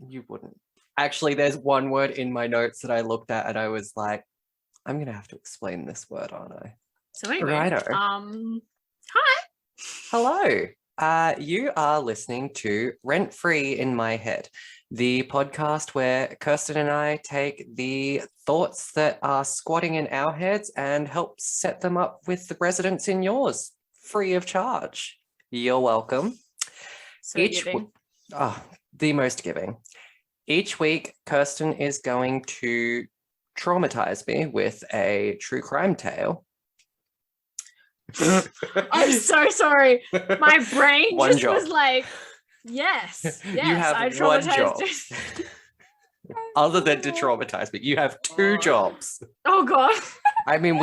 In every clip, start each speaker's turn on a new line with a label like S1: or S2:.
S1: You wouldn't. Actually, there's one word in my notes that I looked at and I was like, I'm going to have to explain this word, aren't I?
S2: So anyway,
S1: Righto.
S2: Hi.
S1: Hello. You are listening to Rent Free in My Head, the podcast where Kirstyn and I take the thoughts that are squatting in our heads and help set them up with the residents in yours, free of charge. You're welcome.
S2: So giving.
S1: The most giving. Each week, Kirstyn is going to traumatize me with a true crime tale.
S2: I'm so sorry. My brain
S1: One
S2: just
S1: job.
S2: was like, yes,
S1: You have
S2: I
S1: one
S2: traumatized
S1: job. Other than to traumatize me, you have two jobs.
S2: Oh God.
S1: I mean,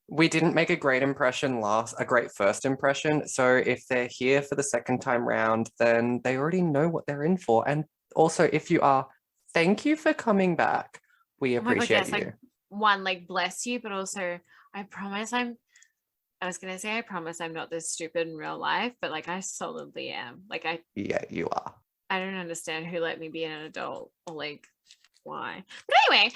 S1: we didn't make a great first impression. So if they're here for the second time round, then they already know what they're in for. And also, if you are, thank you for coming back. We appreciate you.
S2: Like, one, like, bless you, but also I promise I'm not this stupid in real life, but like I solidly am. Like
S1: Yeah, you are.
S2: I don't understand who let me be an adult or like why. But anyway,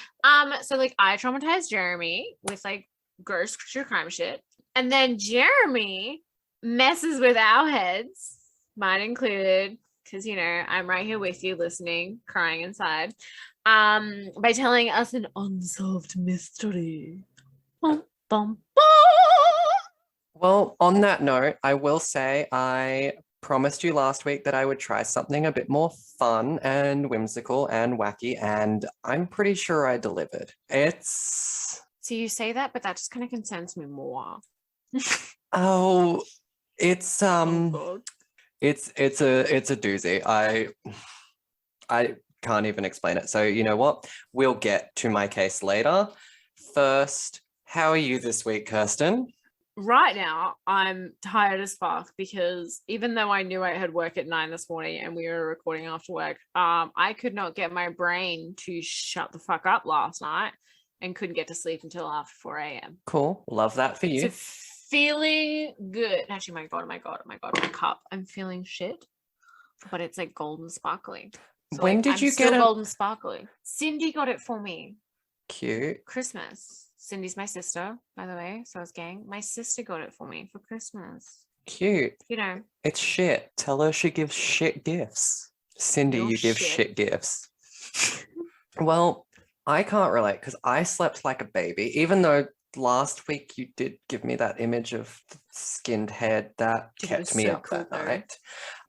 S2: so like I traumatized Jeramie with like gross true crime shit. And then Jeramie messes with our heads, mine included, because you know, I'm right here with you listening, crying inside, by telling us an unsolved mystery. Bum, bum, bum.
S1: Well, on that note, I will say I promised you last week that I would try something a bit more fun and whimsical and wacky, and I'm pretty sure I delivered. So
S2: you say that, but that just kind of concerns me more.
S1: It's it's a doozy. I can't even explain it. So you know what? We'll get to my case later. First, how are you this week, Kirstyn?
S2: Right now, I'm tired as fuck because even though I knew I had work at 9 this morning and we were recording after work, I could not get my brain to shut the fuck up last night and couldn't get to sleep until after 4 a.m.
S1: Cool. Love that for you.
S2: So feeling good. Actually, my God, my cup. I'm feeling shit, but it's like golden sparkly. So
S1: when did you get
S2: golden sparkly? Cindy got it for me.
S1: Cute.
S2: Christmas. Cindy's my sister, by the way. So it's gang. My sister got it for me for Christmas.
S1: Cute.
S2: You know.
S1: It's shit. Tell her she gives shit gifts. Cindy, you give shit gifts. Well, I can't relate because I slept like a baby, even though last week you did give me that image of the skinned head that kept me up that night.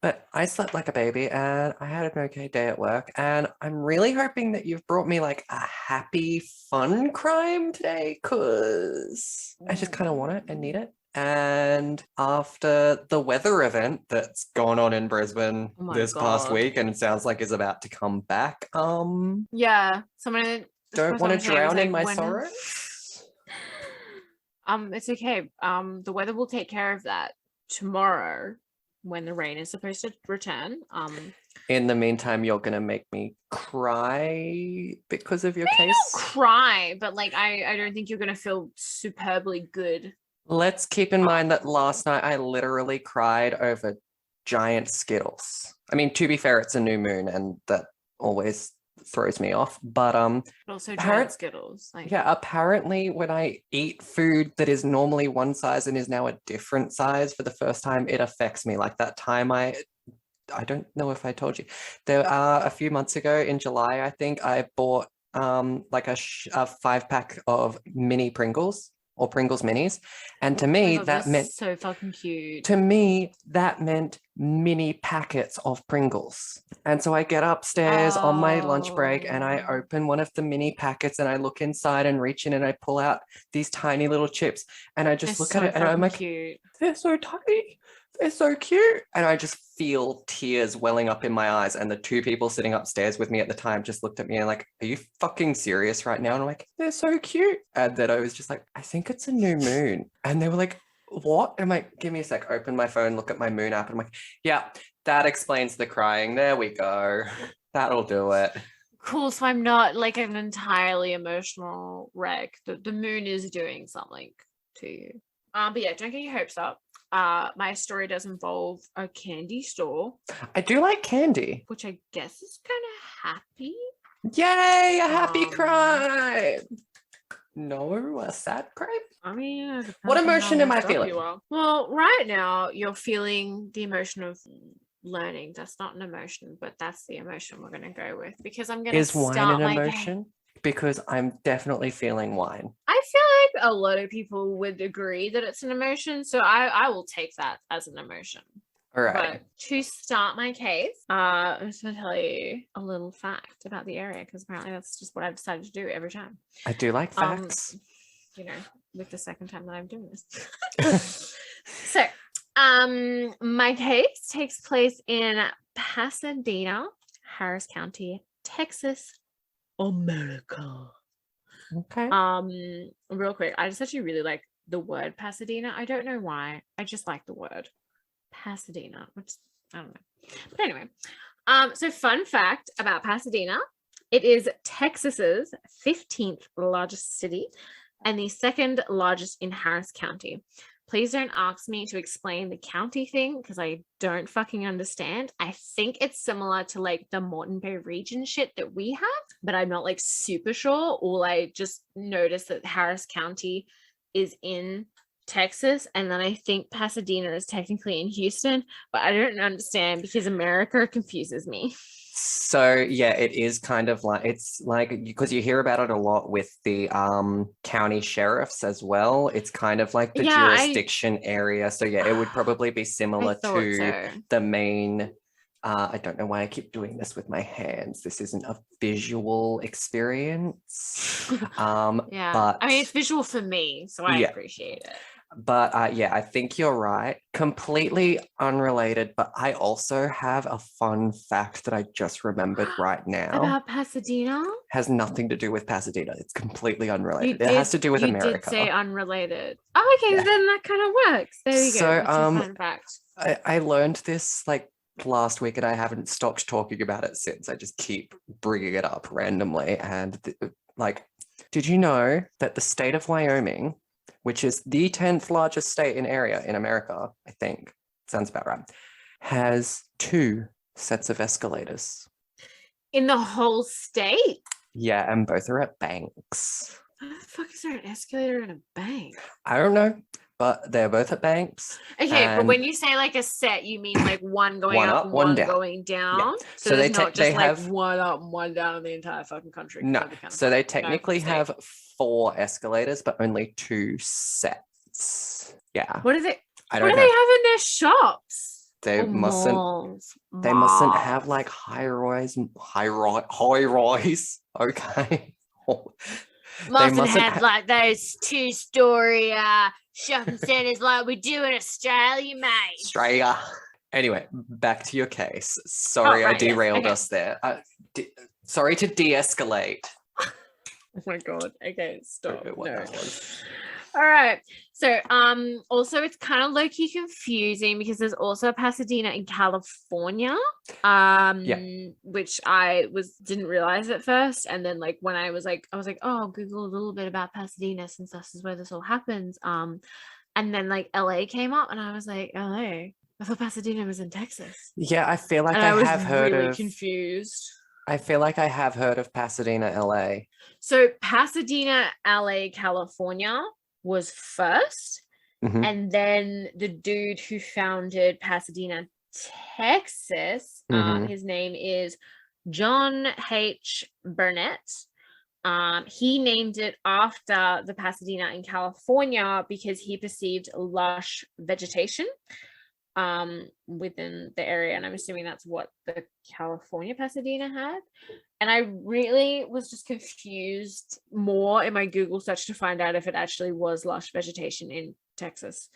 S1: But I slept like a baby and I had an okay day at work. And I'm really hoping that you've brought me like a happy, fun crime today because I just kind of want it and need it. And after the weather event that's gone on in Brisbane past week and it sounds like is about to come back.
S2: Yeah, someone
S1: don't want to drown in my sorrows.
S2: It's okay. The weather will take care of that tomorrow when the rain is supposed to return.
S1: In the meantime, you're gonna make me cry because of your case.
S2: Not cry, but like I don't think you're gonna feel superbly good.
S1: Let's keep in mind that last night I literally cried over giant Skittles. I mean, to be fair, it's a new moon, and that always throws me off, but
S2: also giant Skittles.
S1: Apparently when I eat food that is normally one size and is now a different size for the first time, it affects me. Like that time I don't know if I told you, there a few months ago in July, I think I bought like a 5-pack of mini Pringles or Pringles minis, and to me that meant
S2: so fucking cute.
S1: To me, that meant mini packets of Pringles. And so I get upstairs on my lunch break and I open one of the mini packets and I look inside and reach in and I pull out these tiny little chips and I just look at it and I'm like,
S2: cute.
S1: They're so tiny. They're so cute. And I just feel tears welling up in my eyes. And the two people sitting upstairs with me at the time just looked at me and like, are you fucking serious right now? And I'm like, they're so cute. And then I was just like, I think it's a new moon. And they were like, what? I'm like, give me a sec, open my phone, look at my moon app, and I'm like, yeah, that explains the crying. There we go. That'll do it.
S2: Cool. So I'm not like an entirely emotional wreck. The moon is doing something to you. But yeah, don't get your hopes up. my story does involve a candy store,
S1: I do like candy.
S2: which I guess is kind of happy.
S1: Yay, a happy crime. No, a sad crime.
S2: I mean, it
S1: What
S2: depends on
S1: emotion
S2: how
S1: am I
S2: messed up
S1: feeling?
S2: you are. Well, right now you're feeling the emotion of learning. That's not an emotion, but that's the emotion we're going to go with, because I'm going to
S1: Is wine
S2: start
S1: an
S2: my game.
S1: emotion? Because I'm definitely feeling wine.
S2: I feel like a lot of people would agree that it's an emotion, so I will take that as an emotion.
S1: All right.
S2: But to start my case, I'm just going to tell you a little fact about the area, because apparently that's just what I've decided to do every time.
S1: I do like facts.
S2: You know, with the second time that I'm doing this. So, my case takes place in Pasadena, Harris County, Texas, America.
S1: Okay.
S2: Real quick, I just actually really like the word Pasadena. I don't know why. I just like the word Pasadena, which I don't know. But anyway, so fun fact about Pasadena: it is Texas's 15th largest city and the second largest in Harris County. Please don't ask me to explain the county thing, because I don't fucking understand. I think it's similar to like the Moreton Bay region shit that we have, but I'm not like super sure. All I just noticed that Harris County is in Texas, and then I think Pasadena is technically in Houston, but I don't understand because America confuses me.
S1: So yeah, it is kind of like, it's like, because you hear about it a lot with the county sheriffs as well. It's kind of like the jurisdiction area. So yeah, it would probably be similar to the main. I don't know why I keep doing this with my hands. This isn't a visual experience.
S2: Yeah,
S1: but
S2: I mean, it's visual for me, so I appreciate it.
S1: But yeah, I think you're right. Completely unrelated, but I also have a fun fact that I just remembered right now.
S2: About Pasadena?
S1: Has nothing to do with Pasadena. It's completely unrelated. It has to do with America.
S2: You did say unrelated. Oh, okay, then that kind of works. There you go. That's a fun fact.
S1: I learned this like last week, and I haven't stopped talking about it since. I just keep bringing it up randomly. And like, did you know that the state of Wyoming, which is the 10th largest state in area in America, I think, sounds about right, has 2 sets of escalators.
S2: In the whole state?
S1: Yeah, and both are at banks.
S2: How the fuck is there an escalator in a bank?
S1: I don't know, but they're both at banks.
S2: Okay, but when you say like a set, you mean like one going
S1: one
S2: up and one down. Going down? Yeah. So there's not just like one up and one down in the entire fucking country.
S1: No, so they technically have 4 escalators, but only 2 sets. Yeah.
S2: What is it?
S1: I don't know.
S2: What do they have in their shops?
S1: They mustn't.
S2: Malls.
S1: They mustn't have like high rise. Okay.
S2: Mustn't have like those 2-story shopping centers like we do in Australia, mate.
S1: Australia. Anyway, back to your case. Sorry, I derailed us there. Sorry to de-escalate.
S2: Oh my god. Okay, stop. No. All right. So also it's kind of low-key confusing because there's also a Pasadena in California. Which I didn't realize at first. And then like when I was like, oh, I'll Google a little bit about Pasadena since this is where this all happens. And then like LA came up and I was like, LA? I thought Pasadena was in Texas.
S1: Yeah, I feel like I have heard of
S2: confused.
S1: I feel like I have heard of Pasadena, LA.
S2: So Pasadena, LA, California was first, and then the dude who founded Pasadena, Texas, his name is John H. Burnett. He named it after the Pasadena in California because he perceived lush vegetation within the area, and I'm assuming that's what the California Pasadena had. And I really was just confused more in my Google search to find out if it actually was lush vegetation in Texas,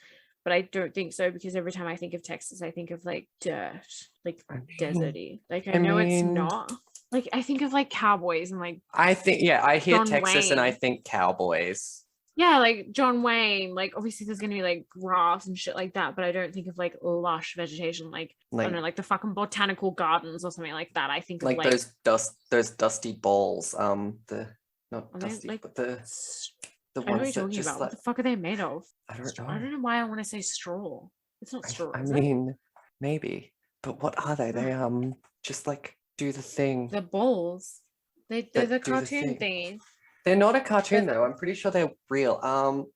S2: but I don't think so, because every time I think of Texas I think of like dirt, like deserty. Like I know it's not. Like I think of like cowboys and like
S1: I think I hear
S2: John
S1: Texas
S2: Wayne.
S1: And I think cowboys.
S2: Yeah, like John Wayne, like obviously there's gonna be like grass and shit like that, but I don't think of like lush vegetation, like I don't know, like the fucking botanical gardens or something like that. I think
S1: like
S2: of like
S1: those dusty balls. The not dusty,
S2: like,
S1: but the
S2: ones that just
S1: about?
S2: What the fuck are they made of?
S1: I don't know.
S2: I don't know why I want to say straw. It's not straw.
S1: I
S2: Is it?
S1: mean, maybe. But what are they? They just like do the thing.
S2: The balls. They're
S1: that
S2: the
S1: do the
S2: cartoon
S1: thing.
S2: thing.
S1: They're not a cartoon
S2: They're-
S1: though. I'm pretty sure they're real.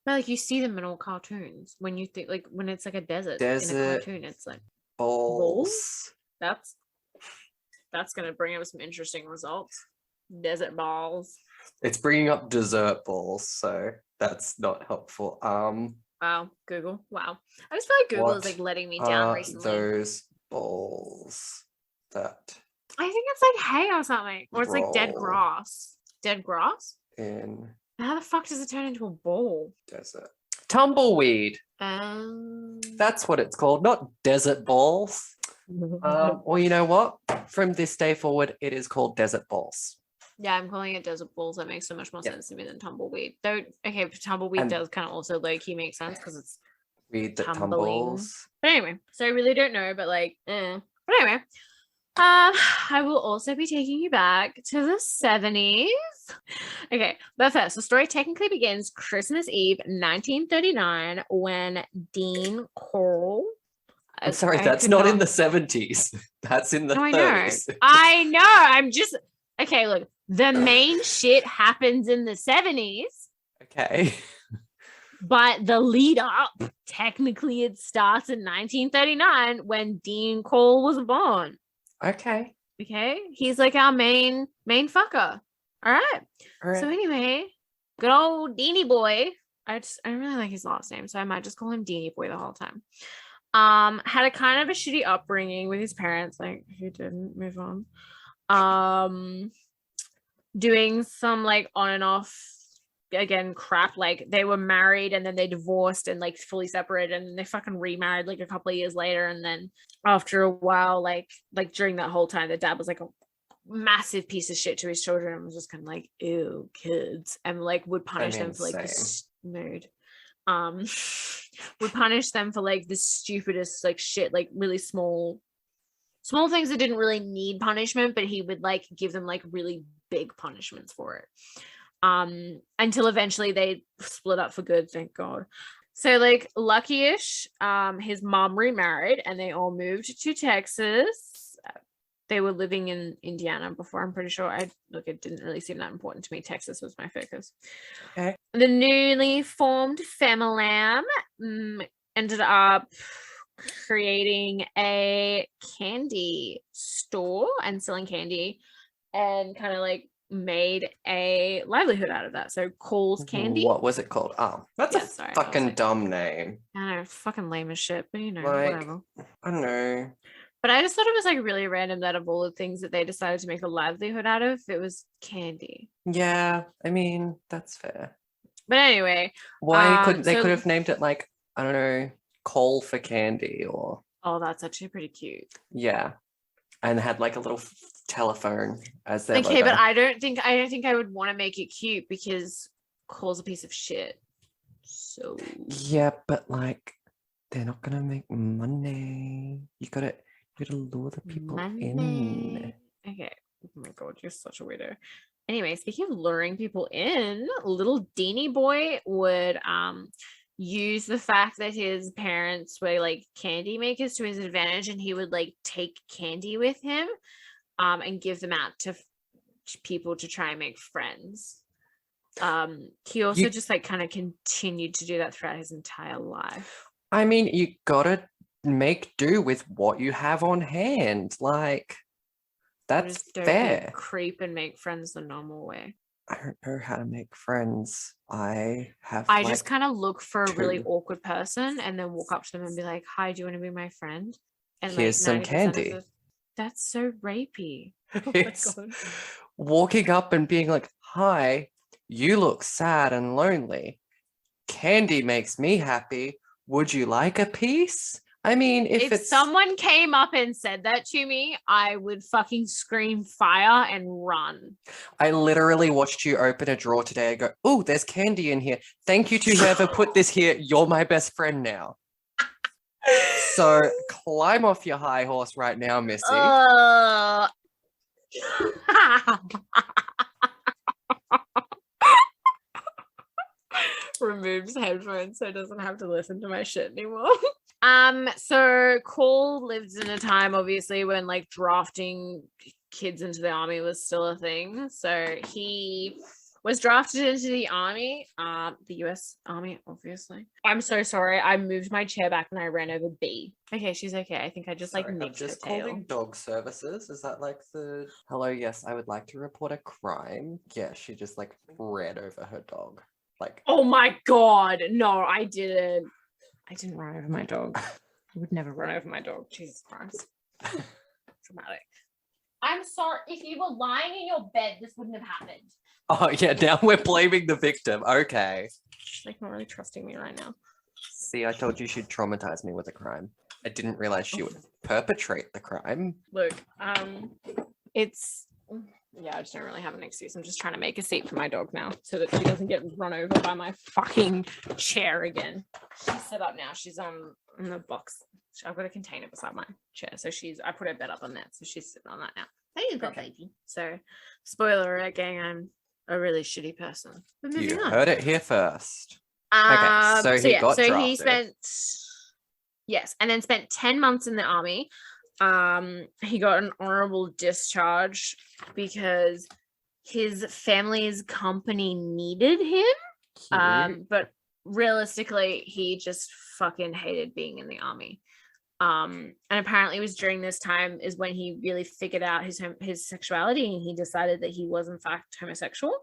S2: But like you see them in all cartoons when you think like when it's like a desert in a
S1: Desert
S2: cartoon, it's like
S1: balls.
S2: that's gonna bring up some interesting results. Desert balls.
S1: It's bringing up dessert balls, so that's not helpful.
S2: Wow, Google. Wow. I just feel like Google is
S1: What
S2: like letting me down
S1: are
S2: recently.
S1: those balls that
S2: I think it's like hay or something. Or it's like dead
S1: roll
S2: grass. Dead grass?
S1: in
S2: How the fuck does it turn into a ball?
S1: desert? Tumbleweed.
S2: Um,
S1: That's what it's called, not desert balls. Or you know what? From this day forward, it is called desert balls.
S2: yeah, I'm calling it desert balls. That makes so much more
S1: Yeah.
S2: sense to me than tumbleweed. Though, okay, but tumbleweed
S1: And-
S2: does kind of also low key make sense because it's
S1: Weed that
S2: tumbling.
S1: tumbles.
S2: But anyway, so I really don't know, but like, But anyway, I will also be taking you back to the 70s. Okay, but first, the story technically begins Christmas Eve, 1939, when Dean Cole.
S1: I'm sorry, that's not in the 70s. That's in the
S2: No,
S1: 30s.
S2: I know. I'm just okay. Look, the main shit happens in the 70s,
S1: Okay.
S2: but the lead up, technically, it starts in 1939 when Dean Cole was born.
S1: Okay.
S2: Okay, he's like our main fucker. All right.
S1: All right.
S2: So anyway, good old Deanie boy. I really like his last name, so I might just call him Deanie boy the whole time. Had a kind of a shitty upbringing with his parents, like who didn't move on. Doing some like on and off again crap, like they were married and then they divorced and like fully separated and they fucking remarried like a couple of years later, and then after a while, like during that whole time, the dad was like a massive piece of shit to his children and was just kind of like, ew, kids, and like would punish them for like this mood. Would punish them for like the stupidest like shit, like really small things that didn't really need punishment, but he would like give them like really big punishments for it. Until eventually they split up for good, thank God. So like lucky-ish, his mom remarried and they all moved to Texas. They were living in Indiana before, I'm pretty sure. It didn't really seem that important to me. Texas was my focus.
S1: Okay.
S2: The newly formed family ended up creating a candy store and selling candy, and kind of like made a livelihood out of that. So Cole's Candy.
S1: What was it called? Oh, that's fucking dumb name.
S2: I know, fucking lame as shit, but you know,
S1: Like,
S2: whatever.
S1: I don't know.
S2: But I just thought it was like really random that of all the things that they decided to make a livelihood out of, it was candy.
S1: Yeah, I mean, that's fair.
S2: But anyway,
S1: why couldn't they could have named it like, I don't know, Coal for Candy or
S2: that's actually pretty cute.
S1: Yeah. And had like a little telephone as their
S2: okay,
S1: logo.
S2: but I don't think I would want to make it cute because Cole's a piece of shit. So
S1: yeah, but like they're not gonna make money. You gotta lure the people in.
S2: Okay. Oh my God, you're such a weirdo. Anyway, speaking of luring people in, little Deanie boy would use the fact that his parents were like candy makers to his advantage, and he would like take candy with him and give them out to people to try and make friends. He also just like kind of continued to do that throughout his entire life.
S1: I mean, you gotta make do with what you have on hand. Like, that's fair.
S2: Creep and make friends the normal way.
S1: I don't know how to make friends. I
S2: just kind of look for a really awkward person and then walk up to them and be like, "Hi, do you want to be my friend?" And
S1: here's some candy.
S2: That's so rapey. Oh
S1: it's
S2: my God.
S1: Walking up and being like, "Hi, you look sad and lonely. Candy makes me happy. Would you like a piece?" I mean, if
S2: someone came up and said that to me, I would fucking scream fire and run.
S1: I literally watched you open a drawer today and go, "Oh, there's candy in here. Thank you to whoever put this here. You're my best friend now." So climb off your high horse right now, Missy.
S2: Removes headphones so it doesn't have to listen to my shit anymore. So Cole lived in a time, obviously, when like drafting kids into the army was still a thing. So he was drafted into the army, the US Army, obviously. I'm so sorry. I moved my chair back and I ran over B. Okay, she's okay. I think I just like nicked her tail.
S1: Calling dog services. Is that like the hello? Yes, I would like to report a crime. Yeah, she just like ran over her dog. Like,
S2: oh my god, no, I didn't. I didn't run over my dog. I would never run over my dog. Jesus Christ. Dramatic. I'm sorry. If you were lying in your bed, this wouldn't have happened.
S1: oh yeah, now we're blaming the victim. Okay.
S2: She's like not really trusting me right now.
S1: See, I told you she'd traumatize me with a crime. I didn't realize she would perpetrate the crime.
S2: Look, it's yeah, I just don't really have an excuse. I'm just trying to make a seat for my dog now so that she doesn't get run over by my fucking chair again. She's set up now. She's on the box. I've got a container beside my chair. So I put her bed up on that. So she's sitting on that now. There you go, baby. So spoiler alert, gang, I'm a really shitty person.
S1: You heard it here first. Okay, so he got drafted.
S2: He spent 10 months in the army. He got an honorable discharge because his family's company needed him. But realistically, he just fucking hated being in the army. And apparently it was during this time is when he really figured out his sexuality, and he decided that he was in fact homosexual.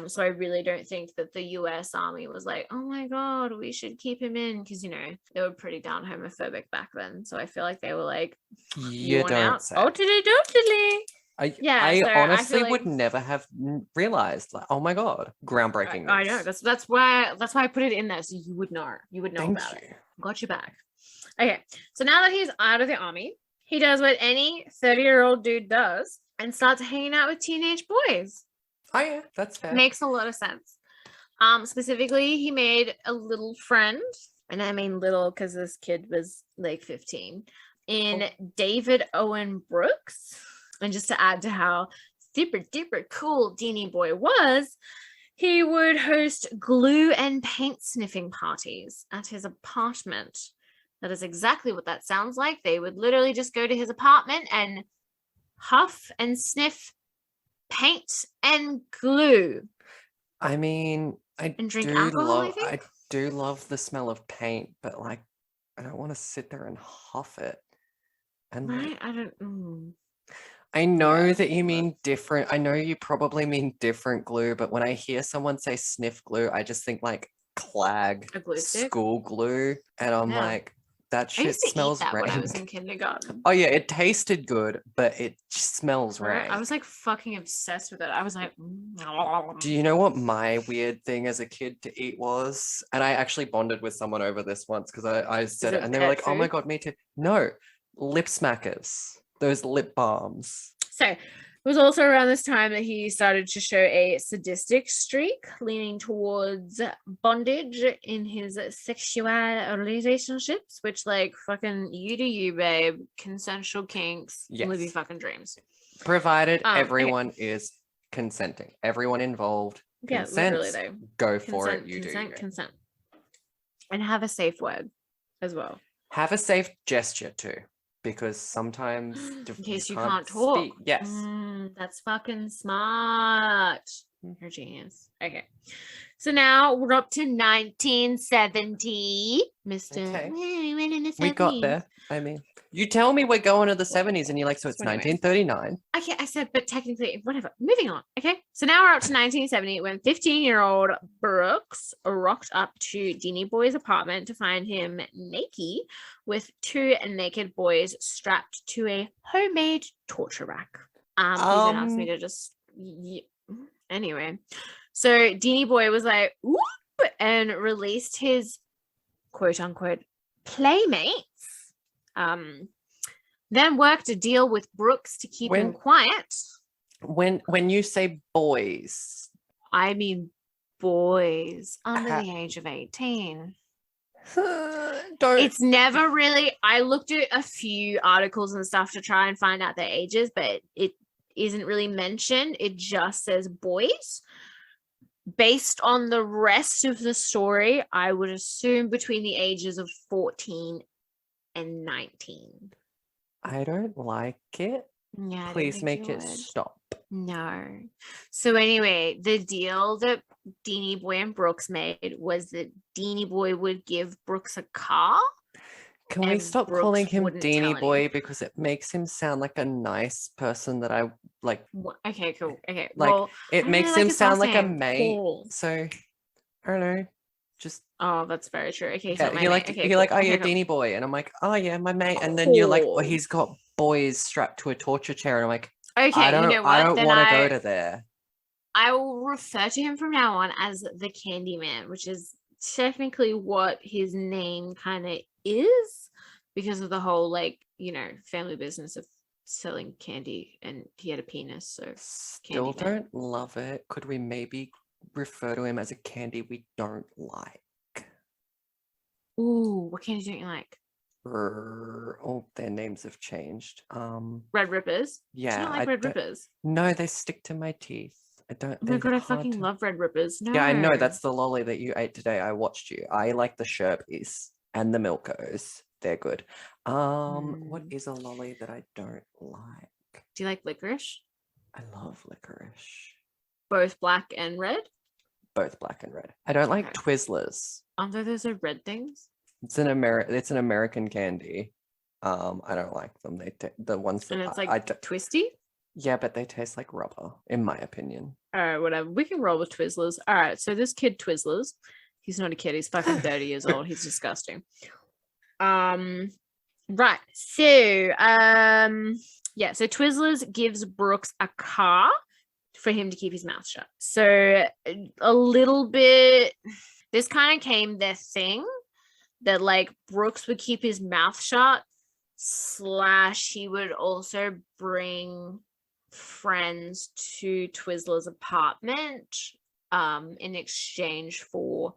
S2: So I really don't think that the US Army was like, oh my god, we should keep him in, because you know they were pretty down homophobic back then. So I feel like they were like,
S1: you don't
S2: out.
S1: say.
S2: I
S1: honestly would never have realized. Like, oh my god, groundbreaking.
S2: I know that's why I put it in there, so you would know. You would know about it. Got your back. Okay, so now that he's out of the army, he does what any 30-year-old dude does and starts hanging out with teenage boys.
S1: Oh yeah, that's fair.
S2: Makes a lot of sense. Specifically, he made a little friend, and I mean little because this kid was like 15, in David Owen Brooks. And just to add to how super duper cool Deanie Boy was, he would host glue and paint sniffing parties at his apartment. That is exactly what that sounds like. They would literally just go to his apartment and huff and sniff paint and glue.
S1: I mean, I do love the smell of paint, but like, I don't want to sit there and huff it. And
S2: right?
S1: Like, I know that you mean different. I know you probably mean different glue, but when I hear someone say sniff glue, I just think like clag, school glue, and I'm like, that shit smells rank.
S2: When I was in kindergarten.
S1: Oh yeah, it tasted good, but it smells rank.
S2: I was like fucking obsessed with it. I was like,
S1: do you know what my weird thing as a kid to eat was? And I actually bonded with someone over this once because I said it and they were like, oh my god, me too. No, lip smackers, those lip balms.
S2: So it was also around this time that he started to show a sadistic streak, leaning towards bondage in his sexual relationships, which like fucking you do you, babe. Consensual kinks, live your fucking dreams.
S1: Provided everyone is consenting. Everyone involved consents.
S2: Literally though.
S1: Go for it. You do.
S2: Consent. And have a safe word as well.
S1: Have a safe gesture too. Because sometimes
S2: in case you can't talk.
S1: Speak. Yes.
S2: That's fucking smart. You're genius. Okay. So now we're up to 1970. Mr.
S1: Okay.
S2: We went in the 70s.
S1: We got there. I mean, you tell me we're going to the 70s and you're like, so it's 1939.
S2: Okay, I said, but technically, whatever. Moving on. Okay. So now we're up to 1970 when 15-year-old Brooks rocked up to Deanie Boy's apartment to find him naked with two naked boys strapped to a homemade torture rack. He then asked me to just... Anyway. So Deanie Boy was like, whoop, and released his quote-unquote playmates. Then worked a deal with Brooks to keep him quiet.
S1: When you say boys,
S2: I mean boys under the age of 18. It's never really. I looked at a few articles and stuff to try and find out their ages, but it isn't really mentioned. It just says boys. based on the rest of the story, I would assume between the ages of 14 and 19.
S1: I don't like it.
S2: Yeah, I don't
S1: Please
S2: think
S1: make
S2: you
S1: it
S2: would.
S1: stop.
S2: No. So anyway, the deal that Deanie Boy and Brooks made was that Deanie Boy would give Brooks a car.
S1: Can we
S2: and
S1: stop
S2: Brooks
S1: calling him
S2: wouldn't tell
S1: Deanie
S2: him.
S1: Boy because it makes him sound like a nice person that I like.
S2: Okay, cool. Okay,
S1: Like
S2: well, I
S1: it
S2: don't
S1: makes
S2: really
S1: him
S2: his
S1: sound
S2: last
S1: like a
S2: name,
S1: mate.
S2: Paul.
S1: So I don't know. Just
S2: Oh, that's very true. Okay,
S1: yeah,
S2: so my
S1: you're
S2: mate.
S1: like
S2: Okay,
S1: you're like,
S2: cool.
S1: oh
S2: Okay,
S1: yeah,
S2: cool.
S1: Deanie Boy, and I'm like, oh yeah, my mate, and then you're like, well,
S2: Cool.
S1: he's got boys strapped to a torture chair, and I'm like,
S2: Okay,
S1: I don't,
S2: you know what?
S1: I don't
S2: Then
S1: want to go to there.
S2: I will refer to him from now on as the Candyman, which is technically what his name kind of is because of the whole, like, you know, family business of selling candy, and he had a penis, so
S1: Still
S2: Candyman.
S1: don't love it. Could we maybe refer to him as a candy we don't like?
S2: Ooh, what candy don't you like?
S1: Oh, their names have changed.
S2: Red Rippers.
S1: Yeah,
S2: Do you not like Red Rippers?
S1: No, they stick to my teeth. I don't.
S2: Oh my
S1: they're
S2: god, I
S1: hard
S2: fucking
S1: to-
S2: love Red Rippers. No.
S1: Yeah, I know. That's the lolly that you ate today. I watched you. I like the Sherpies and the Milkos. They're good. What is a lolly that I don't like?
S2: Do you like licorice?
S1: I love licorice.
S2: Both black and red?
S1: Both black and red. I don't like
S2: Okay.
S1: Twizzlers.
S2: Aren't those are red things?
S1: It's an American candy. I don't like them. The ones that
S2: And it's
S1: I
S2: like
S1: don't.
S2: twisty?
S1: Yeah, but they taste like rubber, in my opinion.
S2: All right, whatever. We can roll with Twizzlers. All right, so this kid Twizzlers, he's not a kid. He's fucking 30 years old. He's disgusting. Right. So, yeah. So Twizzlers gives Brooks a car for him to keep his mouth shut. So a little bit. This kind of came their thing that like Brooks would keep his mouth shut. / he would also bring friends to Twizzler's apartment in exchange for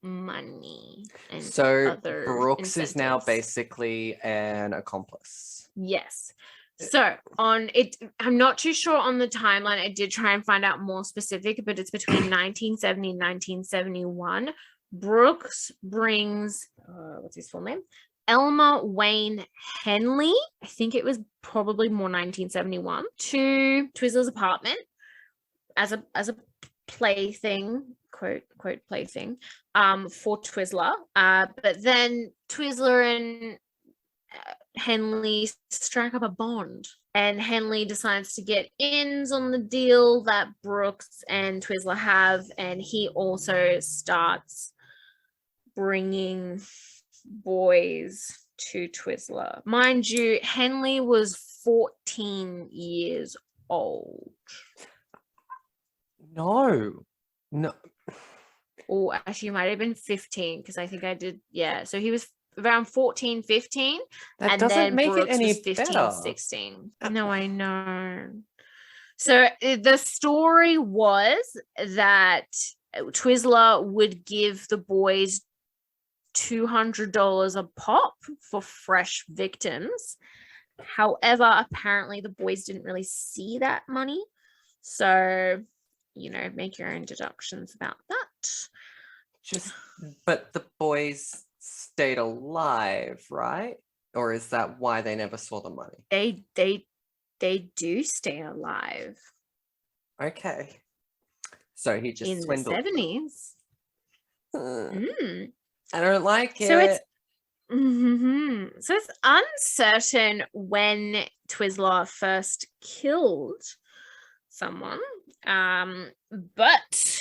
S2: money and
S1: So
S2: other
S1: Brooks is now
S2: incentives.
S1: basically an accomplice.
S2: Yes. So on it, I'm not too sure on the timeline. I did try and find out more specific, but it's between 1970 and 1971. Brooks brings what's his full name? Elmer Wayne Henley. I think it was probably more 1971 to Twizzler's apartment as a plaything, quote plaything, for Twizzler. But then Twizzler and Henley strike up a bond, and Henley decides to get ins on the deal that Brooks and Twizzler have, and he also starts bringing boys to Twizzler. Mind you, Henley was 14 years old.
S1: No.
S2: Or actually, might have been 15 because I think I did. Yeah, so he was around 14, 15.
S1: That
S2: and
S1: doesn't
S2: then
S1: make
S2: Brooks
S1: it any
S2: was 15,
S1: better.
S2: 16. No, I know. So the story was that Twizzler would give the boys $200 a pop for fresh victims. However, apparently the boys didn't really see that money. So, you know, make your own deductions about that.
S1: But the boys stayed alive, right? Or is that why they never saw the money?
S2: They do stay alive.
S1: Okay. So he just
S2: in
S1: swindled
S2: the 70s.
S1: I don't like it.
S2: So it's so it's uncertain when Twizzler first killed someone, but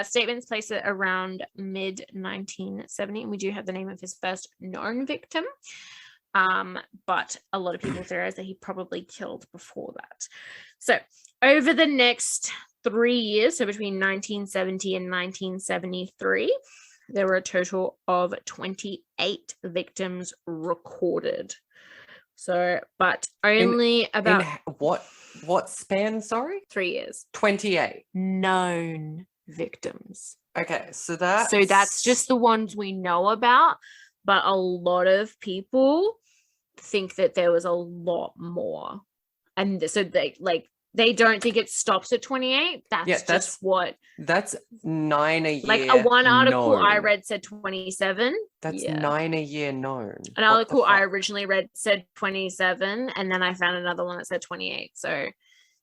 S2: statements place it around mid 1970, and we do have the name of his first known victim. But a lot of people theorize that he probably killed before that. So over the next 3 years, so between 1970 and 1973, there were a total of 28 victims recorded. So, but only about
S1: what span, sorry?
S2: 3 years.
S1: 28
S2: known victims.
S1: Okay, so that's
S2: just the ones we know about, but a lot of people think that there was a lot more. And so they like they don't think it stops at 28. That's
S1: 9 a year.
S2: Like a one article I
S1: known.
S2: read said 27.
S1: That's 9 a year known.
S2: An article I originally read said 27, and then I found another one that said 28. So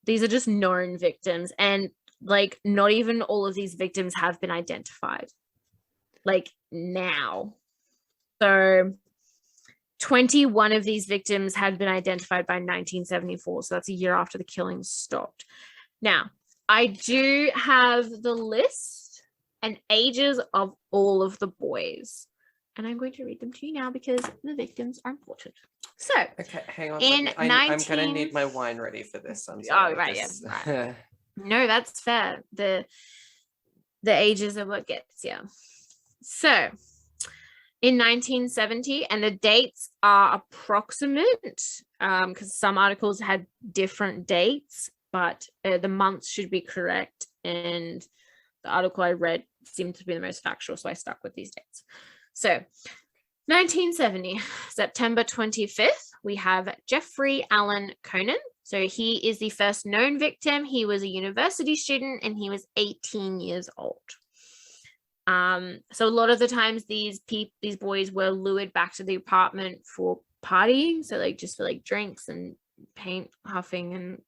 S2: these are just known victims, and like not even all of these victims have been identified. Like now. So 21 of these victims had been identified by 1974. So that's a year after the killings stopped. Now, I do have the list and ages of all of the boys. And I'm going to read them to you now because the victims are important. So,
S1: okay, hang on. I'm going to need my wine ready for this. I'm sorry.
S2: Oh, right, yeah. Right. No, that's fair. The ages are what gets you. So, in 1970, and the dates are approximate because some articles had different dates, but the months should be correct. And the article I read seemed to be the most factual, so I stuck with these dates. So 1970, September 25th, we have Jeffrey Allen Conan. So he is the first known victim. He was a university student and he was 18 years old. So a lot of the times these boys were lured back to the apartment for partying, so like just for like drinks and paint huffing, and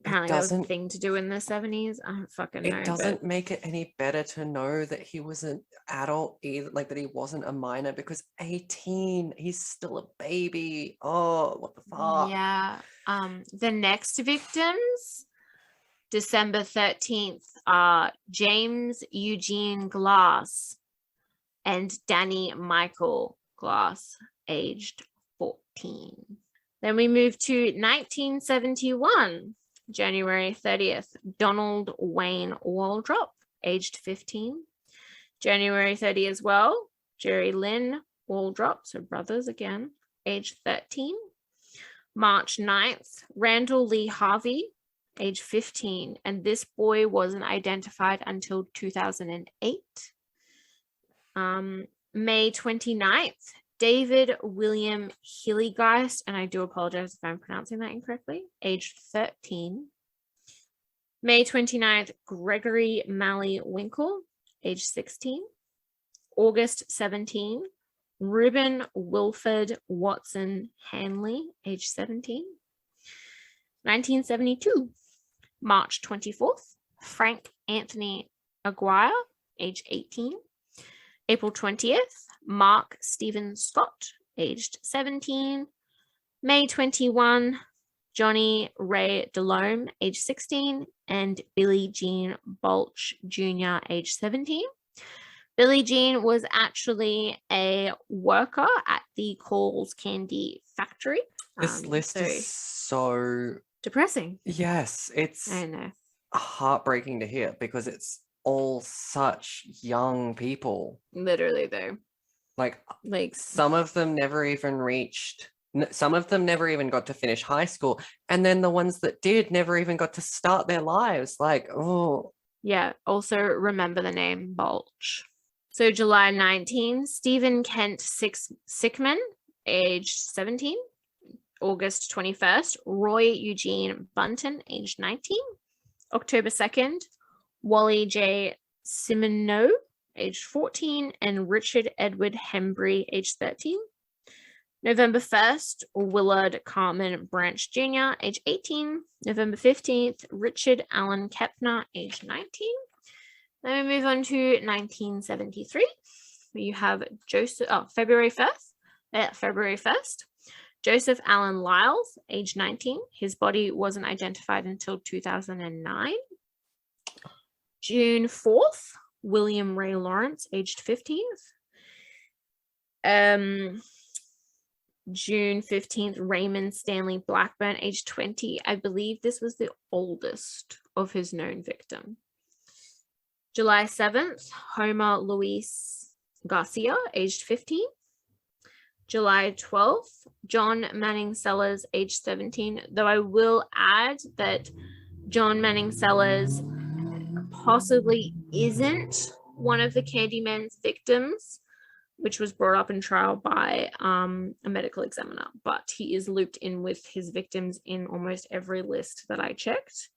S2: apparently that was a thing to do in the 70s. I don't fucking know.
S1: It doesn't make it any better to know that he was an adult either, like that he wasn't a minor, because 18, he's still a baby. Oh, what the fuck?
S2: Yeah. The next victims, December 13th, James Eugene Glass and Danny Michael Glass, aged 14. Then we move to 1971, January 30th, Donald Wayne Waldrop, aged 15. January 30 as well, Jerry Lynn Waldrop, so brothers again, aged 13. March 9th, Randall Lee Harvey, age 15, and this boy wasn't identified until 2008. May 29th, David William Hilligeist, and I do apologize if I'm pronouncing that incorrectly, age 13. May 29th, Gregory Malley Winkle, age 16. August 17, Reuben Wilford Watson Hanley, age 17. 1972, March 24th, Frank Anthony Aguirre, age 18. April 20th, Mark Stephen Scott, aged 17. May 21, Johnny Ray DeLome, age 16, and Billie Jean Balch Jr., age 17. Billie Jean was actually a worker at the Coles Candy Factory.
S1: This list is so
S2: depressing.
S1: Yes, it's
S2: I know.
S1: Heartbreaking to hear because it's all such young people.
S2: Literally, though.
S1: Like some of them never even got to finish high school, and then the ones that did never even got to start their lives. Like, oh.
S2: Yeah, also remember the name Balch. So July 19, Stephen Kent Sickman, age 17. August 21st, Roy Eugene Bunton, age 19. October 2nd, Wally J. Simoneau, age 14, and Richard Edward Hembry, age 13. November 1st, Willard Carmen Branch Jr., age 18. November 15th, Richard Allen Kepner, age 19. Then we move on to 1973. You have February 1st, Joseph Allen Lyles, age 19. His body wasn't identified until 2009. June 4th, William Ray Lawrence, aged 15. June 15th, Raymond Stanley Blackburn, age 20. I believe this was the oldest of his known victim. July 7th, Homer Luis Garcia, aged 15. July 12th, John Manning Sellers, age 17. Though I will add that John Manning Sellers possibly isn't one of the Candyman's victims which was brought up in trial by a medical examiner, but he is looped in with his victims in almost every list that I checked.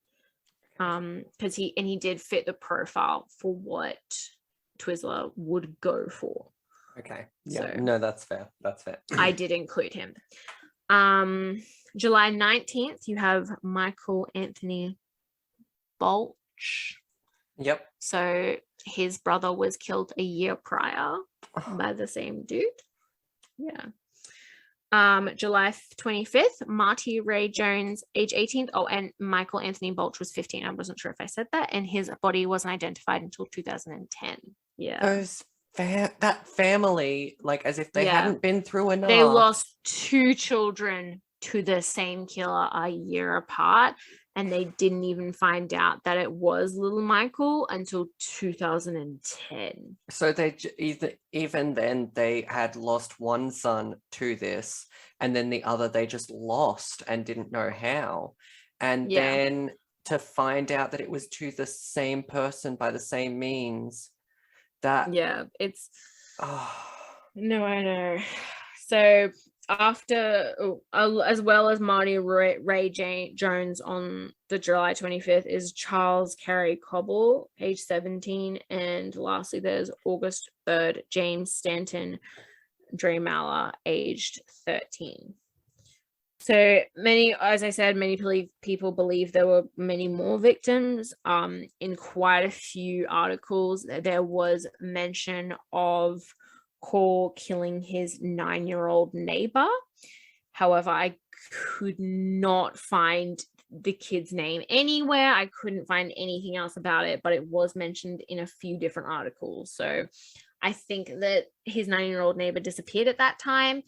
S2: Because he did fit the profile for what Twizzler would go for.
S1: Okay. Yeah.
S2: So
S1: no, that's fair. That's fair.
S2: I did include him. July 19th, you have Michael Anthony Balch.
S1: Yep.
S2: So his brother was killed a year prior by the same dude. Yeah. July 25th, Marty Ray Jones, age 18. Oh, and Michael Anthony Balch was 15. I wasn't sure if I said that. And his body wasn't identified until 2010. Yeah.
S1: That family, like as if they hadn't been through enough.
S2: They lost 2 children to the same killer a year apart. And they didn't even find out that it was little Michael until 2010.
S1: So they even then they had lost one son to this, and then the other they just lost and didn't know how. And then to find out that it was to the same person by the same means, that
S2: it's no, I know. So after, as well as Marty Ray Jones on the July 25th is Charles Carey Cobble, age 17, and lastly there's August 3rd, James Stanton Dremala, aged 13. So many, as I said, many people believe there were many more victims. In quite a few articles, there was mention of Cole killing his 9-year-old neighbor. However, I could not find the kid's name anywhere. I couldn't find anything else about it, but it was mentioned in a few different articles. So I think that his 9-year-old neighbor disappeared at that time.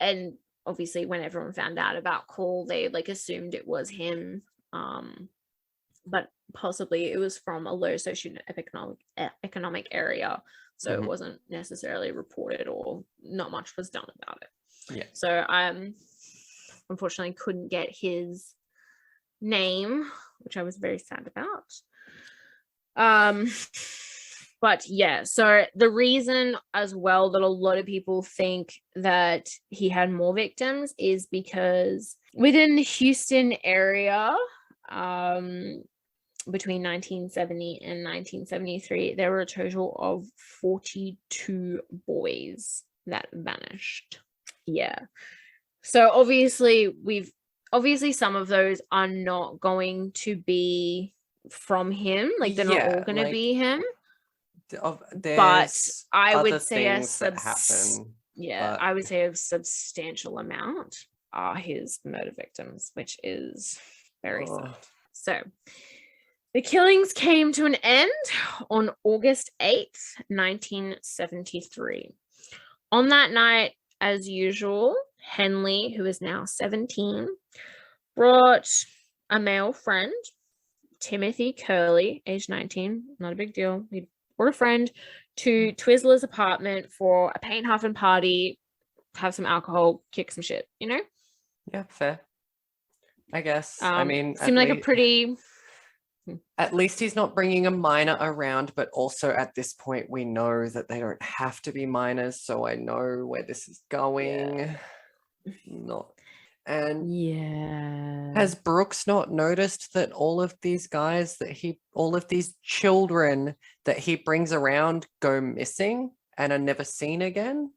S2: And obviously when everyone found out about Cole, they assumed it was him. But possibly it was from a low socioeconomic area. So it wasn't necessarily reported, or not much was done about it.
S1: Yeah.
S2: So I unfortunately couldn't get his name, which I was very sad about. But yeah, so the reason as well that a lot of people think that he had more victims is because within the Houston area, between 1970 and 1973, there were a total of 42 boys that vanished. Yeah. So obviously some of those are not going to be from him. Like they're not all going to be him. But I would say I would say a substantial amount are his murder victims, which is very sad. So the killings came to an end on August 8th, 1973. On that night, as usual, Henley, who is now 17, brought a male friend, Timothy Curley, age 19, not a big deal. He brought a friend to Twizzler's apartment for a paint huffing party, have some alcohol, kick some shit, you know?
S1: Yeah, fair. I guess. I mean,
S2: seemed like a pretty...
S1: At least he's not bringing a minor around, but also at this point we know that they don't have to be minors, so I know where this is going. Has Brooks not noticed that all of these children that he brings around go missing and are never seen again?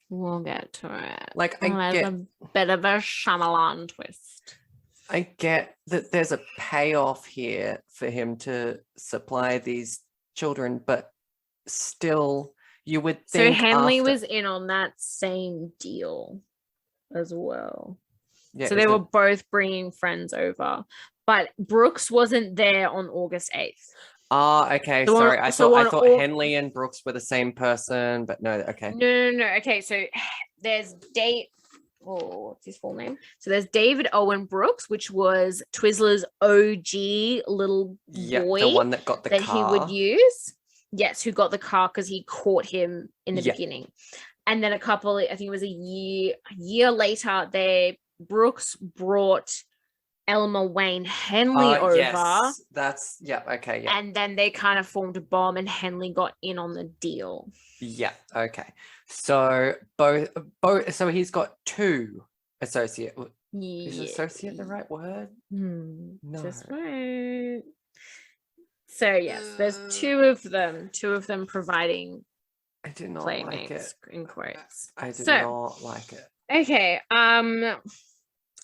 S2: We'll get to it.
S1: I get
S2: a bit of a Shyamalan twist.
S1: I get that there's a payoff here for him to supply these children, but still, you would think.
S2: So Henley was in on that same deal as well. Yeah, so they were both bringing friends over, but Brooks wasn't there on August 8th.
S1: Okay. Sorry, I thought Henley and Brooks were the same person, but no. Okay.
S2: No. Okay, so there's what's his full name? So there's David Owen Brooks, which was Twizzler's OG little boy,
S1: the one that got the car
S2: he would use. Yes, who got the car because he caught him in the beginning. And then I think it was a year later, Brooks brought Elmer Wayne Henley over.
S1: Yes, that's okay, yeah.
S2: And then they kind of formed a bomb and Henley got in on the deal.
S1: Yeah, okay. So both so he's got two associate. Is associate the right word?
S2: No.
S1: Just
S2: wait. So yes, there's two of them providing
S1: I do not
S2: playmates,
S1: like it.
S2: in quotes.
S1: I do not like it.
S2: Okay.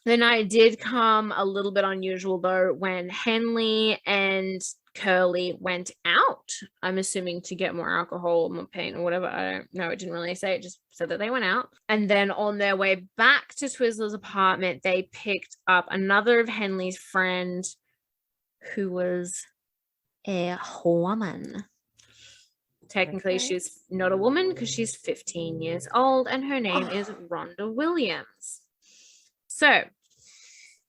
S2: The night did come a little bit unusual though when Henley and Curly went out. I'm assuming to get more alcohol, more paint, or whatever. I don't know. It didn't really say. It just said that they went out. And then on their way back to Twizzler's apartment, they picked up another of Henley's friends, who was a woman. Technically, she's not a woman because she's 15 years old, and her name is Rhonda Williams. So,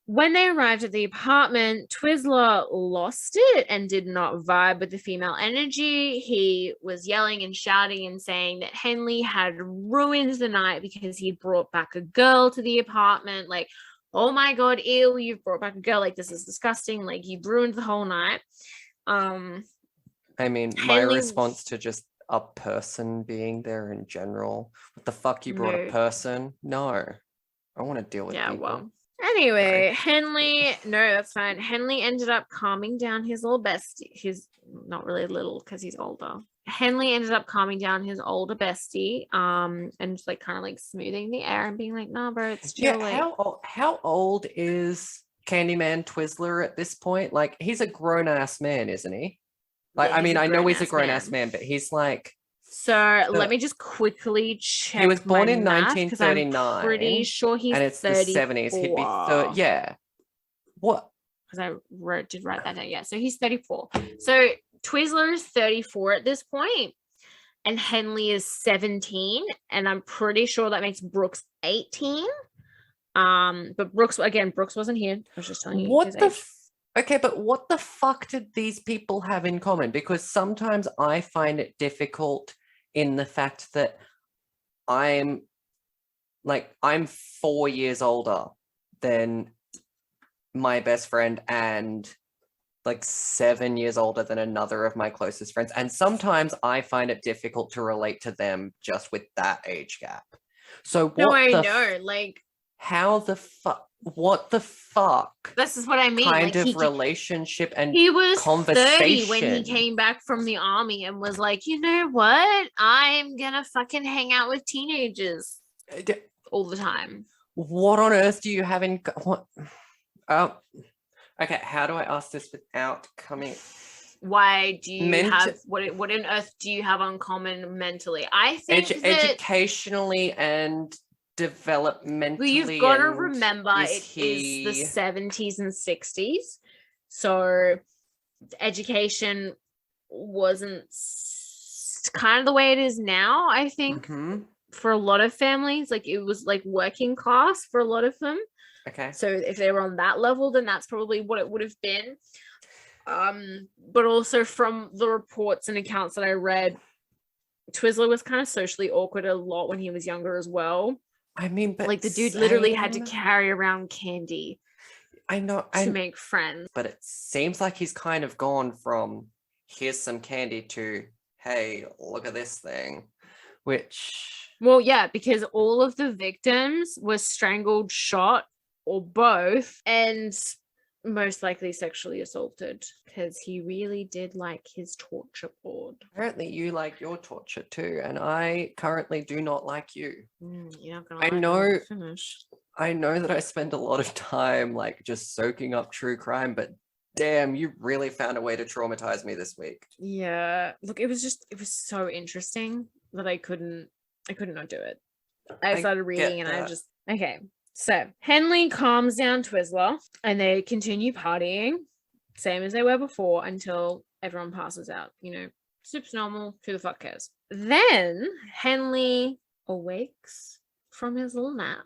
S2: when they arrived at the apartment, Twizzler lost it and did not vibe with the female energy. He was yelling and shouting and saying that Henley had ruined the night because he brought back a girl to the apartment. Like, oh my God, ew, you've brought back a girl. Like, this is disgusting. Like, you've ruined the whole night.
S1: I mean, my response to just a person being there in general. What the fuck, you brought a person? No. I want to deal with people.
S2: Well. Anyway, Henley, no, that's fine. Henley ended up calming down his little bestie. He's not really little because he's older. Henley ended up calming down his older bestie, and just like kind of like smoothing the air and being like, "Nah, bro, it's chill."
S1: Yeah, how old is Candyman Twizzler at this point? Like, he's a grown ass man, isn't he? Like,
S2: Yeah,
S1: I mean, I know he's a grown ass man, but he's like.
S2: So let me just quickly check.
S1: He was born in
S2: math,
S1: 1939.
S2: I'm pretty sure he's
S1: and it's
S2: 34.
S1: the 70s. He'd be yeah. What?
S2: Because I did write that down. Yeah, so he's 34. So Twizzler is 34 at this point, and Henley is 17, and I'm pretty sure that makes Brooks 18. But Brooks wasn't here. I was just telling you.
S1: What the? Okay, but what the fuck did these people have in common? Because sometimes I find it difficult in the fact that I'm 4 years older than my best friend and like 7 years older than another of my closest friends. And sometimes I find it difficult to relate to them just with that age gap. So what? No, I know.
S2: Like,
S1: how the fuck? What the fuck?
S2: This is what I mean.
S1: Kind of relationship and
S2: he was
S1: conversation
S2: 30 when he came back from the army and was like, you know what? I'm gonna fucking hang out with teenagers all the time.
S1: What on earth do you have in what? Okay, how do I ask this without coming?
S2: Why do you have what on earth do you have in common mentally? I think
S1: educationally and developmentally.
S2: Well, you've got to remember is the 70s and 60s, so education wasn't kind of the way it is now. I think for a lot of families, like it was like working class for a lot of them.
S1: Okay,
S2: so if they were on that level, then that's probably what it would have been. But also from the reports and accounts that I read, Twizzler was kind of socially awkward a lot when he was younger as well.
S1: I mean, but
S2: like the dude literally had to carry around candy.
S1: I know
S2: to make friends.
S1: But it seems like he's kind of gone from here's some candy to hey, look at this thing, which
S2: yeah, because all of the victims were strangled, shot, or both, and most likely sexually assaulted because he really did like his torture board.
S1: Apparently you like your torture too, and I currently do not like you.
S2: You're not gonna
S1: I know that I spend a lot of time like just soaking up true crime, but damn, you really found a way to traumatize me this week.
S2: Yeah, look, it was so interesting that I couldn't not do it. I started reading and I just okay. So Henley calms down Twizzler and they continue partying, same as they were before, until everyone passes out. You know, super normal. Who the fuck cares? Then Henley awakes from his little nap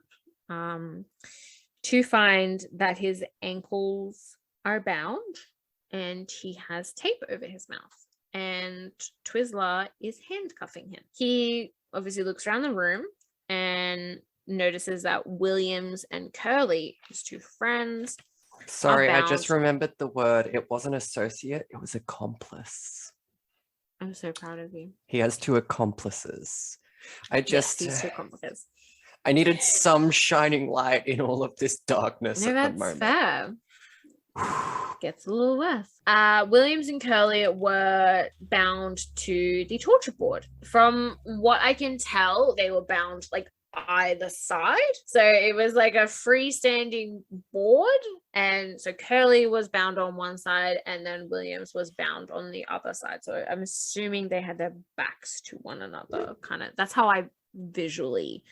S2: to find that his ankles are bound and he has tape over his mouth. And Twizzler is handcuffing him. He obviously looks around the room and notices that Williams and Curly, his two friends,
S1: Sorry, I just
S2: bound.
S1: remembered the word. It wasn't associate, it was accomplice.
S2: I'm so proud of you.
S1: He has 2 accomplices.
S2: Yes, these 2 accomplices.
S1: I needed some shining light in all of this darkness
S2: No,
S1: at the
S2: that's
S1: moment.
S2: fair. Gets a little worse. Williams and Curly were bound to the torture board. From what I can tell, they were bound like either side. So it was like a freestanding board. And so Curly was bound on one side and then Williams was bound on the other side. So I'm assuming they had their backs to one another. Kind of, that's how I visually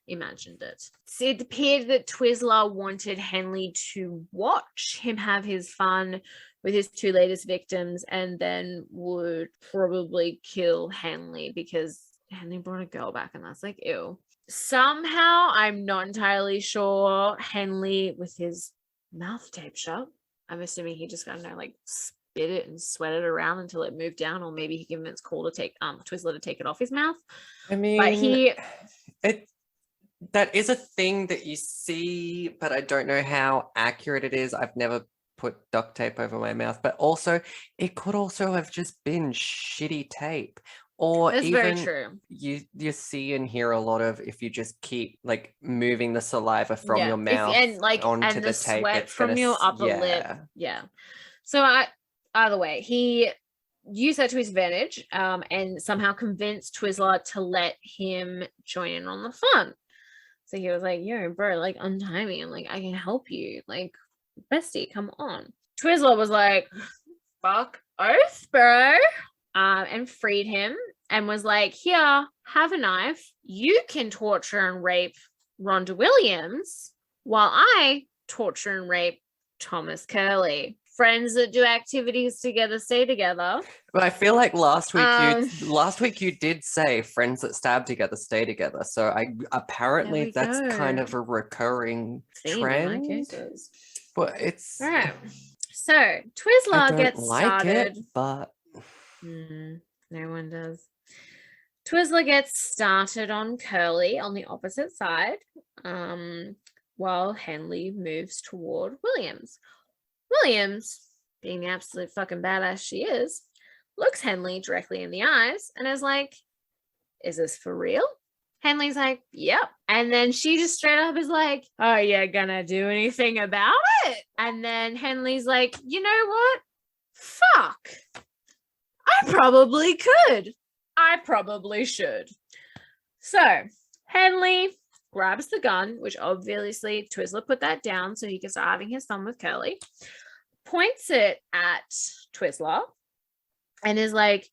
S2: imagined it. So it appeared that Twizzler wanted Henley to watch him have his fun with his 2 latest victims and then would probably kill Henley because Henley brought a girl back and that's like, ew. Somehow, I'm not entirely sure, Henley, with his mouth taped shut, I'm assuming he just kind of like spit it and sweat it around until it moved down, or maybe he convinced Twizzler to take it off his mouth.
S1: I mean, that is a thing that you see, but I don't know how accurate it is. I've never put duct tape over my mouth, but also it could also have just been shitty tape. Or
S2: That's
S1: even
S2: very true.
S1: you see and hear a lot of if you just keep like moving the saliva from your mouth onto
S2: and
S1: the
S2: sweat
S1: tape, it's
S2: from your upper lip. Yeah. So either way, he used that to his advantage and somehow convinced Twizzler to let him join in on the fun. So he was like, yo, bro, like untie me. I'm like, I can help you. Like, bestie, come on. Twizzler was like, fuck oath, bro. And freed him and was like, here, have a knife. You can torture and rape Rhonda Williams while I torture and rape Thomas Curley. Friends that do activities together stay together.
S1: But I feel like last week you did say friends that stab together stay together. So apparently that's kind of a recurring trend.
S2: In my cases.
S1: But it's
S2: all right. So Twizzler gets started.
S1: But
S2: no one does. Twizzler gets started on Curly on the opposite side, while Henley moves toward Williams. Williams, being the absolute fucking badass she is, looks Henley directly in the eyes and is like, is this for real? Henley's like, yep. And then she just straight up is like, are you gonna do anything about it? And then Henley's like, you know what? Fuck. I probably could. I probably should. So Henley grabs the gun, which obviously Twizzler put that down so he can start having his fun with Curly, points it at Twizzler, and is like,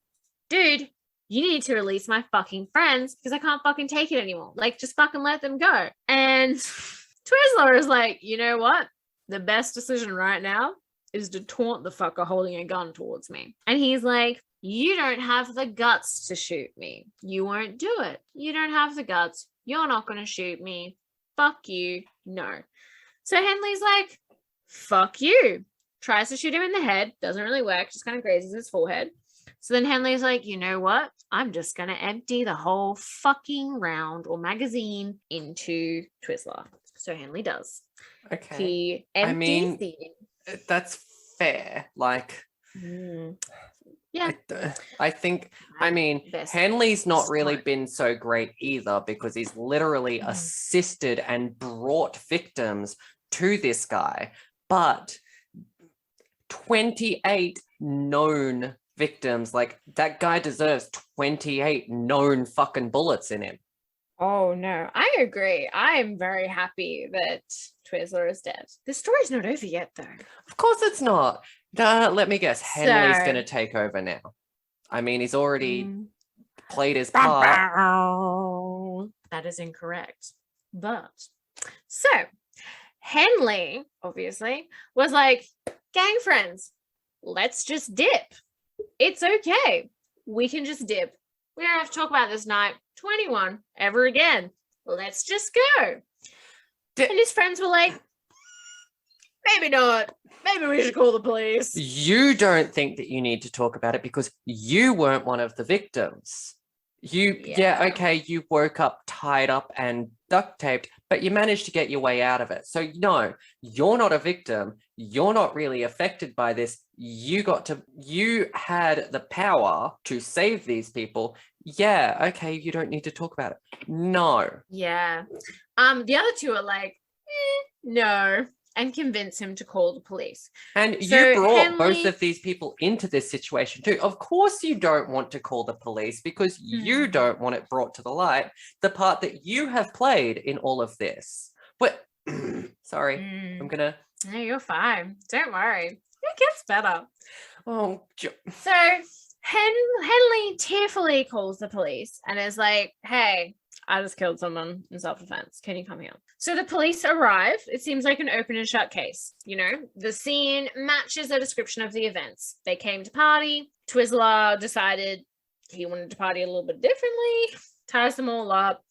S2: dude, you need to release my fucking friends because I can't fucking take it anymore. Like, just fucking let them go. And Twizzler is like, you know what? The best decision right now is to taunt the fucker holding a gun towards me. And he's like, you don't have the guts to shoot me. You won't do it. You don't have the guts. You're not going to shoot me. Fuck you. No. So Henley's like, fuck you. Tries to shoot him in the head. Doesn't really work. Just kind of grazes his forehead. So then Henley's like, you know what? I'm just going to empty the whole fucking round or magazine into Twizzler. So Henley does.
S1: Okay.
S2: He empties
S1: that's fair. Like,
S2: yeah.
S1: I think, Henley's not really been so great either because he's literally assisted and brought victims to this guy. But 28 known victims, like that guy deserves 28 known fucking bullets in him.
S2: Oh no, I agree. I am very happy that Twizzler is dead. The story's not over yet though.
S1: Of course it's not. Let me guess, Henley's gonna take over now. I mean, he's already played his part.
S2: That is incorrect. But so Henley obviously was like, gang friends, let's just dip. It's okay. We can just dip. We don't have to talk about this night 21 ever again. Let's just go. And his friends were like, maybe not. Maybe we should call the police.
S1: You don't think that you need to talk about it because you weren't one of the victims. Okay, you woke up tied up and duct taped, but you managed to get your way out of it. So no, you're not a victim. You're not really affected by this. You had the power to save these people. Yeah, okay, you don't need to talk about it. No.
S2: Yeah. The other two are like, no, and convince him to call the police.
S1: And you brought both of these people into this situation too. Of course you don't want to call the police because you don't want it brought to the light, the part that you have played in all of this. But, sorry, I'm gonna...
S2: No, you're fine. Don't worry. It gets better.
S1: Oh,
S2: so Henley tearfully calls the police and is like, hey, I just killed someone in self-defense. Can you come here? So the police arrive. It seems like an open and shut case. You know, the scene matches a description of the events. They came to party. Twizzler decided he wanted to party a little bit differently, ties them all up.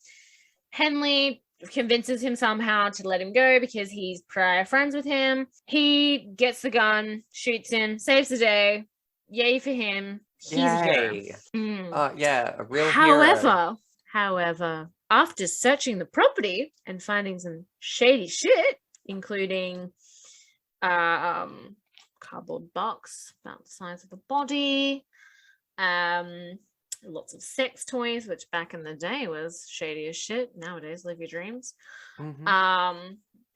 S2: Henley convinces him somehow to let him go because he's prior friends with him. He gets the gun, shoots him, saves the day. Yay for him. He's a hero.
S1: Yeah, a real hero.
S2: However, after searching the property and finding some shady shit, including cardboard box about the size of a body, lots of sex toys, which back in the day was shady as shit. Nowadays, live your dreams.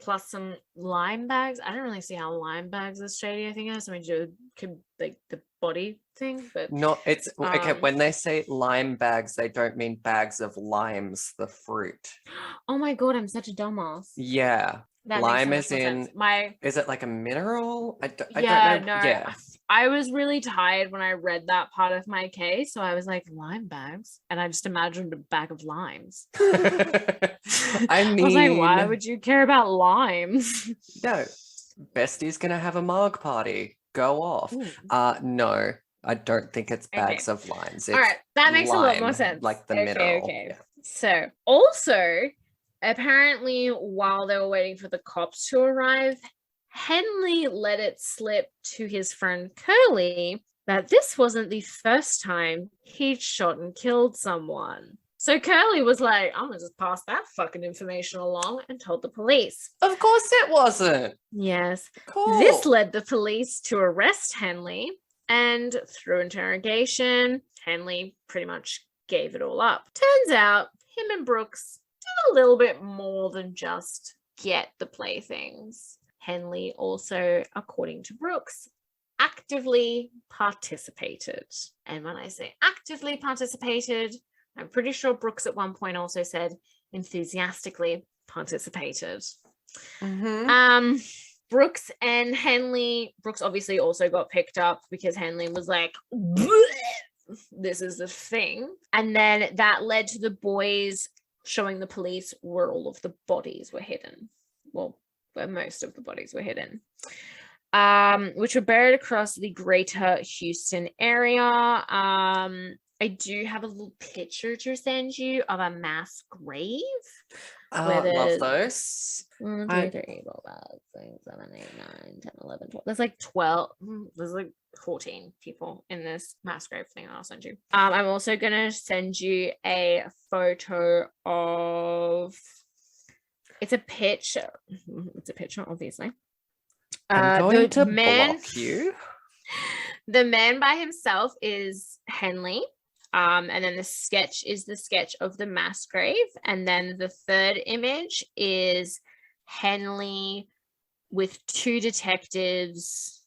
S2: Plus some lime bags. I don't really see how lime bags is shady. I think it has something to do with like the body thing, but
S1: no, it's okay. When they say lime bags, they don't mean bags of limes, the fruit.
S2: Oh my god, I'm such a dumbass.
S1: Yeah,
S2: that
S1: lime is in.
S2: Sense.
S1: Is it like a mineral? I don't know.
S2: No.
S1: Yeah.
S2: I was really tired when I read that part of my case, so I was like, lime bags, and I just imagined a bag of limes.
S1: I mean,
S2: I was like, why would you care about limes?
S1: No, Bestie's gonna have a Marg party. Go off. No, I don't think it's bags of limes. All
S2: right, that makes a lot more sense.
S1: Like the mineral.
S2: Okay.
S1: Yeah.
S2: So, also, apparently, while they were waiting for the cops to arrive, Henley let it slip to his friend Curly that this wasn't the first time he'd shot and killed someone. So Curly was like, I'm gonna just pass that fucking information along, and told the police.
S1: Of course it wasn't.
S2: Yes.
S1: Cool.
S2: This led the police to arrest Henley, and through interrogation, Henley pretty much gave it all up. Turns out him and Brooks did a little bit more than just get the playthings. Henley also, according to Brooks, actively participated. And when I say actively participated, I'm pretty sure Brooks at one point also said enthusiastically participated. Brooks and Henley, Brooks obviously also got picked up because Henley was like, this is the thing. And then that led to the boys showing the police where all of the bodies were hidden. Well, where most of the bodies were hidden, which were buried across the greater Houston area. I do have a little picture to send you of a mass grave.
S1: Love those.
S2: 1, 2, 3, 4, 5, 6, 7, 8, 9, 10, 11, 12. There's like 12. There's like 14 people in this mass grave thing I'll send you. I'm also going to send you a photo of... It's a picture. It's a picture, obviously.
S1: I'm going to block you.
S2: The man by himself is Henley. And then the sketch is the sketch of the mass grave. And then the third image is Henley with 2 detectives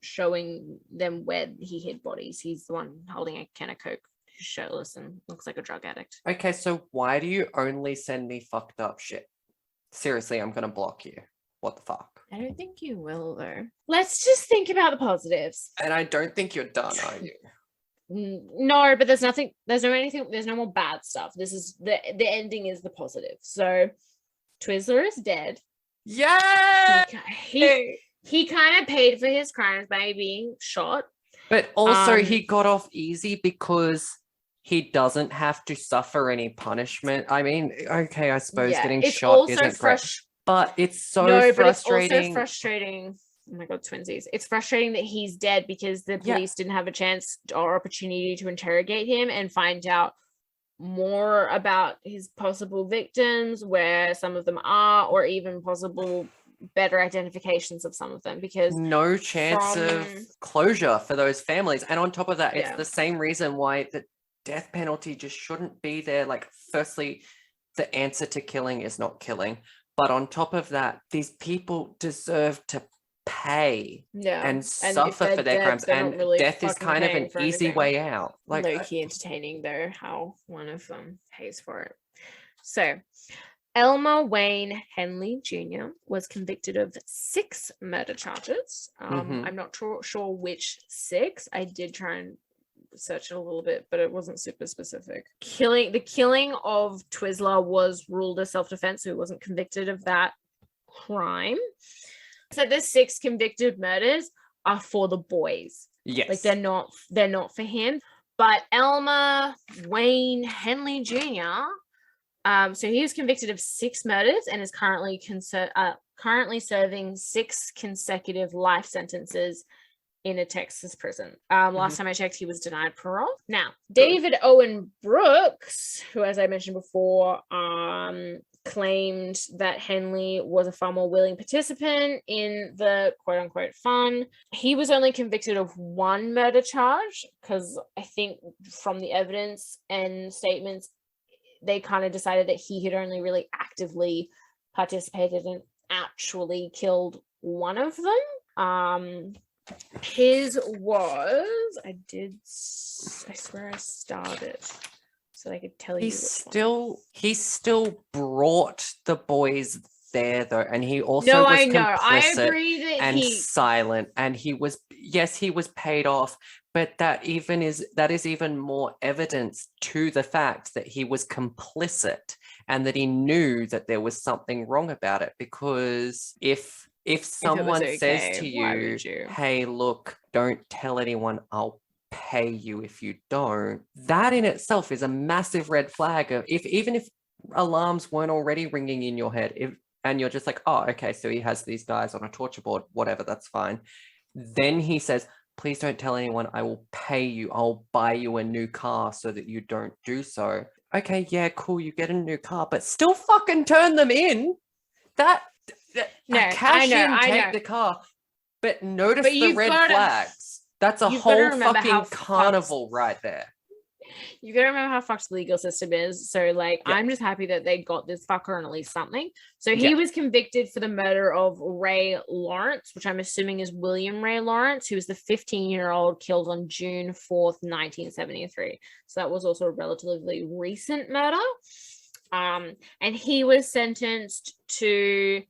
S2: showing them where he hid bodies. He's the one holding a can of Coke, who's shirtless and looks like a drug addict.
S1: Okay, so why do you only send me fucked up shit? Seriously, I'm gonna block you. What the fuck?
S2: I don't think you will, though. Let's just think about the positives.
S1: And I don't think you're done, are you?
S2: No, but there's no more bad stuff. This is the ending is the positive. So Twizzler is dead.
S1: Yeah.
S2: He kind of paid for his crimes by being shot.
S1: But also he got off easy because he doesn't have to suffer any punishment. I mean, okay, I suppose getting shot isn't great. But it's so frustrating.
S2: But it's also frustrating Oh my God, twinsies. It's frustrating that he's dead because the police didn't have a chance or opportunity to interrogate him and find out more about his possible victims, where some of them are, or even possible better identifications of some of them, because
S1: no chance of closure for those families. And on top of that, it's the same reason why the death penalty just shouldn't be there. Like, firstly, the answer to killing is not killing. But on top of that, these people deserve to pay and suffer for their crimes. And really death is kind of an easy way out.
S2: Like, low-key entertaining, though, how one of them pays for it. So, Elmer Wayne Henley Jr. was convicted of 6 murder charges. I'm not sure which 6. I did try and search it a little bit, but it wasn't super specific. The killing of Twizzler was ruled as self-defense, so he wasn't convicted of that crime. So the 6 convicted murders are for the boys.
S1: Yes.
S2: Like, they're not for him. But Elmer Wayne Henley Jr., so he was convicted of 6 murders and is currently serving 6 consecutive life sentences in a Texas prison. Last time I checked, he was denied parole. Now, David Owen Brooks, who, as I mentioned before, claimed that Henley was a far more willing participant in the quote-unquote fun. He was only convicted of 1 murder charge because I think from the evidence and statements, they kind of decided that he had only really actively participated and actually killed one of them. His was, I swear I started so I could tell you.
S1: He still brought the boys there though, and he also was complicit
S2: I agree that
S1: and silent, and he was paid off, but that is even more evidence to the fact that he was complicit and that he knew that there was something wrong about it. Because if someone says to you, hey, look, don't tell anyone, I'll pay you if you don't, that in itself is a massive red flag of even if alarms weren't already ringing in your head, and you're just like, oh, okay, so he has these guys on a torture board, whatever, that's fine. Then he says, please don't tell anyone, I will pay you, I'll buy you a new car so that you don't do so. Okay, yeah, cool, you get a new car, but still fucking turn them in. Cash in, take the car, but notice the red flags. That's a whole fucking carnival right there.
S2: You gotta remember how fucked the legal system is. So, like, I'm just happy that they got this fucker on at least something. So he was convicted for the murder of Ray Lawrence, which I'm assuming is William Ray Lawrence, who was the 15-year-old killed on June 4th, 1973. So that was also a relatively recent murder. And he was sentenced to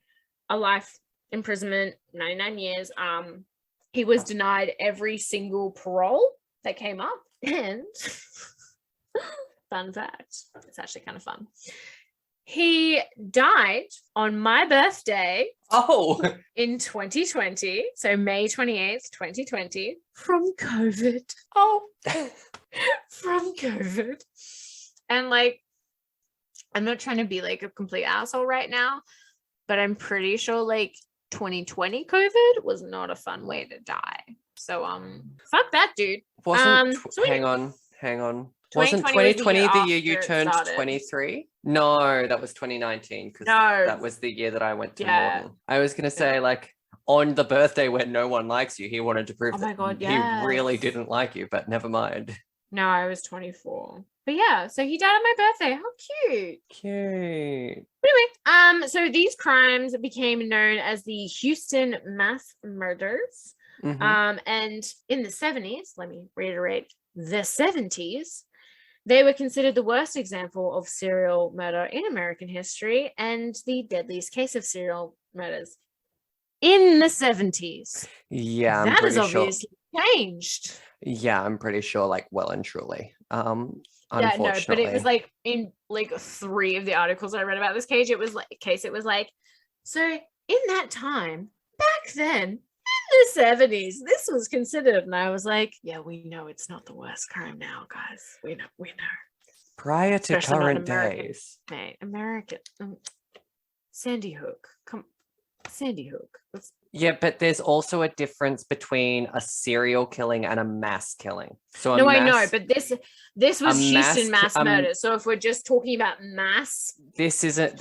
S2: a life imprisonment, 99 years. He was denied every single parole that came up. And fun fact, it's actually kind of fun. He died on my birthday. In 2020. So May 28th, 2020, from COVID. From COVID. And like, I'm not trying to be like a complete asshole right now, but I'm pretty sure like 2020 COVID was not a fun way to die. So fuck that dude.
S1: Hang on. Wasn't 2020 the year you turned 23? No, that was 2019 because that was the year that I went to Morton. I was gonna say like on the birthday when no one likes you, he wanted to prove that he really didn't like you, but never mind.
S2: No, I was 24. But yeah, so he died on my birthday. How cute.
S1: Cute.
S2: Anyway, so these crimes became known as the Houston mass murders. And in the 70s, let me reiterate, the 70s, they were considered the worst example of serial murder in American history and the deadliest case of serial murders in the 70s.
S1: Yeah,
S2: that has obviously changed.
S1: Yeah, I'm pretty sure, like, well and truly. Unfortunately.
S2: Yeah, no, but it was like in like 3 of the articles I read about this case, it was like, so in that time, back then, in the 70s, this was considered, and I was like, yeah, we know it's not the worst crime now, guys. We know.
S1: Prior to current days.
S2: Hey, American. Sandy Hook. Sandy Hook.
S1: Yeah, but there's also a difference between a serial killing and a mass killing. So
S2: I know, but this was Houston mass murder. So if we're just talking about mass,
S1: this isn't.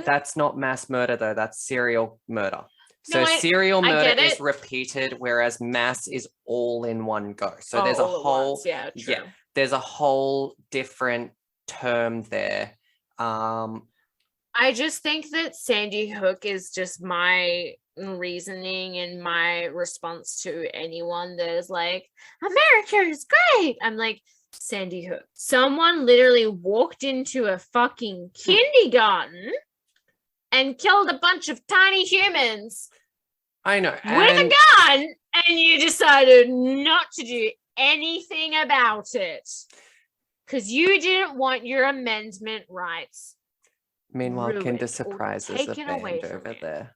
S1: That's not mass murder though. That's serial murder. So serial murder is repeated, whereas mass is all in one go. So there's a whole, there's a whole different term there.
S2: I just think that Sandy Hook is just my reasoning and my response to anyone that is like, America is great. I'm like, Sandy Hook. Someone literally walked into a fucking kindergarten and killed a bunch of tiny humans.
S1: I know.
S2: With a gun, and you decided not to do anything about it because you didn't want your amendment rights.
S1: Meanwhile, Kinder Surprises are banned over there.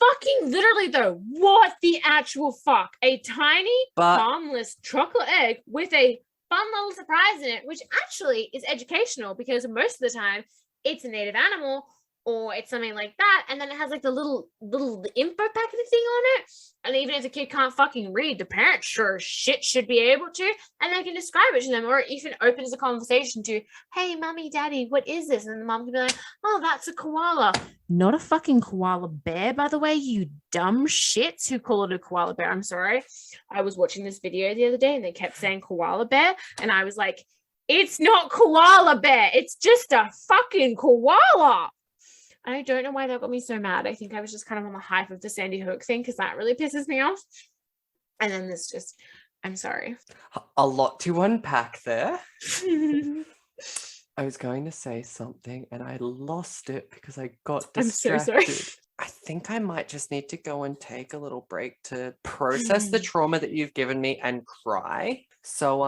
S2: Fucking literally though, what the actual fuck? A tiny, harmless chocolate egg with a fun little surprise in it, which actually is educational because most of the time it's a native animal or it's something like that, and then it has like the little info packet thing on it, and even if the kid can't fucking read, the parent sure shit should be able to, and they can describe it to them, or even opens a conversation to, hey mommy, daddy, what is this? And the mom can be like, oh, that's a koala. Not a fucking koala bear, by the way, you dumb shits who call it a koala bear. I'm sorry, I was watching this video the other day and they kept saying koala bear, and I was like, it's not koala bear, it's just a fucking koala. I don't know why that got me so mad. I think I was just kind of on the hype of the Sandy Hook thing because that really pisses me off. And then this just, I'm sorry.
S1: A lot to unpack there. I was going to say something and I lost it because I got distracted. I'm so sorry. I think I might just need to go and take a little break to process the trauma that you've given me and cry. So,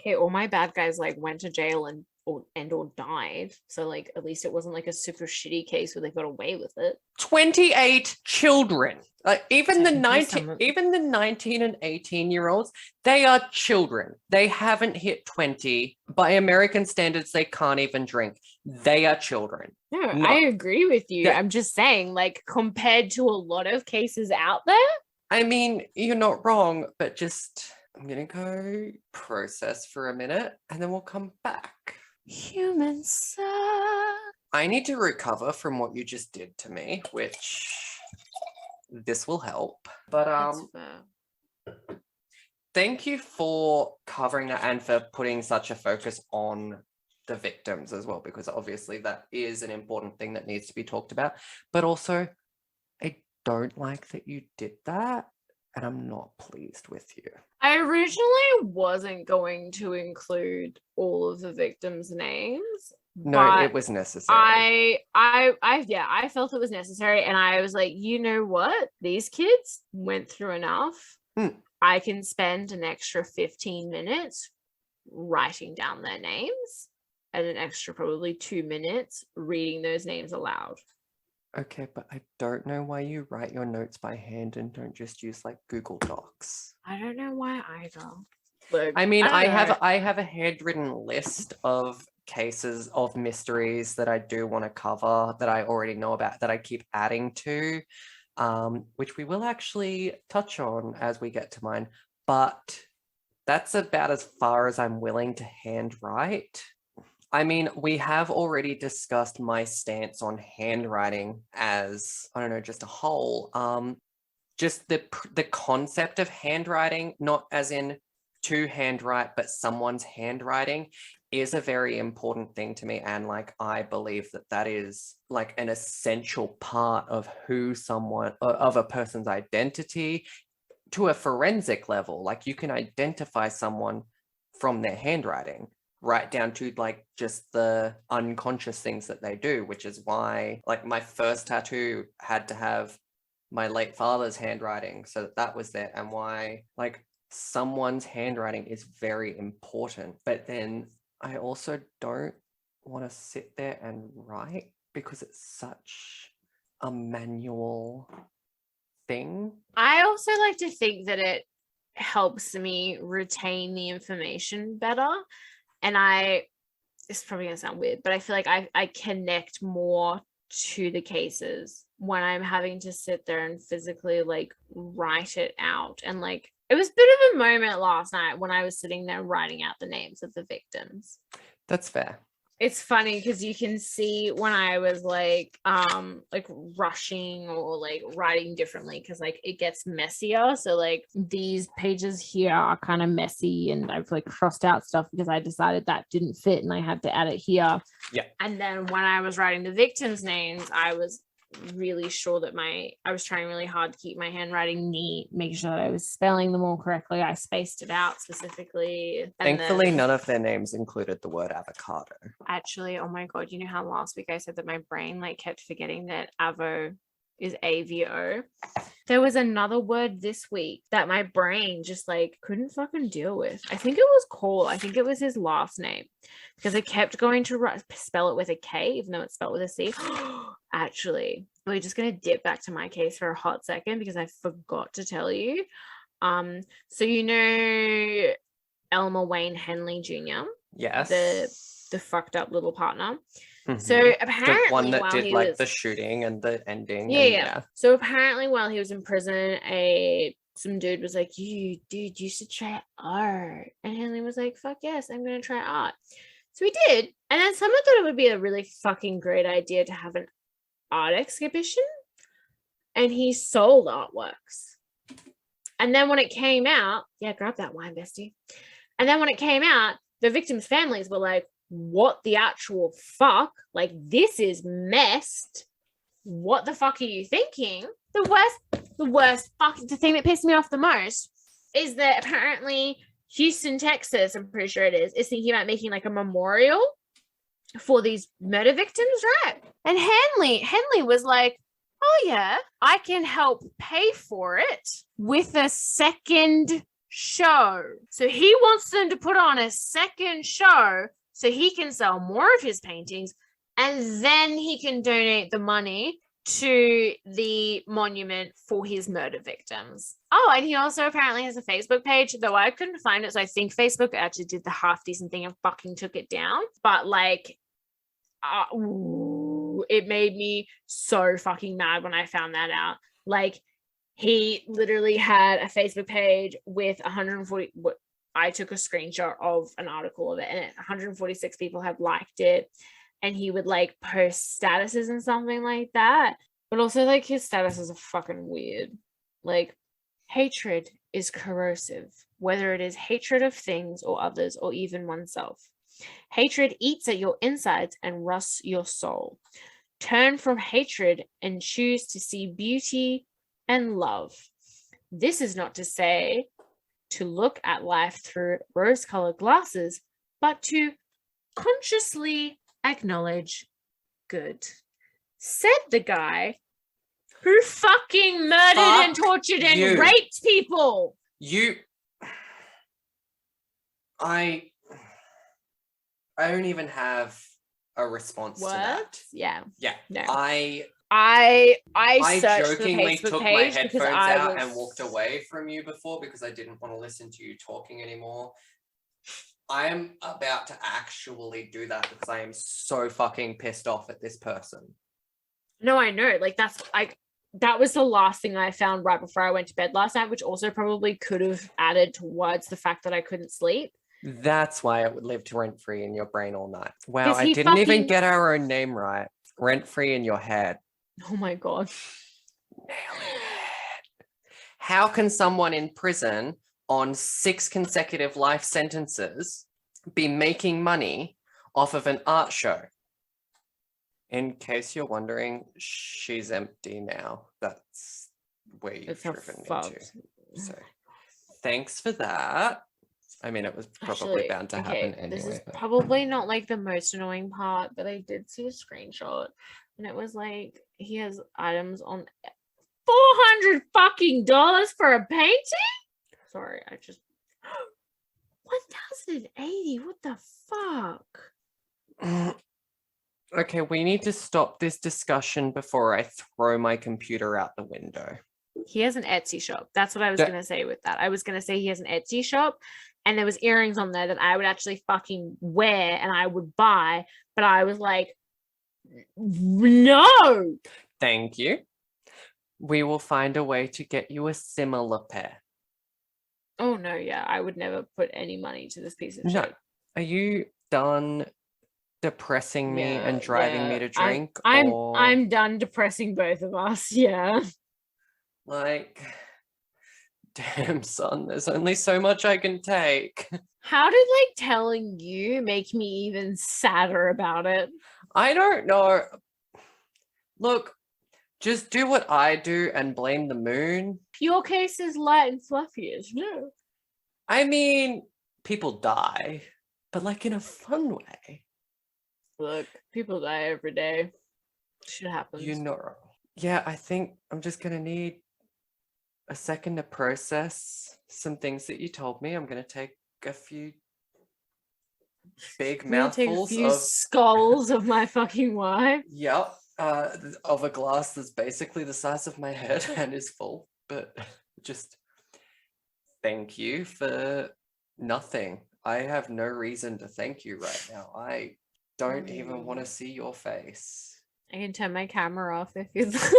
S2: okay, all my bad guys like went to jail and or died, so like at least it wasn't like a super shitty case where they got away with it.
S1: 28 children, like even the 19 and 18-year-olds, they are children. They haven't hit 20. By American standards, they can't even drink. They are children.
S2: No, I agree with you. I'm just saying, like, compared to a lot of cases out there,
S1: I mean, you're not wrong, but just I'm gonna go process for a minute and then we'll come back.
S2: Humans suck.
S1: I need to recover from what you just did to me, which this will help. But thank you for covering that and for putting such a focus on the victims as well, because obviously that is an important thing that needs to be talked about. But also, I don't like that you did that. And I'm not pleased with you.
S2: I originally wasn't going to include all of the victims' names.
S1: No, it was necessary.
S2: I felt it was necessary, and I was like, you know what? These kids went through enough. I can spend an extra 15 minutes writing down their names, and an extra probably 2 minutes reading those names aloud.
S1: Okay, but I don't know why you write your notes by hand and don't just use like Google Docs.
S2: I don't know why either. Look,
S1: I mean, I have a handwritten list of cases of mysteries that I do want to cover that I already know about that I keep adding to, which we will actually touch on as we get to mine. But that's about as far as I'm willing to handwrite. I mean, we have already discussed my stance on handwriting as, I don't know, just a whole. Just the concept of handwriting, not as in to handwrite, but someone's handwriting is a very important thing to me. And like, I believe that that is like an essential part of who someone, of a person's identity to a forensic level. Like you can identify someone from their handwriting, right down to like just the unconscious things that they do, which is why like my first tattoo had to have my late father's handwriting so that was there, and why like someone's handwriting is very important. But then I also don't want to sit there and write because it's such a manual thing.
S2: I also like to think that it helps me retain the information better. And it's probably gonna sound weird, but I feel like I connect more to the cases when I'm having to sit there and physically like write it out. And like it was a bit of a moment last night when I was sitting there writing out the names of the victims.
S1: That's fair.
S2: It's funny because you can see when I was like rushing or like writing differently because like it gets messier. So like these pages here are kind of messy and I've like crossed out stuff because I decided that didn't fit and I had to add it here.
S1: Yeah.
S2: And then when I was writing the victims' names, I was really sure that I was trying really hard to keep my handwriting neat, making sure that I was spelling them all correctly. I spaced it out specifically.
S1: Thankfully, none of their names included the word avocado.
S2: Actually, oh my God, you know how last week I said that my brain like kept forgetting that avo is AVO? There was another word this week that my brain just like couldn't fucking deal with. I think it was Cole. I think it was his last name because I kept going to spell it with a K, even though it's spelled with a C. Actually, we're just going to dip back to my case for a hot second because I forgot to tell you. So you know Elmer Wayne Henley Jr.?
S1: Yes.
S2: The fucked up little partner.
S1: Mm-hmm.
S2: So apparently
S1: the one that did like the shooting and the ending.
S2: Yeah. So apparently while he was in prison, some dude was like, you should try art. And Henley was like, fuck yes, I'm going to try art. So he did. And then someone thought it would be a really fucking great idea to have an art exhibition. And he sold artworks. And then when it came out, yeah, grab that wine, bestie. And then when it came out, the victims' families were like, what the actual fuck? Like, this is messed. What the fuck are you thinking? The thing that pissed me off the most is that apparently Houston, Texas, I'm pretty sure it is thinking about making like a memorial for these murder victims, right? And Henley was like, oh yeah, I can help pay for it with a second show. So he wants them to put on a second show so he can sell more of his paintings and then he can donate the money to the monument for his murder victims. Oh, and he also apparently has a Facebook page, though I couldn't find it. So I think Facebook actually did the half decent thing and fucking took it down. But like, it made me so fucking mad when I found that out. Like, he literally had a Facebook page with 140. I took a screenshot of an article of it and 146 people have liked it. And he would like post statuses and something like that. But also like his statuses are fucking weird. Like, hatred is corrosive, whether it is hatred of things or others or even oneself. Hatred eats at your insides and rusts your soul. Turn from hatred and choose to see beauty and love. This is not to say to look at life through rose-colored glasses, but to consciously acknowledge good. Said the guy who fucking murdered and tortured and raped people.
S1: I don't even have a response to that.
S2: Yeah. No.
S1: I
S2: searched
S1: jokingly
S2: the Facebook
S1: took my
S2: page
S1: headphones
S2: because
S1: out and walked away from you before because I didn't want to listen to you talking anymore. I am about to actually do that because I am so fucking pissed off at this person.
S2: No, I know. Like, that was the last thing I found right before I went to bed last night, which also probably could have added towards the fact that I couldn't sleep.
S1: That's why it would live to rent free in your brain all night. Wow, I didn't even get our own name right. Rent free in your head.
S2: Oh my God.
S1: Nailing it. How can someone in prison on 6 consecutive life sentences be making money off of an art show? In case you're wondering, she's empty now. That's where you've driven into. So thanks for that. I mean, it was probably bound to happen anyway.
S2: This is probably not like the most annoying part, but I did see a screenshot and it was like, he has items on $400 fucking for a painting. Sorry, I just 1,080. What the fuck?
S1: Okay, we need to stop this discussion before I throw my computer out the window.
S2: He has an Etsy shop. That's what I was going to say with that. I was going to say he has an Etsy shop and there was earrings on there that I would actually fucking wear and I would buy. But I was like, no.
S1: Thank you. We will find a way to get you a similar pair.
S2: Oh no, yeah, I would never put any money to this piece of
S1: No.
S2: shit.
S1: Are you done depressing me and driving me to drink?
S2: I'm done depressing both of us. Yeah.
S1: Like, damn, son, there's only so much I can take.
S2: How did like telling you make me even sadder about it?
S1: I don't know. Look, just do what I do and blame the moon.
S2: Your case is light and fluffy as you.
S1: I mean, people die, but like in a fun way.
S2: Look, people die every day. Shit happens.
S1: You know. Yeah, I think I'm just gonna need a second to process some things that you told me. I'm gonna take a few big mouthfuls
S2: take a few
S1: of
S2: skulls of my fucking wife.
S1: Yep. Of a glass that's basically the size of my head and is full. But just thank you for nothing. I have no reason to thank you right now. I don't even want to see your face.
S2: I can turn my camera off if you'd like.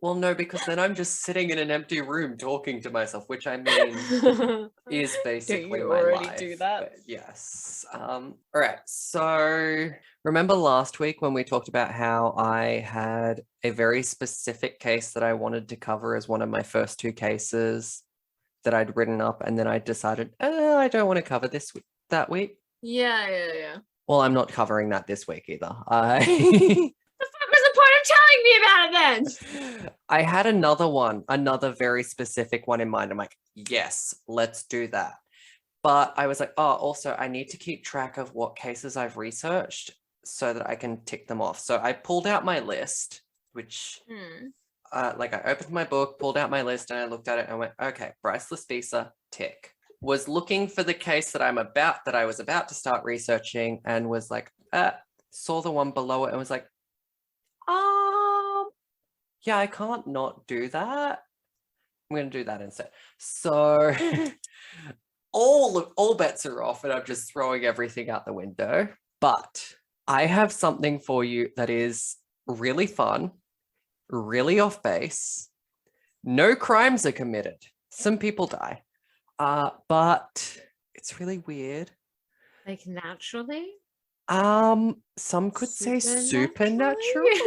S1: Well, no, because then I'm just sitting in an empty room talking to myself, which I mean is basically my life.
S2: Do that?
S1: But yes. All right. So remember last week when we talked about how I had a very specific case that I wanted to cover as one of my first two cases that I'd written up, and then I decided I don't want to cover that week.
S2: Yeah.
S1: Well, I'm not covering that this week either.
S2: The fuck was the point of telling me about it then?
S1: I had another very specific one in mind. I'm like, yes, let's do that. But I was like, oh, also I need to keep track of what cases I've researched so that I can tick them off. So I pulled out my list, which like I opened my book, pulled out my list, and I looked at it and went, okay, Bryce Laspisa, tick. Was looking for the case that I was about to start researching, and was like, saw the one below it and was like, yeah, I can't not do that. I'm going to do that instead. So all bets are off, and I'm just throwing everything out the window. But I have something for you that is really fun, really off base. No crimes are committed. Some people die. But it's really weird.
S2: Like naturally?
S1: Some could say supernaturally.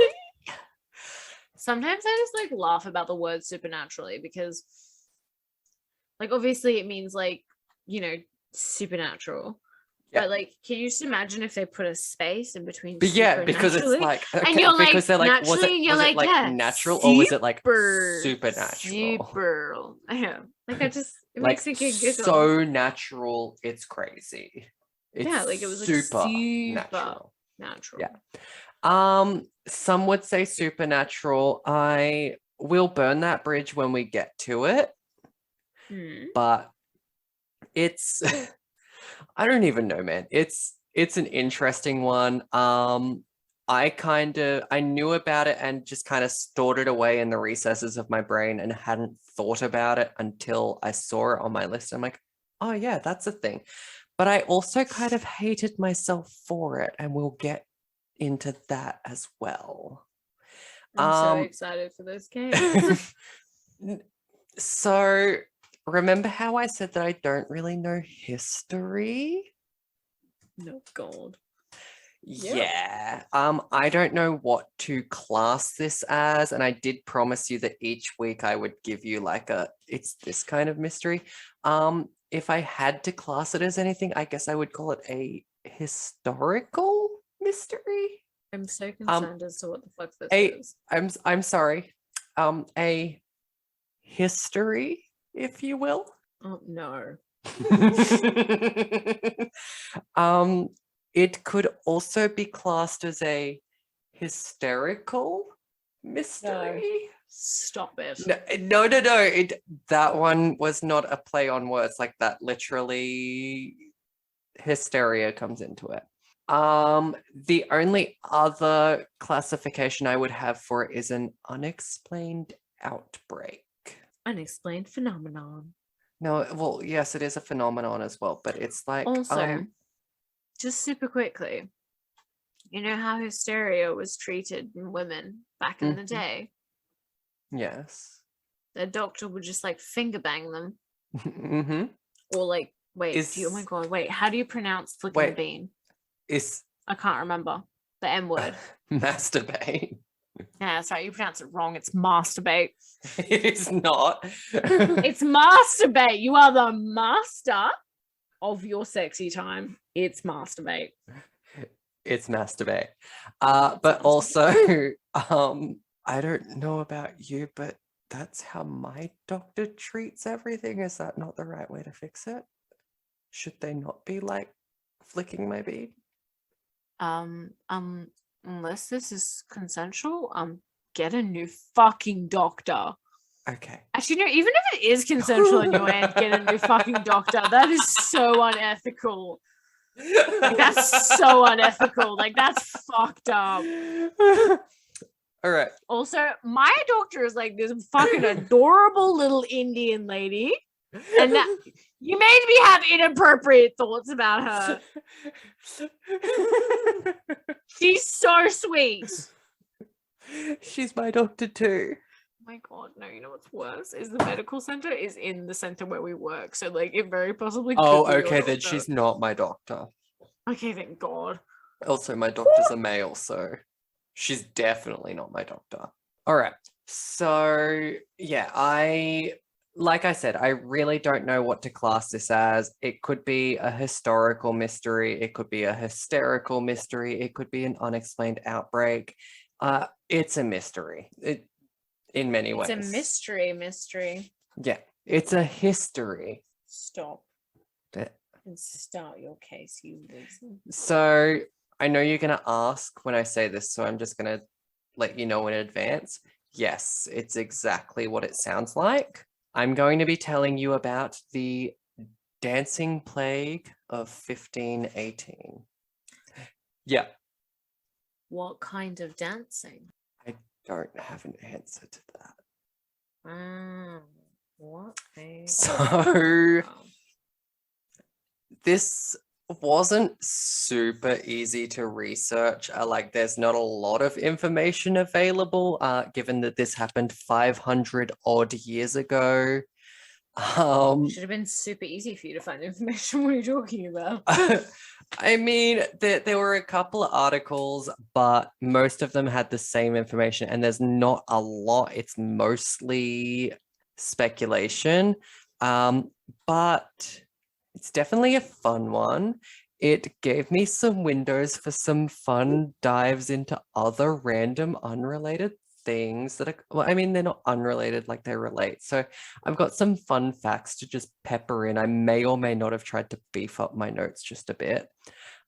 S2: Sometimes I just like laugh about the word supernaturally because like obviously it means like, you know, supernatural. Yeah. But like, can you just imagine if they put a space in between?
S1: But yeah, because it's like, okay,
S2: and you're like,
S1: because they're like, was it like
S2: yeah,
S1: natural or was it like supernatural?
S2: Super. Yeah. Like it
S1: like
S2: makes me giggle.
S1: So natural, it's crazy. It's
S2: like it was
S1: super
S2: natural.
S1: Yeah. Some would say supernatural. I will burn that bridge when we get to it. But it's I don't even know, man. It's an interesting one. I knew about it and just kind of stored it away in the recesses of my brain and hadn't thought about it until I saw it on my list. I'm like, oh yeah, that's a thing. But I also kind of hated myself for it, and we'll get into that as well.
S2: I'm so excited for this game.
S1: So remember how I said that I don't really know history?
S2: No, God.
S1: Yeah. I don't know what to class this as, and I did promise you that each week I would give you like it's this kind of mystery. If I had to class it as anything, I guess I would call it a historical mystery.
S2: I'm so concerned as to what the fuck this is.
S1: I'm sorry. A history, if you will.
S2: Oh no.
S1: It could also be classed as a hysterical mystery.
S2: No. Stop it.
S1: No. That one was not a play on words like that. Literally, hysteria comes into it. The only other classification I would have for it is an unexplained outbreak.
S2: Unexplained phenomenon.
S1: No, well, yes, it is a phenomenon as well, but it's like
S2: also, just super quickly, You know how hysteria was treated in women back in the day?
S1: Yes.
S2: The doctor would just like finger bang them.
S1: Mm-hmm.
S2: Or like, oh my God, wait, how do you pronounce flicking the bean? I can't remember the M word.
S1: Masturbate.
S2: Yeah, that's right. You pronounce it wrong. It's masturbate.
S1: It is not.
S2: It's masturbate. You are the master of your sexy time. It's masturbate.
S1: It's masturbate. But also, I don't know about you, but that's how my doctor treats everything. Is that not the right way to fix it? Should they not be like flicking my bead?
S2: Unless this is consensual, get a new fucking doctor.
S1: Okay.
S2: Actually, no, even if it is consensual on your end, get a new fucking doctor. That is so unethical. Like, that's so unethical. Like, that's fucked up.
S1: All right.
S2: Also, my doctor is like this fucking adorable little Indian lady. And that, you made me have inappropriate thoughts about her. She's so sweet.
S1: She's my doctor too.
S2: Oh my God, no, you know what's worse is the medical center is in the center where we work. So like it very possibly could be
S1: okay,
S2: your
S1: then
S2: doctor.
S1: she's not my doctor.
S2: Okay, thank God.
S1: Also, my doctor's a male, so she's definitely not my doctor. All right. So yeah, like I said, I really don't know what to class this as. It could be a historical mystery. It could be a hysterical mystery. It could be an unexplained outbreak. It's a mystery. In many ways.
S2: It's a mystery.
S1: Yeah, it's a history.
S2: Stop. And start your case, you listen.
S1: So I know you're going to ask when I say this, so I'm just going to let you know in advance. Yes, it's exactly what it sounds like. I'm going to be telling you about the dancing plague of 1518. Yeah.
S2: What kind of dancing?
S1: I don't have an answer to that.
S2: What?
S1: So this wasn't super easy to research. Like there's not a lot of information available, given that this happened 500 odd years ago.
S2: Should have been super easy for you to find information. What are you talking about?
S1: I mean, there were a couple of articles, but most of them had the same information, and there's not a lot. It's mostly speculation, but it's definitely a fun one. It gave me some windows for some fun dives into other random unrelated things that are, well, I mean, they're not unrelated, like they relate. So I've got some fun facts to just pepper in. I may or may not have tried to beef up my notes just a bit.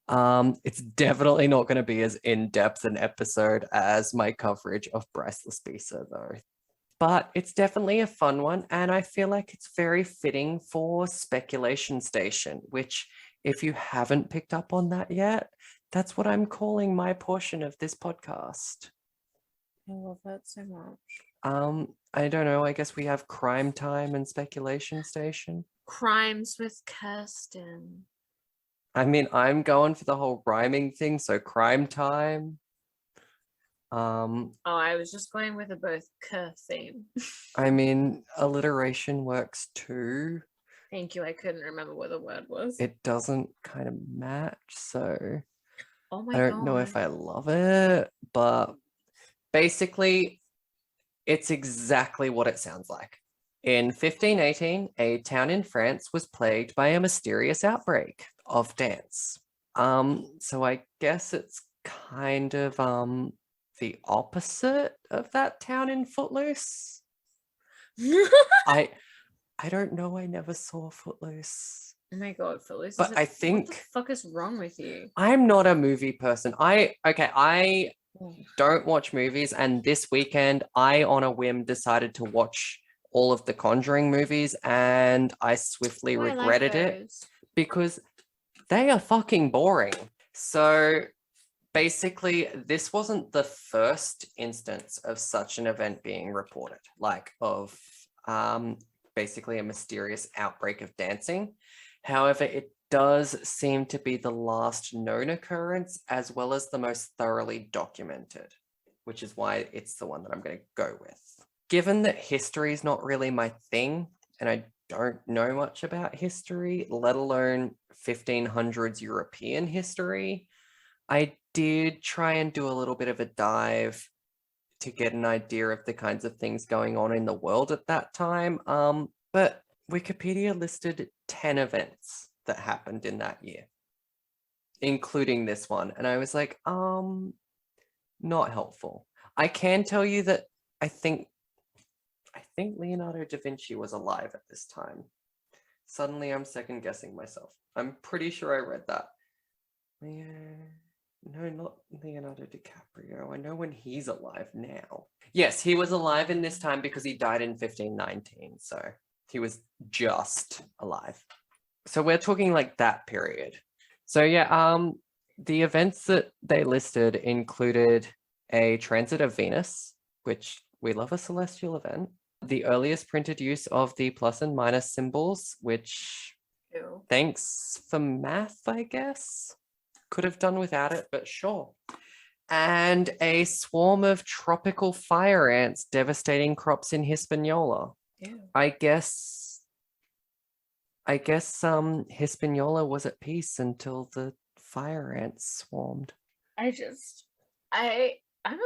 S1: It's definitely not going to be as in-depth an episode as my coverage of Bryce Laspisa, though. But it's definitely a fun one, and I feel like it's very fitting for Speculation Station, which, if you haven't picked up on that yet, that's what I'm calling my portion of this podcast.
S2: I love that so much.
S1: I don't know, I guess we have Crime Time and Speculation Station.
S2: Crimes with Kirstyn.
S1: I mean, I'm going for the whole rhyming thing, so Crime Time.
S2: I was just going with a both theme.
S1: I mean, alliteration works too.
S2: Thank you. I couldn't remember what the word was.
S1: It doesn't kind of match, so
S2: oh my
S1: I don't know if I love it, but basically, it's exactly what it sounds like. In 1518, a town in France was plagued by a mysterious outbreak of dance. So I guess it's kind of the opposite of that town in Footloose. I don't know. I never saw Footloose.
S2: Oh my God, Footloose.
S1: But I think
S2: what the fuck is wrong with you?
S1: I'm not a movie person. I don't watch movies, and this weekend I on a whim decided to watch all of the Conjuring movies, and I swiftly regretted it because they are fucking boring. So basically, this wasn't the first instance of such an event being reported, like of basically a mysterious outbreak of dancing. However, it does seem to be the last known occurrence as well as the most thoroughly documented, which is why it's the one that I'm going to go with. Given that history is not really my thing, and I don't know much about history, let alone 1500s European history, I did try and do a little bit of a dive to get an idea of the kinds of things going on in the world at that time. But Wikipedia listed 10 events that happened in that year, including this one. And I was like, not helpful. I can tell you that I think Leonardo da Vinci was alive at this time. Suddenly I'm second guessing myself. I'm pretty sure I read that. No, not Leonardo DiCaprio. I know when he's alive now. Yes, he was alive in this time because he died in 1519. So he was just alive. So we're talking like that period. So yeah, the events that they listed included a transit of Venus, which we love a celestial event. The earliest printed use of the plus and minus symbols, which thanks for math, I guess. Could have done without it, but sure. And a swarm of tropical fire ants devastating crops in Hispaniola.
S2: Ew.
S1: I guess Hispaniola was at peace until the fire ants swarmed.
S2: I'm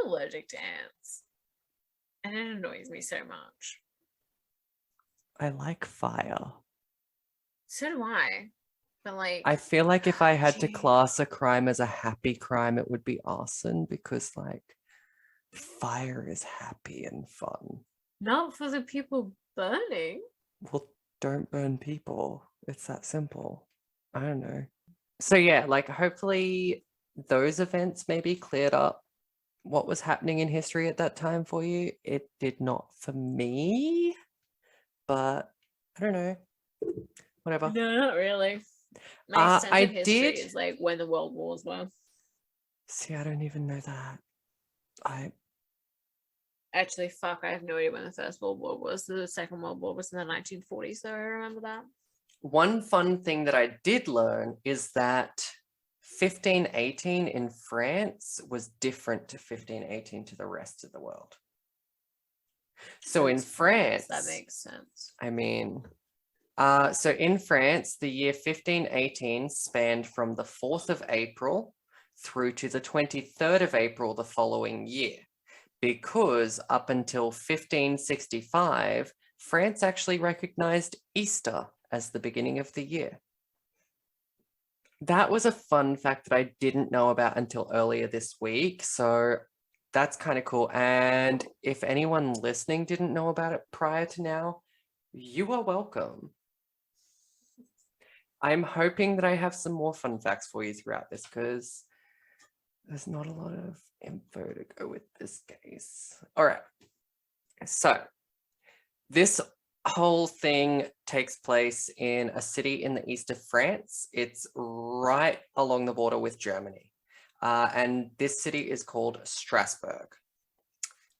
S2: allergic to ants. And it annoys me so much.
S1: I like fire.
S2: So do I. But like,
S1: I feel like if I had to class a crime as a happy crime, it would be arson because like fire is happy and fun.
S2: Not for the people burning.
S1: Well, don't burn people. It's that simple. I don't know. So yeah, like hopefully those events maybe cleared up what was happening in history at that time for you. It did not for me, but I don't know. Whatever.
S2: No, not really. My sense
S1: I
S2: of history
S1: did
S2: is like when the World Wars were.
S1: see. I don't even know that.
S2: Actually, fuck, I have no idea when the First World War was. The Second World War was in the 1940s, so I remember that.
S1: One fun thing that I did learn is that 1518 in France was different to 1518 to the rest of the world. So in France,
S2: that makes sense.
S1: I mean, so in France, the year 1518 spanned from the 4th of April through to the 23rd of April the following year, because up until 1565, France actually recognized Easter as the beginning of the year. That was a fun fact that I didn't know about until earlier this week. So that's kind of cool. And if anyone listening didn't know about it prior to now, you are welcome. I'm hoping that I have some more fun facts for you throughout this because there's not a lot of info to go with this case. All right. So this whole thing takes place in a city in the east of France. It's right along the border with Germany. And this city is called Strasbourg.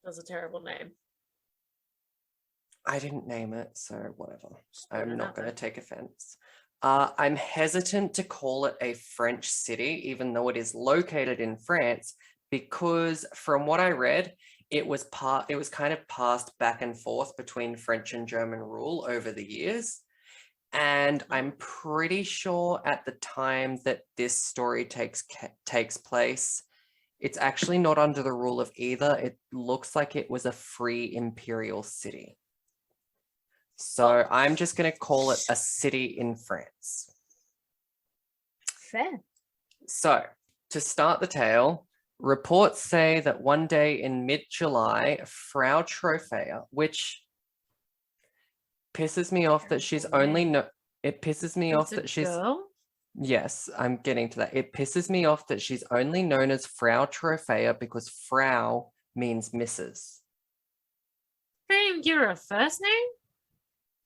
S2: That's a terrible name.
S1: I didn't name it, so whatever. I'm not going to take offense. I'm hesitant to call it a French city, even though it is located in France, because from what I read, it was kind of passed back and forth between French and German rule over the years. And I'm pretty sure at the time that this story takes place, it's actually not under the rule of either. It looks like it was a free imperial city. So I'm just going to call it a city in France.
S2: Fair.
S1: So to start the tale, reports say that one day in mid-July, Frau Trophäa, which pisses me off that she's only it pisses me off that she's
S2: girl?
S1: Yes, I'm getting to that. It pisses me off that she's only known as Frau Trophäa because Frau means Mrs.
S2: They didn't give her a first name?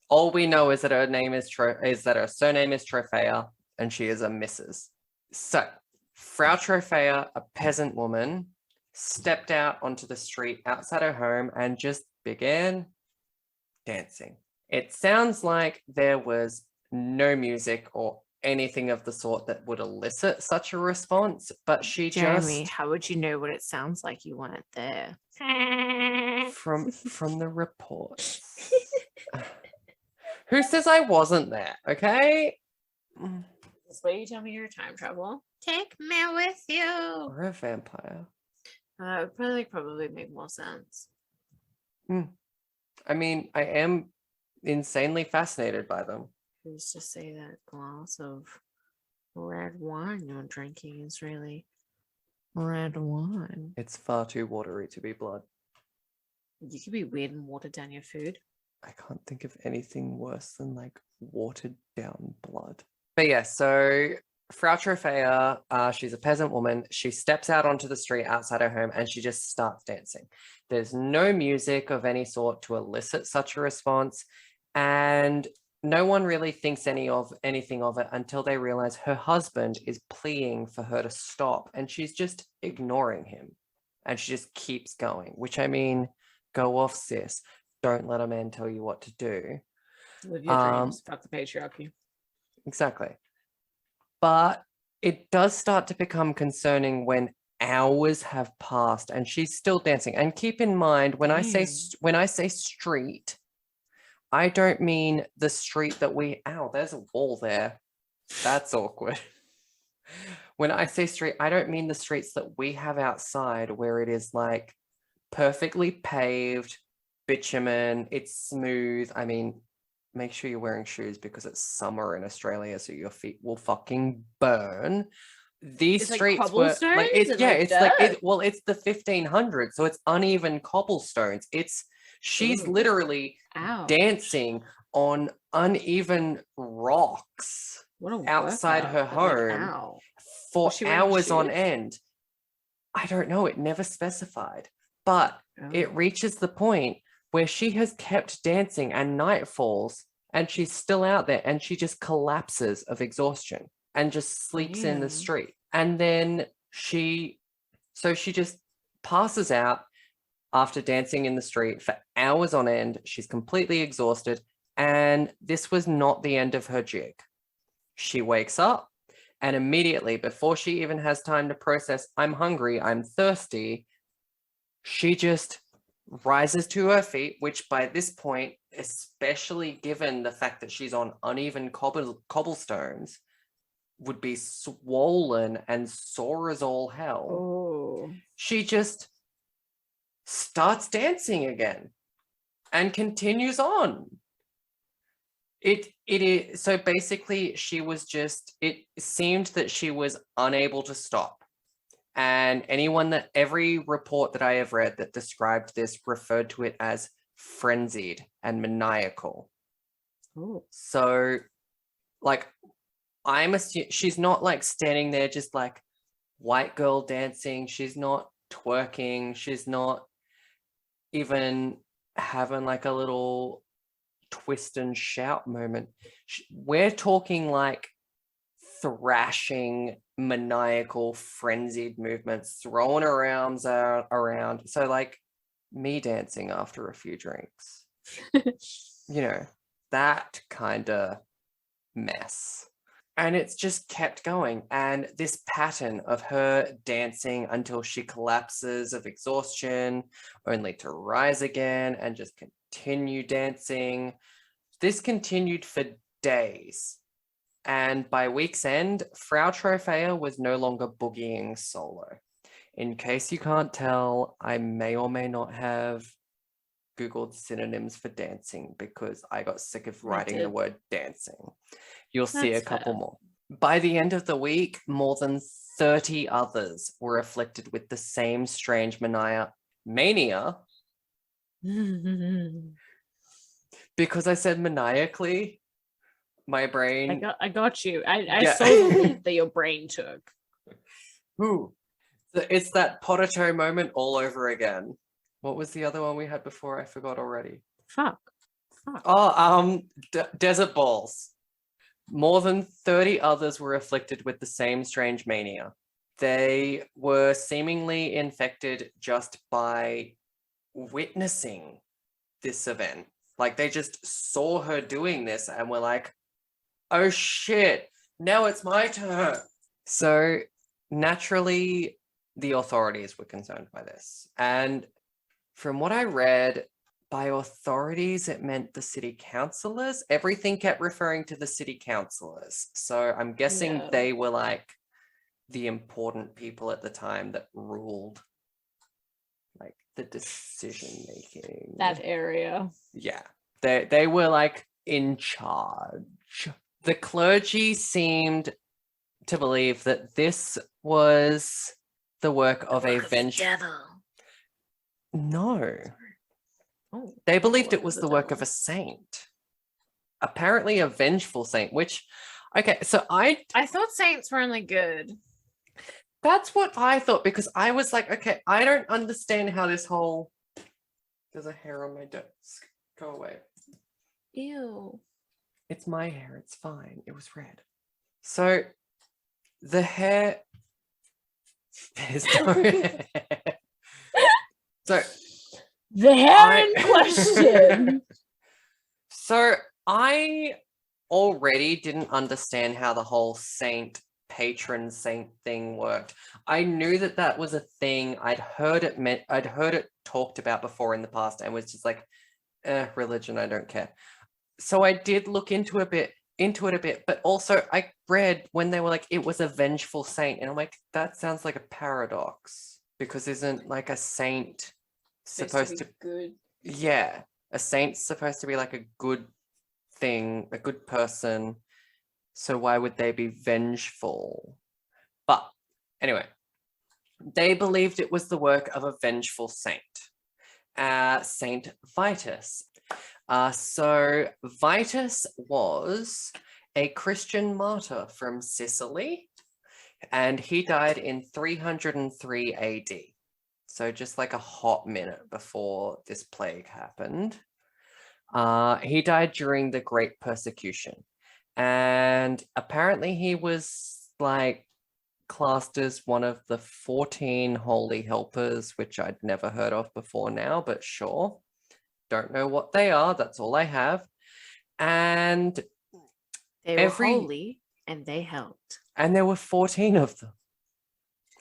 S1: All we know is that her name is her surname is Trophäa and she is a Mrs. So, Frau Trophäa, a peasant woman, stepped out onto the street outside her home and just began dancing. It sounds like there was no music or anything of the sort that would elicit such a response, but she
S2: Jeramie,
S1: just
S2: how would you know what it sounds like? You weren't there.
S1: from the reports. Who says I wasn't there? Okay.
S2: This way you tell me you're time travel. Take me with you.
S1: Or a vampire.
S2: It would probably make more sense.
S1: I mean, I am insanely fascinated by them.
S2: Who's to say that glass of red wine you're drinking is really red wine?
S1: It's far too watery to be blood.
S2: You could be weird and water down your food.
S1: I can't think of anything worse than like watered down blood. But yeah, so Frau Trophea, she's a peasant woman. She steps out onto the street outside her home and she just starts dancing. There's no music of any sort to elicit such a response. And no one really thinks anything of it until they realize her husband is pleading for her to stop and she's just ignoring him. And she just keeps going, which I mean, go off, sis. Don't let a man tell you what to do.
S2: Live your dreams. Fuck the patriarchy.
S1: Exactly. But it does start to become concerning when hours have passed and she's still dancing. And keep in mind, when I say street, I don't mean the street that there's a wall there. That's awkward. When I say street, I don't mean the streets that we have outside where it is like perfectly paved, bitumen, it's smooth. I mean, make sure you're wearing shoes because it's summer in Australia, so your feet will fucking burn. These
S2: it's
S1: streets
S2: like
S1: were like
S2: it's
S1: it's the 1500s, so it's uneven cobblestones. She's literally dancing on uneven rocks outside her home for hours on end. I don't know, it never specified, but it reaches the point where she has kept dancing and night falls and she's still out there and she just collapses of exhaustion and just sleeps in the street. And then she just passes out after dancing in the street for hours on end. She's completely exhausted. And this was not the end of her jig. She wakes up and immediately, before she even has time to process, I'm hungry, I'm thirsty, she just rises to her feet, which by this point, especially given the fact that she's on uneven cobblestones, would be swollen and sore as all hell.
S2: Oh.
S1: She just starts dancing again and continues on. It is so basically it seemed that she was unable to stop. And every report that I have read that described this referred to it as frenzied and maniacal.
S2: Ooh.
S1: So, like, I'm assuming she's not like standing there just like white girl dancing. She's not twerking. She's not even having like a little twist and shout moment. We're talking like thrashing, maniacal, frenzied movements, throwing her arms around. So like me dancing after a few drinks. That kind of mess. And it's just kept going. And this pattern of her dancing until she collapses of exhaustion, only to rise again and just continue dancing. This continued for days. And by week's end, Frau Trophea was no longer boogieing solo. In case you can't tell, I may or may not have Googled synonyms for dancing because I got sick of writing the word dancing. You'll see a couple more. By the end of the week, more than 30 others were afflicted with the same strange mania. Because I said maniacally, my brain...
S2: I got you. I saw the leap that your brain took.
S1: Ooh. It's that potato moment all over again. What was the other one we had before? I forgot already.
S2: Fuck.
S1: Oh, desert balls. More than 30 others were afflicted with the same strange mania. They were seemingly infected just by witnessing this event. Like they just saw her doing this and were like, oh shit, Now it's my turn. So naturally, the authorities were concerned by this. And from what I read, by authorities, it meant the city councillors. Everything kept referring to the city councillors. So I'm guessing they were like the important people at the time that ruled like the decision making.
S2: That area.
S1: Yeah. They were like in charge. The clergy seemed to believe that this was the work of a vengeful. No.
S2: Oh,
S1: they believed it was the work of a saint. Apparently a vengeful saint, which, okay, so I
S2: thought saints were only good.
S1: That's what I thought, because I was like, okay, I don't understand how this whole, there's a hair on my desk. Go away.
S2: Ew.
S1: It's my hair, it's fine. It was red. So the hair, there's no hair. So
S2: the hair in question.
S1: So I already didn't understand how the whole patron saint thing worked. I knew that that was a thing. I'd heard it talked about before in the past, and was just like, religion, I don't care. So I did look into it a bit, but also I read when they were like, it was a vengeful saint, and I'm like, that sounds like a paradox, because isn't like a saint supposed to be
S2: good?
S1: Yeah, a saint's supposed to be like a good thing, a good person. So why would they be vengeful? But anyway, they believed it was the work of a vengeful saint, Saint Vitus. So Vitus was a Christian martyr from Sicily, and he died in 303 AD. So just like a hot minute before this plague happened. He died during the Great Persecution. And apparently he was like classed as one of the 14 holy helpers, which I'd never heard of before now, but sure. Don't know what they are. That's all I have. And
S2: they were holy and they helped.
S1: And there were 14 of them.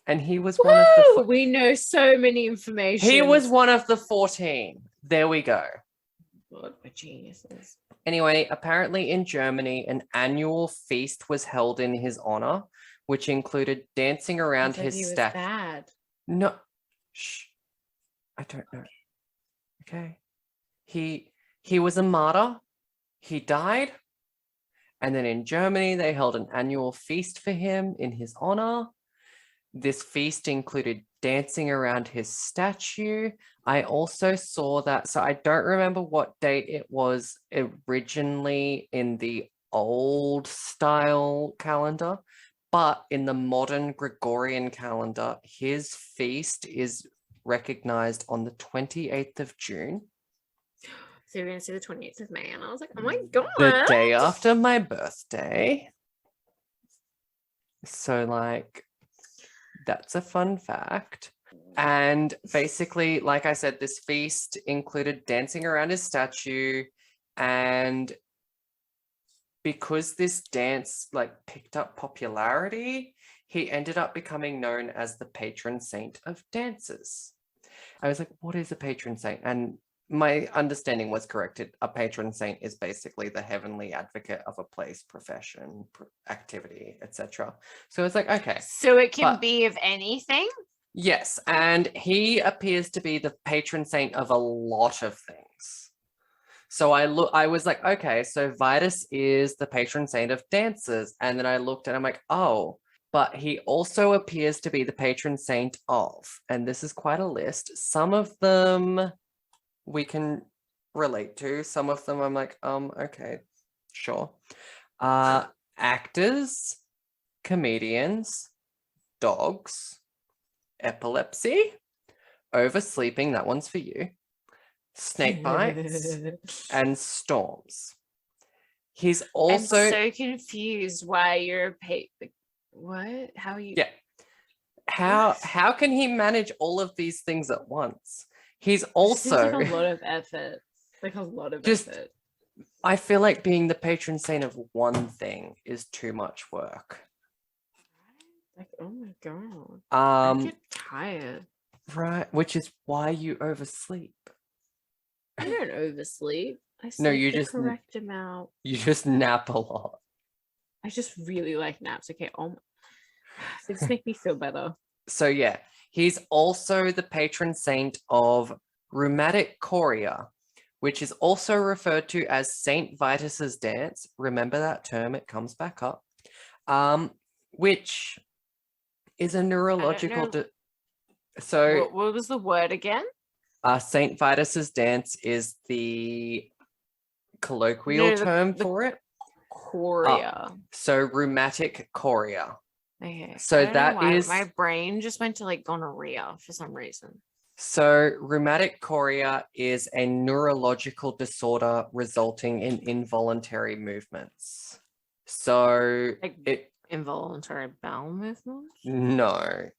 S1: And he was one of the...
S2: We know so many information.
S1: He was one of the 14. There we go.
S2: What a geniuses.
S1: Anyway, apparently in Germany, an annual feast was held in his honor, which included dancing around his statue.
S2: Bad.
S1: No, shh. I don't know. Okay. He was a martyr. He died. And then in Germany, they held an annual feast for him in his honor. This feast included dancing around his statue. I also saw that, so I don't remember what date it was originally in the old style calendar, but in the modern Gregorian calendar, his feast is recognized on the 28th of June.
S2: So you're going to say the 28th of May, and I was like, oh my God.
S1: The day after my birthday. So like, that's a fun fact. And basically, like I said, this feast included dancing around his statue, and because this dance like picked up popularity, he ended up becoming known as the patron saint of dancers. I was like, what is a patron saint? And my understanding was corrected. A patron saint is basically the heavenly advocate of a place, profession, activity, etc. So it's like, okay.
S2: So it can be of anything?
S1: Yes, and he appears to be the patron saint of a lot of things. So I was like, okay, so Vitus is the patron saint of dancers. And then I looked and I'm like, oh, but he also appears to be the patron saint of, and this is quite a list. Some of them we can relate to. Some of them I'm like, okay, sure. Actors, comedians, dogs, epilepsy, oversleeping, that one's for you, snake bites, and storms. He's also...
S2: I'm so confused why you're what? How are you...
S1: Yeah. How can he manage all of these things at once? He's also...
S2: Like a lot of effort. Like a lot of effort.
S1: I feel like being the patron saint of one thing is too much work.
S2: Like, oh my god. I get tired.
S1: Right, which is why you oversleep.
S2: I don't oversleep. I sleep
S1: No, you
S2: the
S1: just
S2: correct amount.
S1: You just nap a lot.
S2: I just really like naps. Okay, they just make me feel better.
S1: So yeah, he's also the patron saint of rheumatic chorea, which is also referred to as Saint Vitus's dance. Remember that term, it comes back up. Which is a neurological
S2: what was the word again?
S1: Saint Vitus's dance is the colloquial term for it.
S2: Chorea.
S1: So rheumatic chorea.
S2: Okay.
S1: So that is
S2: my brain just went to like gonorrhea for some reason.
S1: So rheumatic chorea is a neurological disorder resulting in involuntary movements. So
S2: like involuntary bowel movements?
S1: No,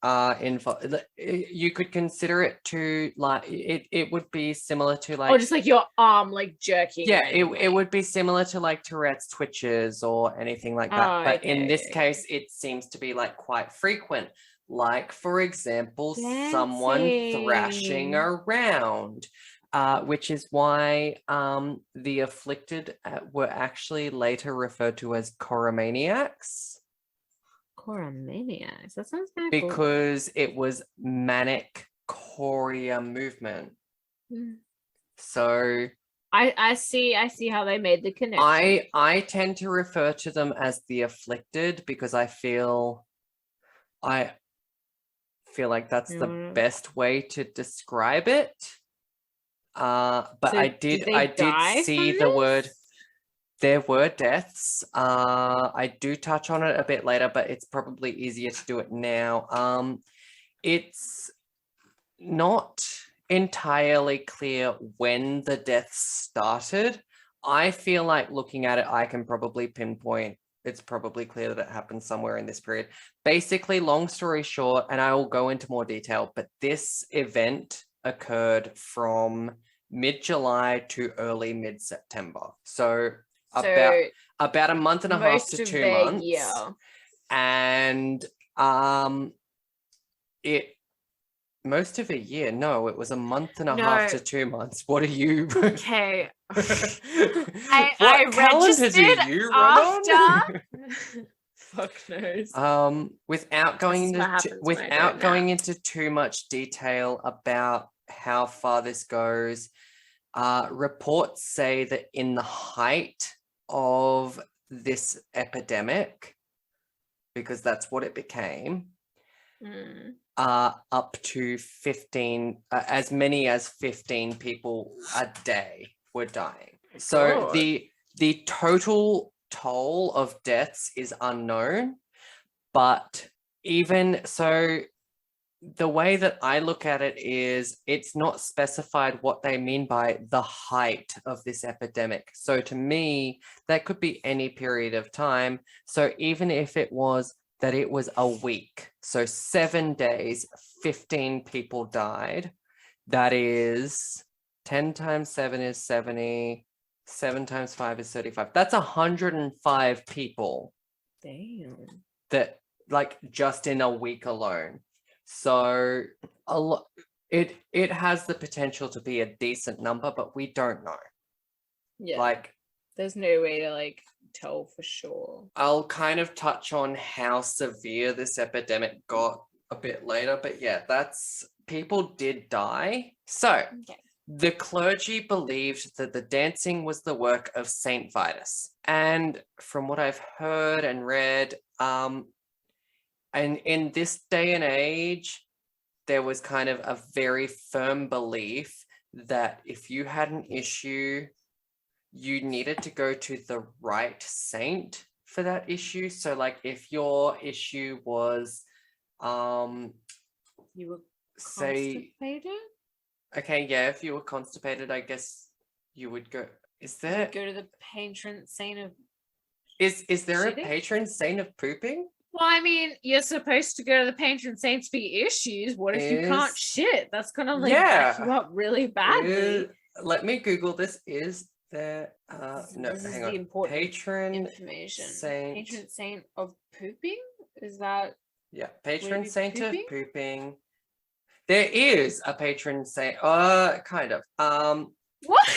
S1: you could consider it to like it would be similar to like
S2: just like your arm like jerking.
S1: Yeah, it would be similar to like Tourette's twitches or anything like that. But in this case, it seems to be like quite frequent. Like, for example, someone thrashing around, which is why the afflicted were actually later referred to as choromaniacs.
S2: Choromaniacs. That sounds kind of
S1: because it was manic chorea movement. So
S2: I see how they made the connection.
S1: I tend to refer to them as the afflicted because I feel like that's the best way to describe it. But so I did see the word. There were deaths. I do touch on it a bit later, but it's probably easier to do it now. It's not entirely clear when the deaths started. I feel like looking at it, I can probably pinpoint. It's probably clear that it happened somewhere in this period. Basically, long story short, and I will go into more detail, but this event occurred from mid-July to early mid-September. So about a month and a half to 2 months.
S2: Yeah.
S1: And most of a year. No, it was a month and a half to 2 months. What are you?
S2: Okay.
S1: I registered do you run
S2: after. Fuck knows.
S1: Without going into too much detail about how far this goes, reports say that in the height of this epidemic, because that's what it became, up to 15, as many as 15 people a day were dying. So the total toll of deaths is unknown, but even so, the way that I look at it is it's not specified what they mean by the height of this epidemic. So to me, that could be any period of time. So even if it was that it was a week, so 7 days, 15 people died, that is 10 times 7 is 70, 7 times 5 is 35. That's 105 people.
S2: Damn.
S1: That like just in a week alone. So it has the potential to be a decent number, but we don't know.
S2: Yeah.
S1: Like
S2: there's no way to like tell for sure.
S1: I'll kind of touch on how severe this epidemic got a bit later, but yeah, people did die. So the clergy believed that the dancing was the work of Saint Vitus. And from what I've heard and read, and in this day and age, there was kind of a very firm belief that if you had an issue, you needed to go to the right saint for that issue. So like if your issue was,
S2: you were constipated?
S1: Okay, yeah, if you were constipated, I guess you would go. Is there?
S2: Go to the patron saint of.
S1: Is there a patron saint of pooping?
S2: Well, I mean, you're supposed to go to the patron saints for your issues. What if you can't shit? That's gonna like back you up really badly.
S1: Let me Google this. Is There, no,
S2: This is
S1: hang
S2: the
S1: on.
S2: important
S1: Patron
S2: information.
S1: saint.
S2: Patron saint of pooping? Is that
S1: Yeah,
S2: would it
S1: patron
S2: be
S1: saint of
S2: pooping?
S1: pooping. There is a patron saint. Kind of.
S2: What?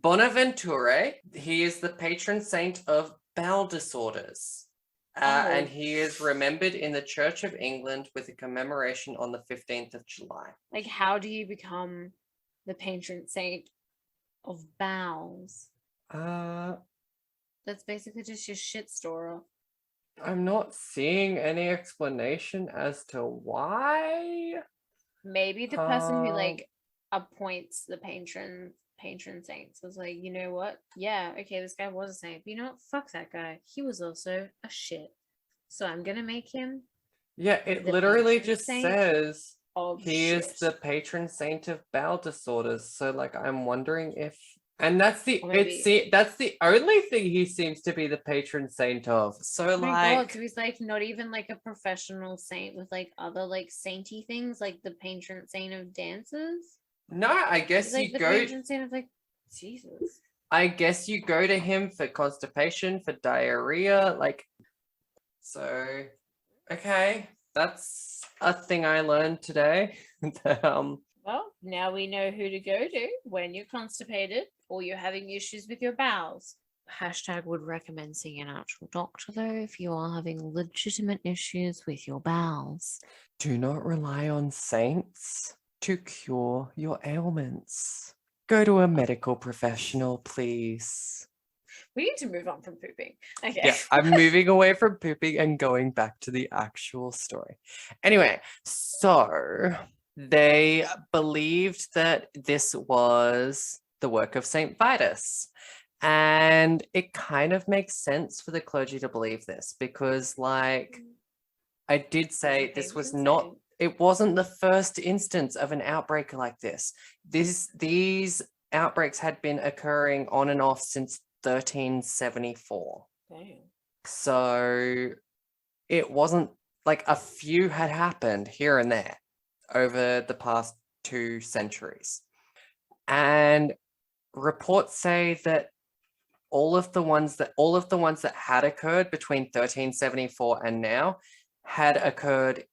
S1: Bonaventure. He is the patron saint of bowel disorders. And
S2: Oh.
S1: he is remembered in the Church of England with a commemoration on the 15th of July.
S2: Like, how do you become the patron saint of bowels? That's basically just your shit storer.
S1: I'm not seeing any explanation as to why.
S2: Maybe the person who like appoints the patron saints was like, you know what? Yeah, okay, this guy was a saint. But you know what? Fuck that guy. He was also a shit. So I'm gonna make him.
S1: Yeah, it
S2: the
S1: literally
S2: patron
S1: just
S2: saint
S1: says
S2: of
S1: he is
S2: shit.
S1: the patron saint of bowel disorders. So like I'm wondering if and that's the
S2: Or
S1: it's
S2: maybe.
S1: that's the only thing he seems to be the patron saint of. So
S2: Oh my god,
S1: like
S2: so he's like not even like a professional saint with like other like sainty things, like the patron saint of dances.
S1: no, I
S2: He's
S1: guess
S2: like
S1: you
S2: the
S1: go
S2: patron saint of like Jesus.
S1: I guess you go to him for constipation, for diarrhea, like so okay. That's a thing I learned today.
S2: Well, now we know who to go to when you're constipated or you're having issues with your bowels. Hashtag would recommend seeing an actual doctor though if you are having legitimate issues with your bowels.
S1: Do not rely on saints to cure your ailments. Go to a medical professional, please.
S2: We need to move on from pooping. Okay.
S1: Yeah, I'm moving away from pooping and going back to the actual story. Anyway, so they believed that this was the work of Saint Vitus. And it kind of makes sense for the clergy to believe this because, like, I did say this was not, it wasn't the first instance of an outbreak like this. These outbreaks had been occurring on and off since 1374.
S2: Damn.
S1: So it wasn't like a few had happened here and there over the past 2 centuries. And reports say that all of the ones that had occurred between 1374 and now had occurred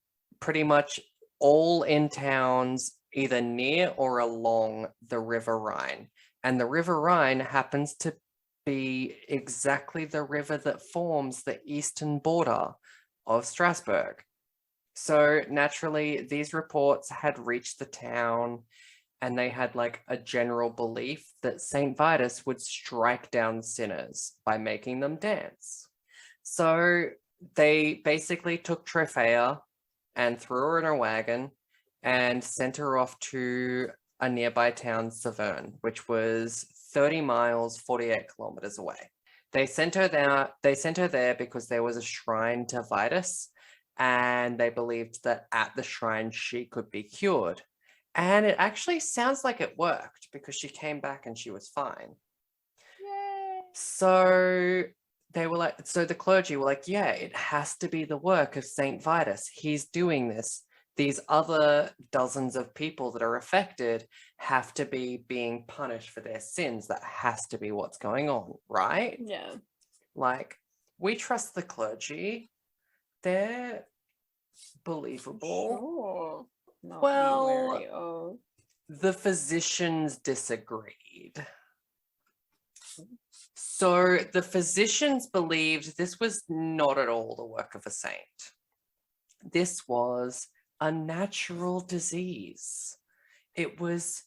S1: pretty much all in towns either near or along the River Rhine. And the River Rhine happens to be exactly the river that forms the eastern border of Strasbourg. So naturally, these reports had reached the town and they had like a general belief that Saint Vitus would strike down sinners by making them dance. So they basically took Tropea and threw her in a wagon and sent her off to a nearby town, Saverne, which was 30 miles, 48 kilometers away. They sent her there because there was a shrine to Vitus, and they believed that at the shrine she could be cured. And it actually sounds like it worked because she came back and she was fine.
S2: Yay.
S1: So they were like, so the clergy were like, yeah, it has to be the work of Saint Vitus. He's doing this. These other dozens of people that are affected have to be being punished for their sins. That has to be what's going on, right?
S2: Yeah.
S1: Like, we trust the clergy. They're believable.
S2: Sure. Not
S1: Well,
S2: be wary of.
S1: the physicians disagreed. So the physicians believed this was not at all the work of a saint. This was a natural disease. It was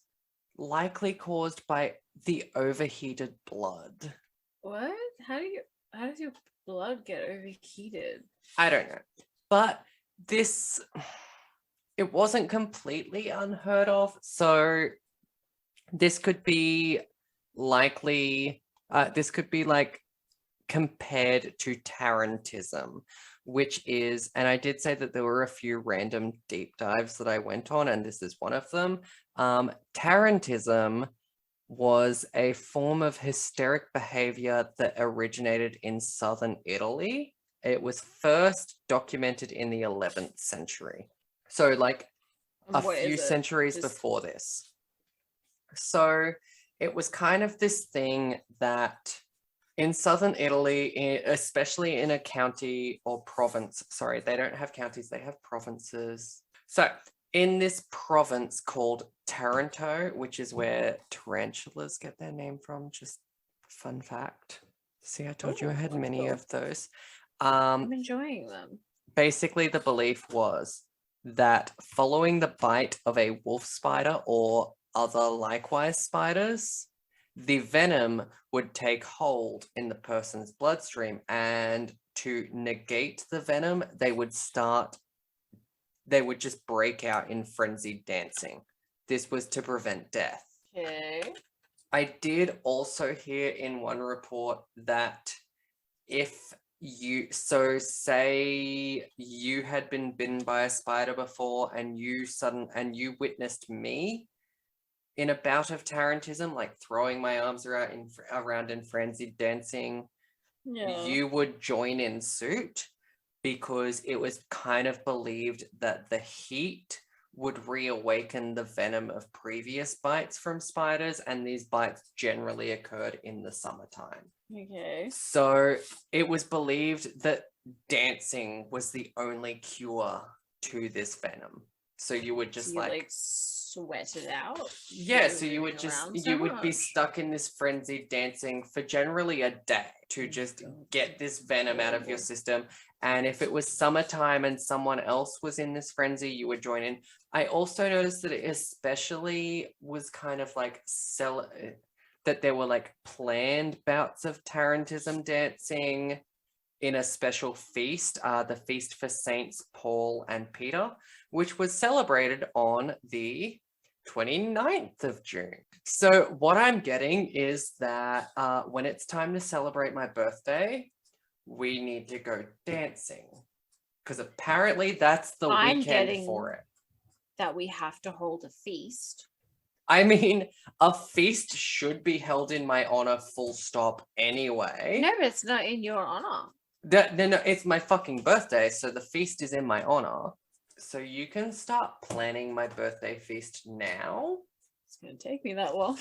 S1: likely caused by the overheated blood.
S2: What? How does your blood get overheated?
S1: I don't know. But it wasn't completely unheard of. So this could be likely, this could be like compared to tarantism, which is, and I did say that there were a few random deep dives that I went on, and this is one of them. Tarantism was a form of hysteric behavior that originated in southern Italy. It was first documented in the 11th century. So like a few centuries before this. So it was kind of this thing that in southern Italy, especially in a county or province, sorry, they don't have counties, they have provinces. So in this province called Taranto, which is where tarantulas get their name from, just fun fact. See, I told you I had many of those.
S2: I'm enjoying them.
S1: Basically, the belief was that following the bite of a wolf spider or other likewise spiders, the venom would take hold in the person's bloodstream, and to negate the venom, they would just break out in frenzied dancing. This was to prevent death.
S2: Okay.
S1: I did also hear in one report that if say you had been bitten by a spider before and you witnessed me in a bout of tarantism, like throwing my arms around in frenzied dancing, you would join in suit, because it was kind of believed that the heat would reawaken the venom of previous bites from spiders, and these bites generally occurred in the summertime.
S2: Okay.
S1: So it was believed that dancing was the only cure to this venom. So you would just like
S2: sweat it out.
S1: Yeah, so you would be stuck in this frenzied dancing for generally a day to just get this venom out of your system. And if it was summertime and someone else was in this frenzy, you would join in. I also noticed that it especially was kind of like that there were like planned bouts of tarantism dancing in a special feast, the Feast for Saints Paul and Peter, which was celebrated on the 29th of June. So what I'm getting is that when it's time to celebrate my birthday, we need to go dancing, because apparently that's the weekend for it.
S2: That we have to hold a feast.
S1: I mean, a feast should be held in my honor, full stop, anyway.
S2: No, but it's not in your honor.
S1: No, it's my fucking birthday, so the feast is in my honor. So you can start planning my birthday feast now.
S2: It's going to take me that long.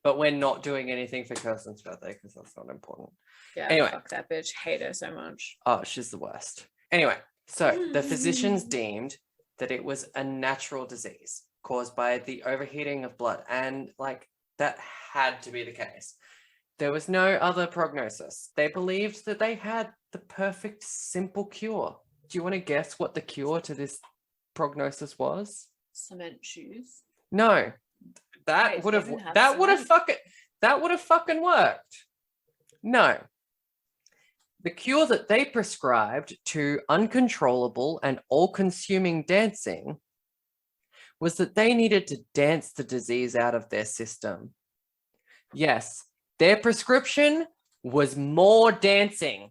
S1: But we're not doing anything for Kirstyn's birthday because that's not important.
S2: Yeah,
S1: anyway.
S2: Fuck that bitch. Hate her so much.
S1: Oh, she's the worst. Anyway, so the physicians deemed that it was a natural disease caused by the overheating of blood. And like, that had to be the case. There was no other prognosis. They believed that they had the perfect, simple cure. Do you want to guess what the cure to this prognosis was?
S2: Cement shoes.
S1: No. That would have fucking worked. No. The cure that they prescribed to uncontrollable and all-consuming dancing was that they needed to dance the disease out of their system. Yes, their prescription was more dancing.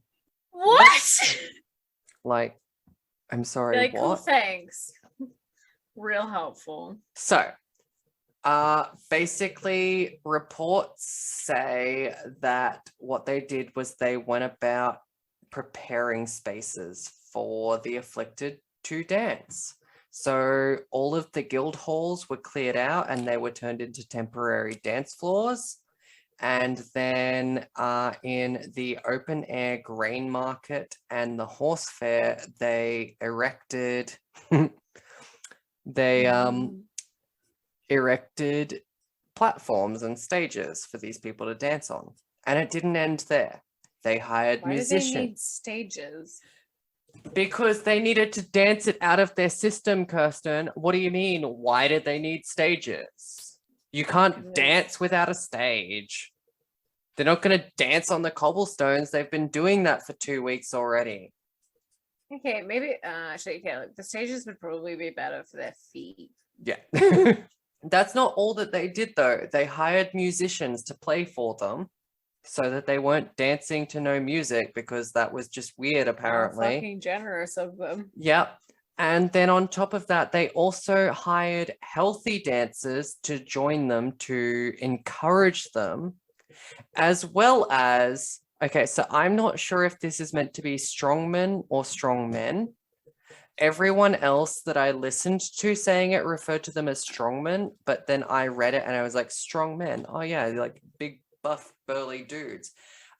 S2: What?
S1: Like, I'm sorry,
S2: like,
S1: what?
S2: Cool, thanks. Real helpful.
S1: So, basically, reports say that what they did was they went about preparing spaces for the afflicted to dance. So all of the guild halls were cleared out and they were turned into temporary dance floors. And then in the open air grain market and the horse fair, they erected erected platforms and stages for these people to dance on. And it didn't end there. They hired musicians.
S2: Why do they need stages?
S1: Because they needed to dance it out of their system, Kirstyn. What do you mean? Why did they need stages? You can't dance without a stage. They're not going to dance on the cobblestones. They've been doing that for 2 weeks already.
S2: Okay, maybe, actually, okay, like the stages would probably be better for their feet.
S1: Yeah. That's not all that they did, though. They hired musicians to play for them so that they weren't dancing to no music, because that was just weird, apparently.
S2: Fucking generous of them.
S1: Yep. And then on top of that, they also hired healthy dancers to join them to encourage them, as well as, okay, so I'm not sure if this is meant to be strongmen or strong men. everyone else that I listened to saying it referred to them as strongmen, but then I read it and I was like, strong men. Oh yeah, they're like big, buff, burly dudes.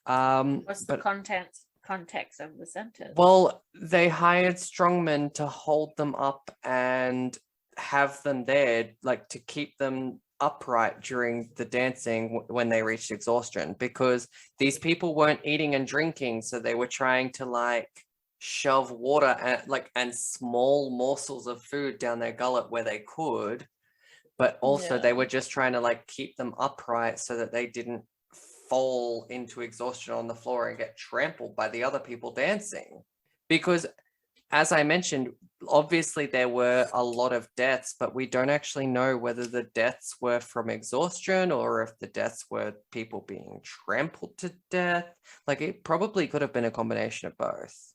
S2: What's the context of the sentence?
S1: Well, they hired strongmen to hold them up and have them there, like to keep them upright during the dancing when they reached exhaustion, because these people weren't eating and drinking, so they were trying to like shove water and small morsels of food down their gullet where they could, but also they were just trying to like keep them upright so that they didn't fall into exhaustion on the floor and get trampled by the other people dancing. Because as I mentioned, obviously there were a lot of deaths, but we don't actually know whether the deaths were from exhaustion or if the deaths were people being trampled to death. Like it probably could have been a combination of both.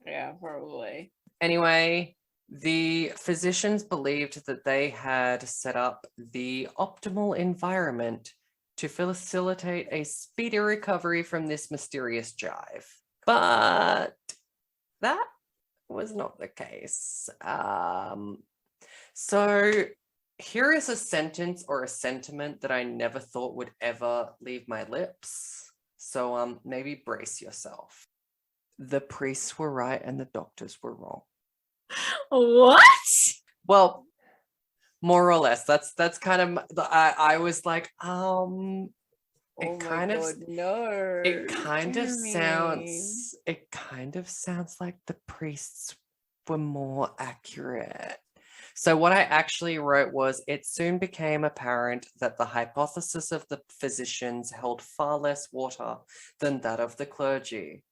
S2: Yeah, probably.
S1: Anyway, the physicians believed that they had set up the optimal environment to facilitate a speedy recovery from this mysterious jive. But that was not the case. So here is a sentence or a sentiment that I never thought would ever leave my lips. So maybe brace yourself. The priests were right and the doctors were wrong.
S2: What?
S1: Well, more or less. That's kind of I was like, it kind of sounds like the priests were more accurate. So what I actually wrote was, it soon became apparent that the hypothesis of the physicians held far less water than that of the clergy.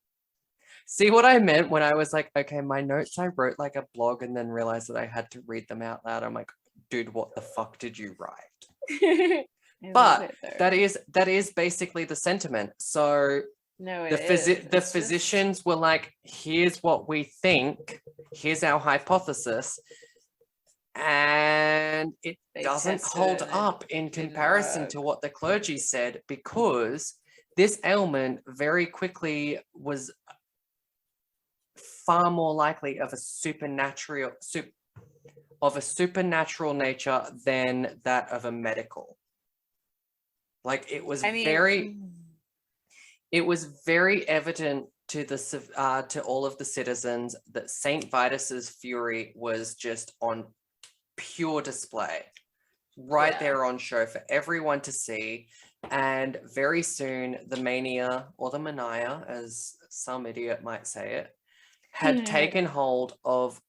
S1: See what I meant when I was like, okay, my notes, I wrote like a blog and then realized that I had to read them out loud. I'm like, dude, what the fuck did you write? But that is basically the sentiment. So the physicians were like, here's what we think, here's our hypothesis, and it doesn't hold up in comparison to what the clergy said, because this ailment very quickly was far more likely of a supernatural nature than that of a medical. Like it was very evident to to all of the citizens that Saint Vitus's fury was just on pure display, right there on show for everyone to see. And very soon the mania, or the mania as some idiot might say it, had taken hold of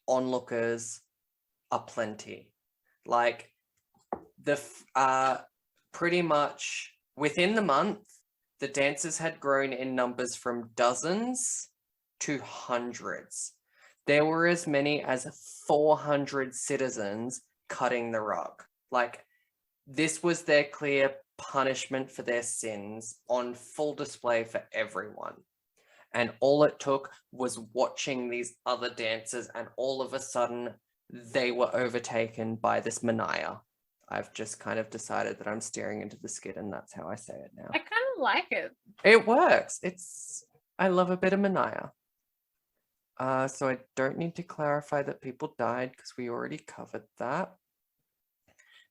S1: onlookers aplenty. Like pretty much within the month, the dancers had grown in numbers from dozens to hundreds. There were as many as 400 citizens cutting the rug. Like, this was their clear punishment for their sins on full display for everyone. And all it took was watching these other dancers, and all of a sudden they were overtaken by this mania. I've just kind of decided that I'm staring into the skid, and that's how I say it now.
S2: I kind of like it.
S1: It works. I love a bit of mania. So I don't need to clarify that people died because we already covered that.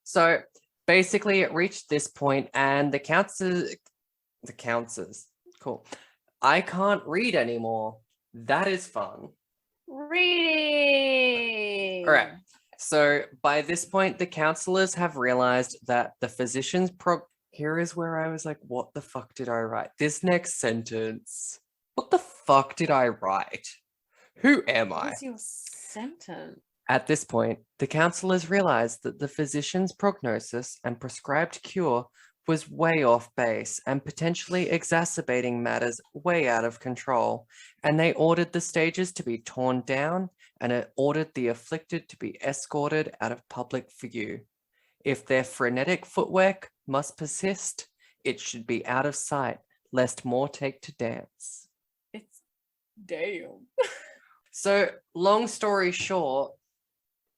S1: So basically it reached this point and the counselors, cool. I can't read anymore. That is fun.
S2: Reading.
S1: All right. So by this point, the counselors have realized that the physician's here is where I was like, what the fuck did I write? This next sentence. What the fuck did I write? Who am I?
S2: What's your sentence?
S1: At this point, the counselors realized that the physician's prognosis and prescribed cure was way off base and potentially exacerbating matters way out of control, and they ordered the stages to be torn down and ordered the afflicted to be escorted out of public view. If their frenetic footwork must persist, it should be out of sight, lest more take to dance.
S2: It's damn.
S1: So, long story short,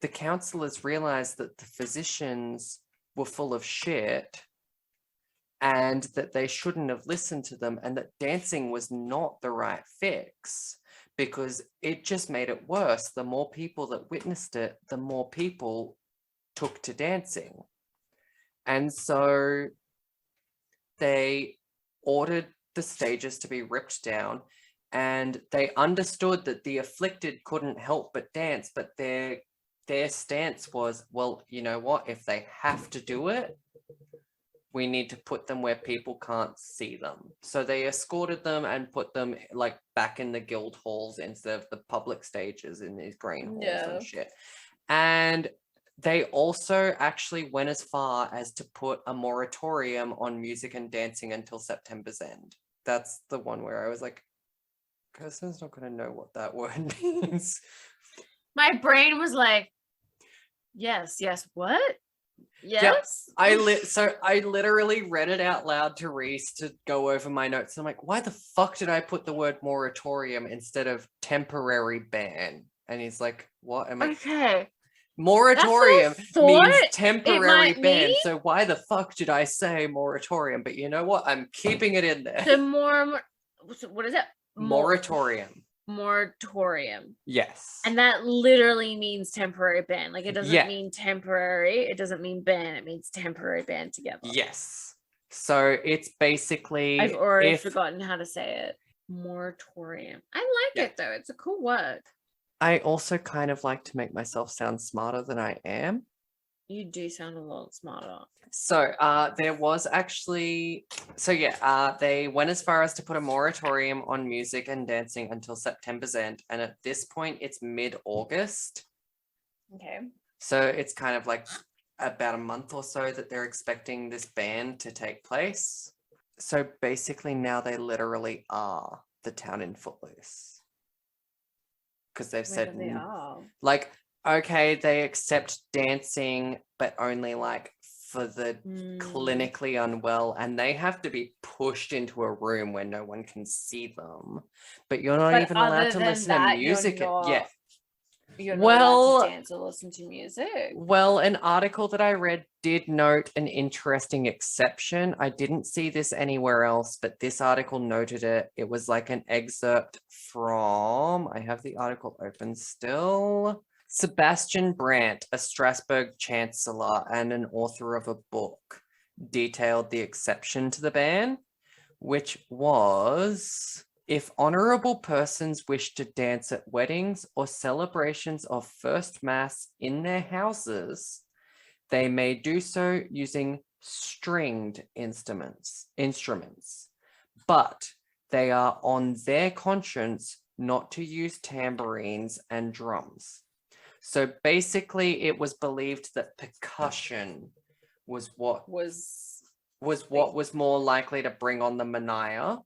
S1: the counselors realized that the physicians were full of shit and that they shouldn't have listened to them, and that dancing was not the right fix. because it just made it worse. The more people that witnessed it, the more people took to dancing. And so they ordered the stages to be ripped down, and they understood that the afflicted couldn't help but dance, but their stance was, well, you know what, if they have to do it, we need to put them where people can't see them. So they escorted them and put them like back in the guild halls instead of the public stages in these green halls and shit. And they also actually went as far as to put a moratorium on music and dancing until September's end. That's the one where I was like, Kirstyn's not going to know what that word means.
S2: My brain was like, yes, what? Yes.
S1: Yep. I literally read it out loud to Reese to go over my notes. I'm like, why the fuck did I put the word moratorium instead of temporary ban? And he's like, what? I'm like,
S2: okay.
S1: Moratorium means temporary ban. So why the fuck did I say moratorium? But you know what? I'm keeping it in there.
S2: What is it?
S1: Moratorium.
S2: Moratorium.
S1: Yes.
S2: And that literally means temporary ban. Like, it doesn't mean temporary. It doesn't mean ban. It means temporary ban together.
S1: Yes. So it's basically...
S2: I've already forgotten how to say it. Moratorium. I like it, though. It's a cool word.
S1: I also kind of like to make myself sound smarter than I am.
S2: You do sound a lot smarter.
S1: So there was actually... they went as far as to put a moratorium on music and dancing until September's end. And at this point, it's mid-August.
S2: Okay.
S1: So it's kind of like about a month or so that they're expecting this ban to take place. So basically now they literally are the town in Footloose. Because they've said,
S2: they are.
S1: Like, okay, they accept dancing, but only like for the clinically unwell, and they have to be pushed into a room where no one can see them. But you're not even allowed to listen to music.
S2: You're not allowed to dance or listen to music.
S1: Well, an article that I read did note an interesting exception. I didn't see this anywhere else, but this article noted it. It was like an excerpt from, I have the article open still. Sebastian Brandt, a Strasbourg chancellor and an author of a book, detailed the exception to the ban, which was... If honourable persons wish to dance at weddings or celebrations of First Mass in their houses, they may do so using stringed instruments, but they are on their conscience not to use tambourines and drums. So basically, it was believed that percussion was what was more likely to bring on the mania.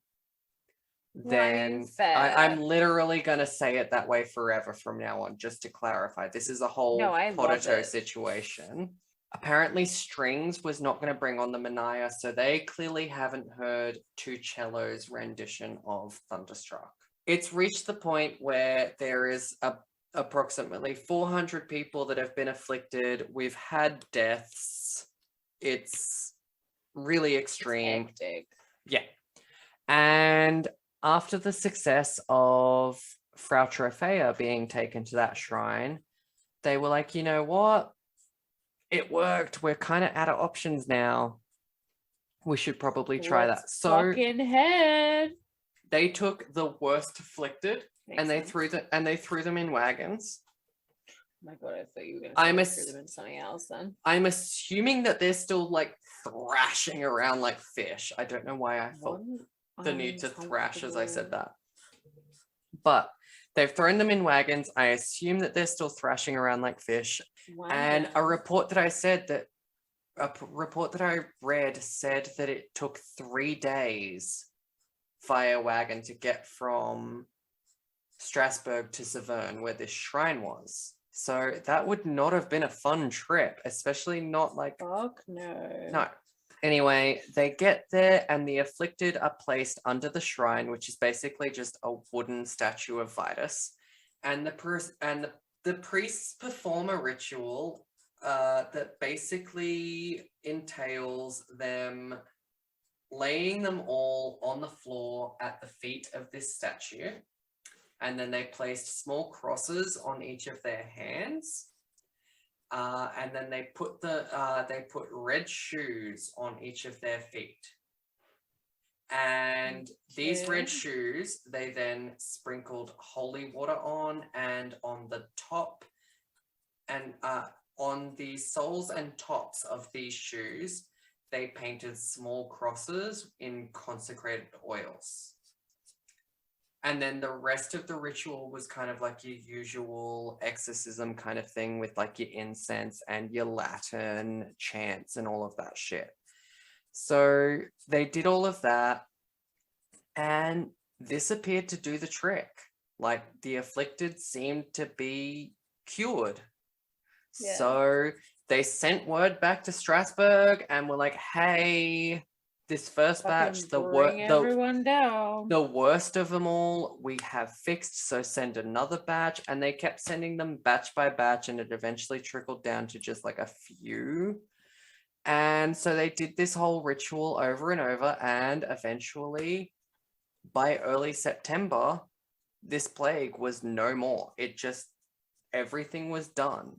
S1: Then I'm literally going to say it that way forever from now on, just to clarify. This is a whole potato situation. Apparently strings was not going to bring on the Mania, so they clearly haven't heard Two Cello's rendition of Thunderstruck. It's reached the point where there is approximately 400 people that have been afflicted. We've had deaths. It's really extreme.
S2: It's hectic.
S1: Yeah. And after the success of Frau Trophea being taken to that shrine, they were like, you know what? It worked. We're kind of out of options now. We should probably try that. So
S2: fucking head.
S1: They took the worst afflicted and they threw them in wagons.
S2: Oh my god, I thought you were going to throw them in something else then.
S1: I'm assuming that they're still like thrashing around like fish. I don't know why I thought the need to thrash as I said that. But they've thrown them in wagons. I assume that they're still thrashing around like fish. Wow. And a report that I read said that it took 3 days via wagon to get from Strasbourg to Saverne, where this shrine was. So that would not have been a fun trip, especially not like...
S2: Fuck no.
S1: No. Anyway, they get there and the afflicted are placed under the shrine, which is basically just a wooden statue of Vitus. And the priests perform a ritual that basically entails them laying them all on the floor at the feet of this statue. and then they placed small crosses on each of their hands. And then they put red shoes on each of their feet. And these red shoes, they then sprinkled holy water on, and on the top and on the soles and tops of these shoes, they painted small crosses in consecrated oils. And then the rest of the ritual was kind of like your usual exorcism kind of thing with like your incense and your Latin chants and all of that shit. So they did all of that, and this appeared to do the trick. Like the afflicted seemed to be cured. Yeah. So they sent word back to Strasbourg and were like, hey, this first batch, the worst of them all, we have fixed, so send another batch. And they kept sending them batch by batch, and it eventually trickled down to just like a few. And so they did this whole ritual over and over, and eventually, by early September, this plague was no more. It just, everything was done.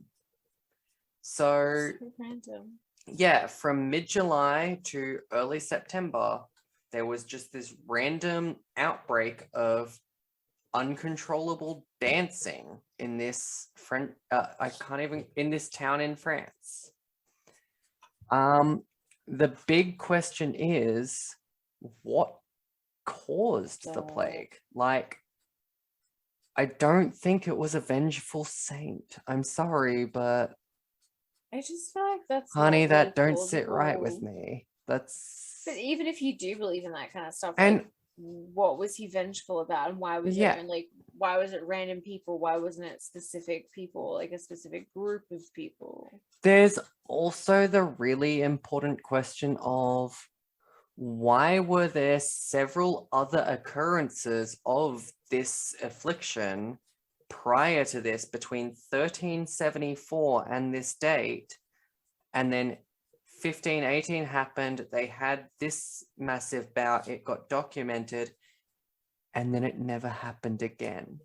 S1: So random. Yeah, from mid-July to early September, there was just this random outbreak of uncontrollable dancing in this in this town in France. The big question is, what caused the plague? Like, I don't think it was a vengeful saint. I'm sorry, but
S2: I just feel like that's
S1: honey, that don't sit right with me. That's.
S2: But even if you do believe in that kind of stuff, and like, what was he vengeful about, and why was it even, like, why was it random people? Why wasn't it specific people, like a specific group of people?
S1: There's also the really important question of why were there several other occurrences of this affliction prior to this, between 1374 and this date, and then 1518 happened, they had this massive bout, it got documented, and then it never happened again.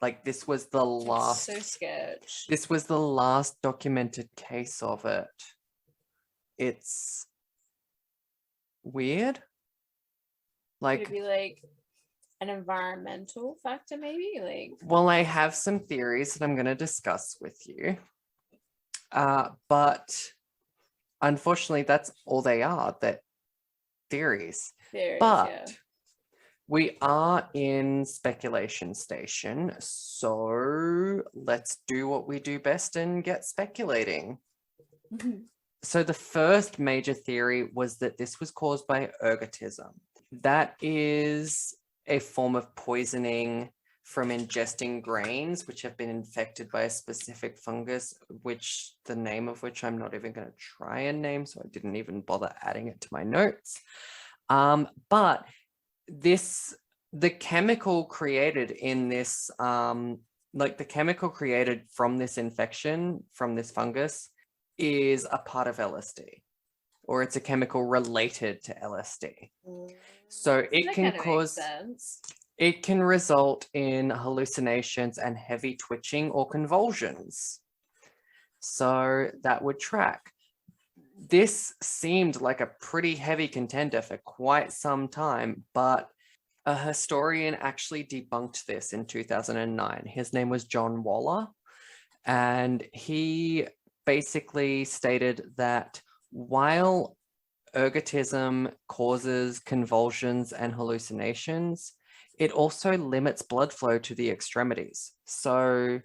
S1: Like, this was the last.
S2: So sketch.
S1: This was the last documented case of it. It's weird. Like,
S2: could it be like an environmental factor, maybe? Like,
S1: well, I have some theories that I'm going to discuss with you, but unfortunately that's all they are, that theories. But we are in speculation station, so let's do what we do best and get speculating. So the first major theory was that this was caused by ergotism. That is a form of poisoning from ingesting grains which have been infected by a specific fungus, which the name of which I'm not even going to try and name, so I didn't even bother adding it to my notes. But the chemical created in this, the chemical created from this infection, from this fungus, is a part of LSD, or it's a chemical related to LSD. So it can cause, it can result in hallucinations and heavy twitching or convulsions. So that would track. This seemed like a pretty heavy contender for quite some time, but a historian actually debunked this in 2009. His name was John Waller, and he basically stated that while ergotism causes convulsions and hallucinations, it also limits blood flow to the extremities. So,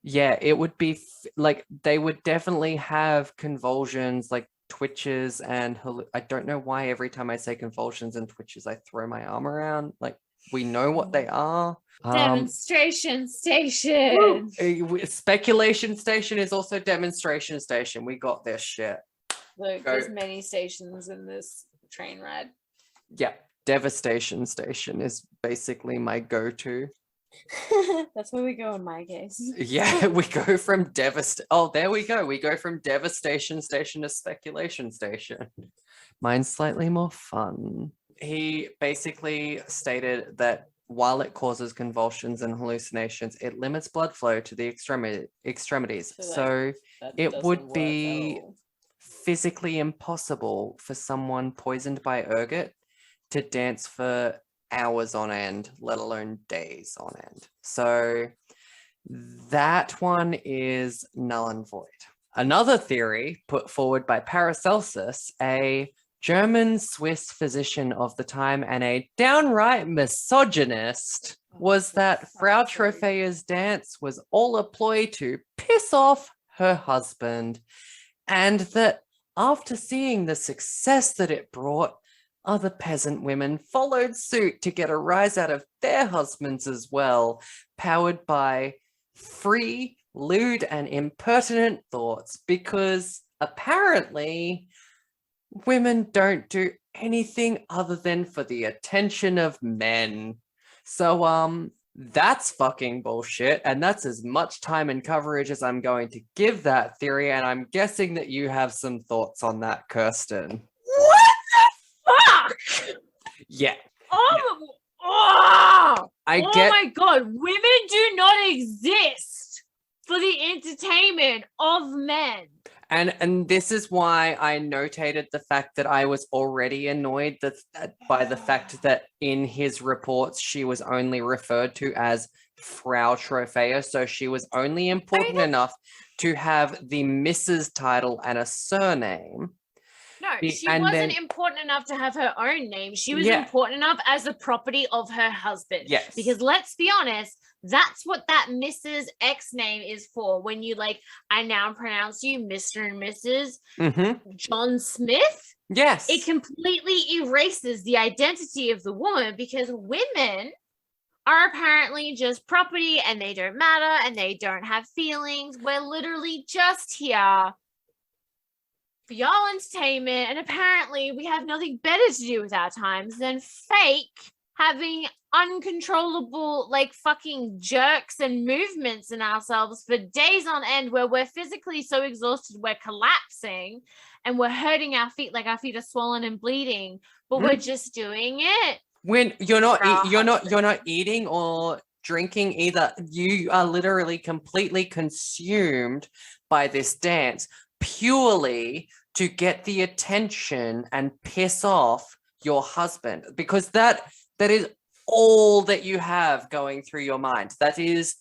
S1: yeah, it would be like they would definitely have convulsions, like twitches, and I don't know why every time I say convulsions and twitches, I throw my arm around. Like, we know what they are.
S2: Demonstration station.
S1: Speculation station is also demonstration station. We got this shit.
S2: Look, there's many stations in this train ride.
S1: Yeah, devastation station is basically my go-to.
S2: That's where we go in my case.
S1: Yeah, we go from oh, there we go. We go from devastation station to speculation station. Mine's slightly more fun. He basically stated that while it causes convulsions and hallucinations, it limits blood flow to the extremities. So it would be physically impossible for someone poisoned by ergot to dance for hours on end, let alone days on end. So that one is null and void. Another theory put forward by Paracelsus, a German Swiss physician of the time and a downright misogynist, was that Frau Trophäa's dance was all a ploy to piss off her husband, and that after seeing the success that it brought, other peasant women followed suit to get a rise out of their husbands as well, powered by free, lewd, and impertinent thoughts, because apparently women don't do anything other than for the attention of men. So, that's fucking bullshit, and that's as much time and coverage as I'm going to give that theory, and I'm guessing that you have some thoughts on that, Kirstyn.
S2: What the fuck?
S1: Yeah.
S2: Oh,
S1: get...
S2: my God. Women do not exist for the entertainment of men.
S1: And this is why I notated the fact that I was already annoyed by the fact that in his reports, she was only referred to as Frau Trophäa. So she was only important enough to have the Mrs. title and a surname.
S2: No, she wasn't important enough to have her own name. She was important enough as the property of her husband.
S1: Yes.
S2: Because let's be honest, that's what that Mrs. X name is for. When you I now pronounce you Mr. and Mrs. John Smith.
S1: Yes.
S2: It completely erases the identity of the woman, because women are apparently just property and they don't matter and they don't have feelings. We're literally just here for y'all entertainment, and apparently we have nothing better to do with our times than fake having uncontrollable fucking jerks and movements in ourselves for days on end, where we're physically so exhausted we're collapsing and we're hurting our feet, our feet are swollen and bleeding, but we're just doing it
S1: when you're not eating or drinking either. You are literally completely consumed by this dance purely to get the attention and piss off your husband, because that is all that you have going through your mind. That is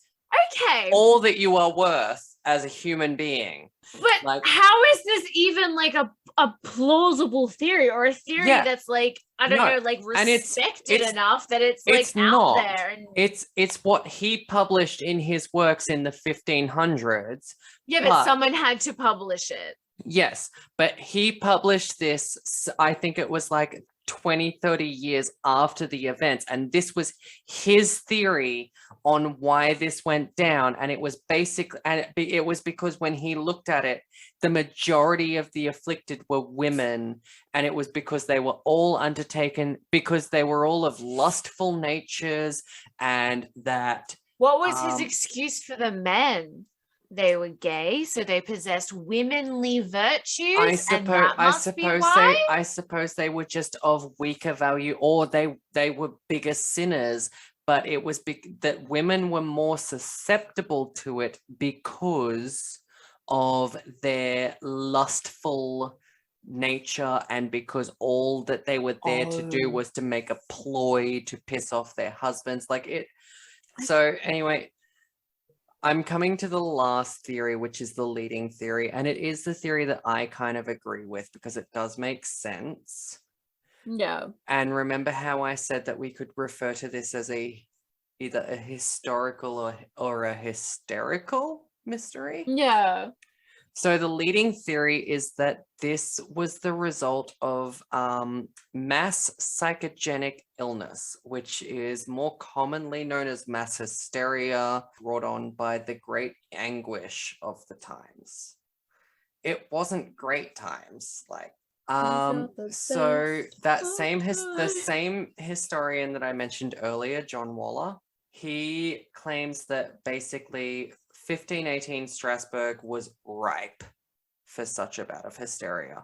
S1: all that you are worth as a human being.
S2: But how is this even a plausible theory, or a theory that's respected enough that it's out there? And...
S1: It's what he published in his works in the 1500s.
S2: Yeah, but someone had to publish it.
S1: Yes, but he published this, I think it was 20, 30 years after the events, and this was his theory on why this went down. And it was it was because when he looked at it, the majority of the afflicted were women, and it was because they were all undertaken because they were all of lustful natures, and that...
S2: What was his excuse for the men? They were gay, so they possessed womanly virtues. I
S1: suppose they were just of weaker value, or they were bigger sinners. But it was that women were more susceptible to it because of their lustful nature, and because all that they were there to do was to make a ploy to piss off their husbands. So anyway, I'm coming to the last theory, which is the leading theory, and it is the theory that I kind of agree with because it does make sense.
S2: Yeah.
S1: And remember how I said that we could refer to this as either a historical or a hysterical mystery?
S2: Yeah.
S1: So the leading theory is that this was the result of mass psychogenic illness, which is more commonly known as mass hysteria, brought on by the great anguish of the times. It wasn't great times, so that the same historian that I mentioned earlier, John Waller, he claims that basically 1518 Strasbourg was ripe for such a bout of hysteria.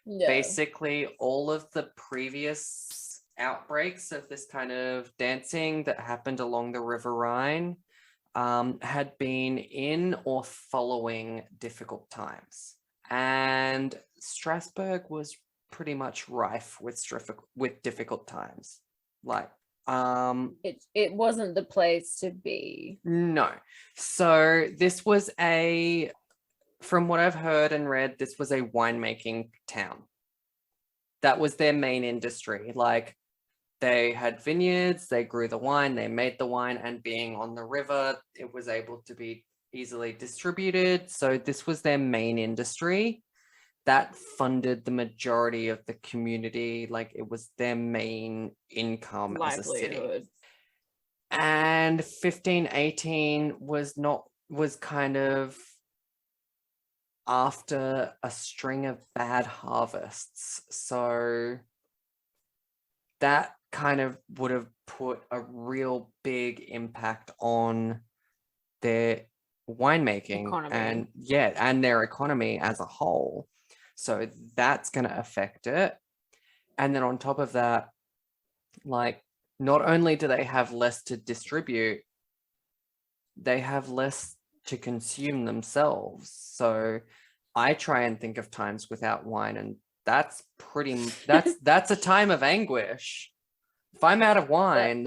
S1: Yeah. Basically, all of the previous outbreaks of this kind of dancing that happened along the River Rhine had been in or following difficult times. And Strasbourg was pretty much rife with difficult times. Like,
S2: it wasn't the place to be.
S1: No. So this was from what I've heard and read, this was a winemaking town. That was their main industry. Like, they had vineyards, they grew the wine, they made the wine, and being on the river, it was able to be easily distributed. So this was their main industry. That funded the majority of the community. Like, it was their main income as a city. And 1518 was kind of after a string of bad harvests. So that kind of would have put a real big impact on their winemaking economy. and their economy as a whole. So that's going to affect it. And then on top of that, like, not only do they have less to distribute, they have less to consume themselves. So I try and think of times without wine, and that's a time of anguish. If I'm out of wine,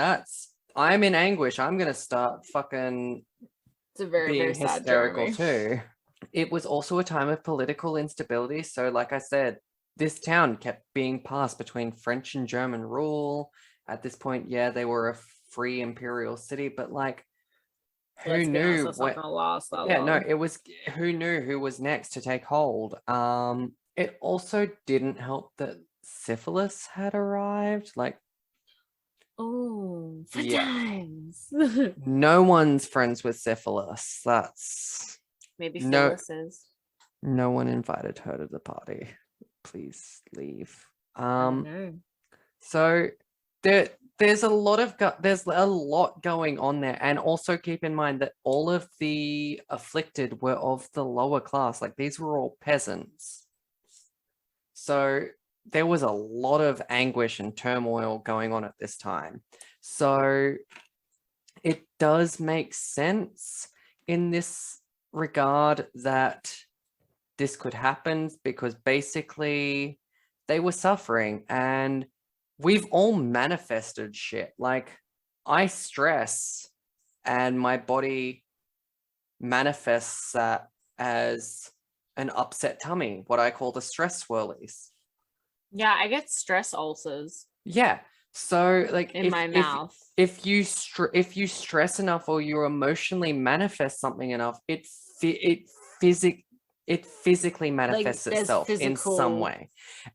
S1: I'm in anguish. I'm going to start fucking being hysterical too. It was also a time of political instability. So like I said, this town kept being passed between French and German rule. At this point, yeah, they were a free imperial city, but like, who knew
S2: that's not gonna last that long.
S1: No, it was, who knew who was next to take hold. It also didn't help that syphilis had arrived. Like,
S2: oh, for times.
S1: No one's friends with syphilis. That's
S2: maybe Phyllis is.
S1: No one invited her to the party. Please leave. So there's a lot going on there, and also keep in mind that all of the afflicted were of the lower class. Like, these were all peasants. So there was a lot of anguish and turmoil going on at this time. So it does make sense in this regard that this could happen, because basically they were suffering, and we've all manifested shit. Like, I stress and my body manifests that as an upset tummy, what I call the stress swirlies.
S2: Yeah, I get stress ulcers.
S1: Yeah. So like
S2: in my mouth.
S1: If you stress enough, or you emotionally manifest something enough, it physically manifests itself in some way.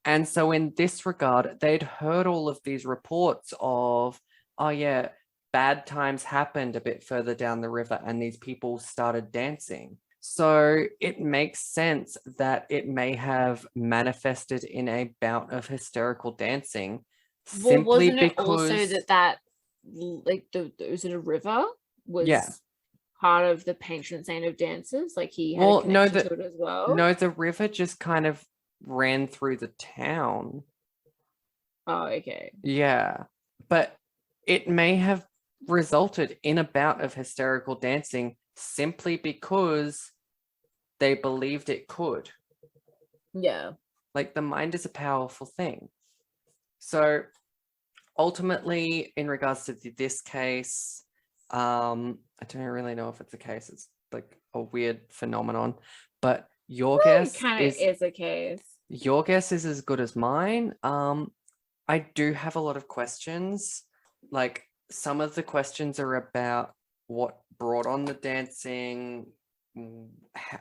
S1: And so in this regard, they'd heard all of these reports of, oh yeah, bad times happened a bit further down the river, and these people started dancing. So it makes sense that it may have manifested in a bout of hysterical dancing.
S2: Well, wasn't it also that like was it a river was part of the patron saint of dancers? Like, he had a connection to it as well.
S1: No, the river just kind of ran through the town.
S2: Oh, okay.
S1: Yeah, but it may have resulted in a bout of hysterical dancing simply because they believed it could.
S2: Yeah.
S1: Like, the mind is a powerful thing. So ultimately, in regards to this case, I don't really know if it's a case. It's like a weird phenomenon, but your guess
S2: kind of is a case.
S1: Your guess is as good as mine. I do have a lot of questions. Like, some of the questions are about what brought on the dancing,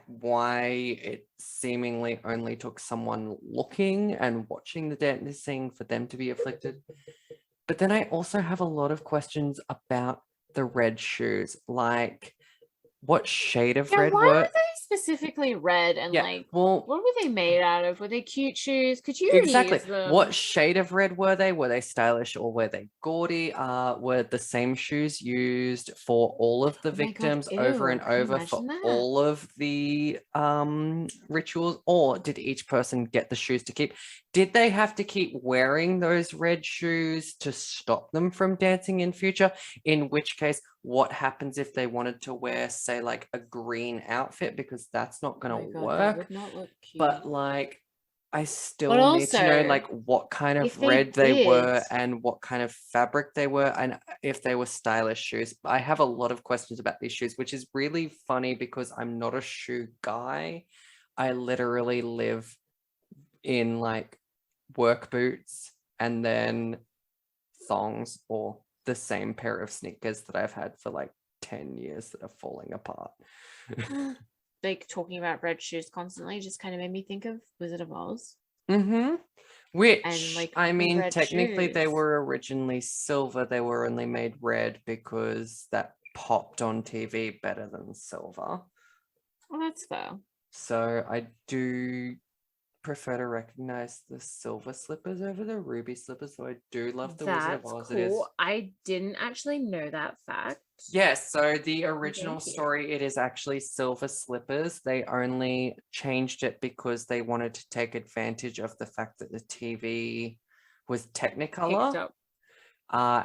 S1: why it seemingly only took someone looking and watching the dancing for them to be afflicted. But then I also have a lot of questions about the red shoes. Like, what shade of red
S2: why
S1: were
S2: they specifically red and
S1: Yeah,
S2: like
S1: well,
S2: what were they made out of? Were they cute shoes? Could you
S1: exactly.
S2: reuse them?
S1: What shade of red were they? Were they stylish or were they gaudy? Were the same shoes used for all of the
S2: Oh my God,
S1: victims over and
S2: ew, can you
S1: over for
S2: imagine that?
S1: all of the rituals? Or did each person get the shoes to keep? Did they have to keep wearing those red shoes to stop them from dancing in future? In which case, what happens if they wanted to wear, say, like a green outfit? Because that's not
S2: Oh
S1: gonna
S2: my God, that
S1: work.
S2: would not look cute.
S1: But like, I
S2: But
S1: still need to know
S2: also,
S1: like what kind of
S2: if they
S1: red they were
S2: did,
S1: and what kind of fabric they were and if they were stylish shoes. I have a lot of questions about these shoes, which is really funny because I'm not a shoe guy. I literally live in like work boots and then thongs or the same pair of sneakers that I've had for like 10 years that are falling apart.
S2: like talking about red shoes constantly just kind of made me think of Wizard of Oz.
S1: Mm-hmm. Which,
S2: And like
S1: I
S2: the
S1: mean,
S2: red
S1: technically they
S2: shoes.
S1: were originally silver. They were only made red because that popped on TV better than silver.
S2: Well, that's fair.
S1: So I do prefer to recognize the silver slippers over the ruby slippers. So I do love the Wizard of
S2: That's
S1: Oz. It is.
S2: cool. I didn't actually know that fact.
S1: Yes, so the original
S2: Thank you.
S1: story, it is actually silver slippers. They only changed it because they wanted to take advantage of the fact that the TV was
S2: Picked
S1: Technicolor,
S2: up.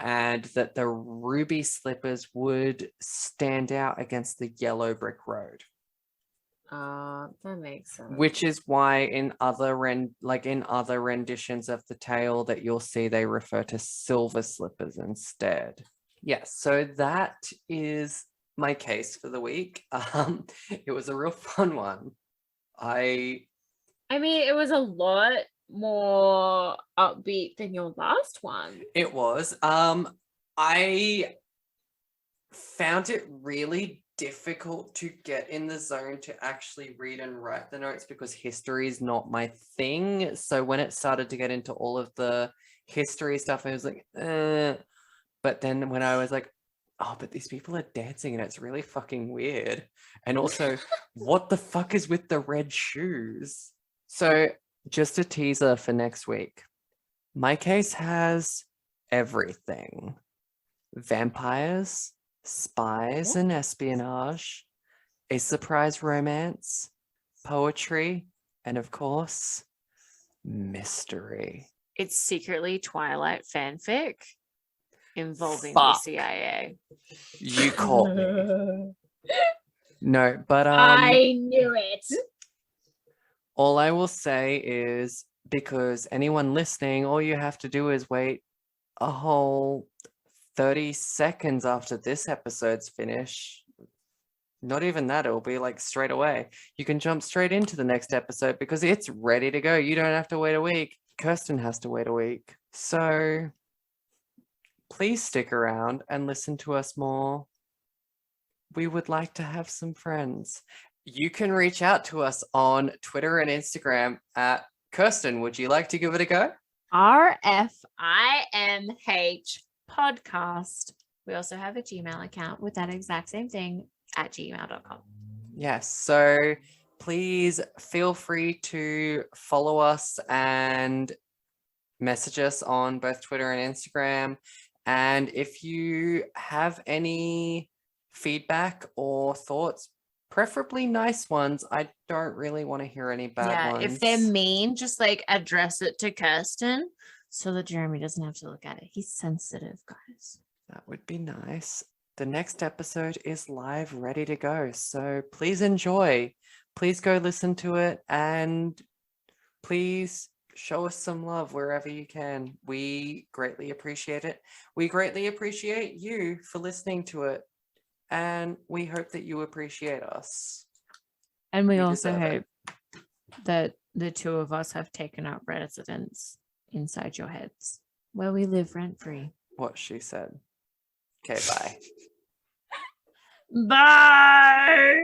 S1: and that the ruby slippers would stand out against the yellow brick road.
S2: That makes sense.
S1: Which is why in other renditions of the tale that you'll see, they refer to silver slippers instead. Yes, so that is my case for the week. It was a real fun one. I
S2: mean, it was a lot more upbeat than your last one.
S1: It was. I found it really difficult to get in the zone to actually read and write the notes because history is not my thing. So when it started to get into all of the history stuff, I was like, But then when I was like, oh, but these people are dancing and it's really fucking weird. And also, what the fuck is with the red shoes? So just a teaser for next week. My case has everything. Vampires, spies and espionage, a surprise romance, poetry, and of course, mystery.
S2: It's secretly Twilight fanfic involving
S1: Fuck.
S2: the CIA.
S1: You caught me. No, but
S2: I knew it.
S1: all I will say is because anyone listening, all you have to do is wait a whole 30 seconds after this episode's finished. Not even that, it'll be like straight away. You can jump straight into the next episode because it's ready to go. You don't have to wait a week. Kirstyn has to wait a week. So please stick around and listen to us more. We would like to have some friends. You can reach out to us on Twitter and Instagram at Kirstyn. Would you like to give it a go?
S2: RFIMH podcast. We also have a Gmail account with that exact same thing at gmail.com.
S1: Yes, so please feel free to follow us and message us on both Twitter and Instagram. And if you have any feedback or thoughts, preferably nice ones. I don't really want to hear any bad ones.
S2: If they're mean, just like address it to Kirstyn so that Jeramie doesn't have to look at it. He's sensitive, guys.
S1: That would be nice. The next episode is live, ready to go. So please enjoy. Please go listen to it and please show us some love wherever you can. We greatly appreciate it. We greatly appreciate you for listening to it. And we hope that you appreciate us.
S2: And we also hope that the two of us have taken up residence inside your heads where we live rent free.
S1: What she said. Okay, bye.
S2: Bye.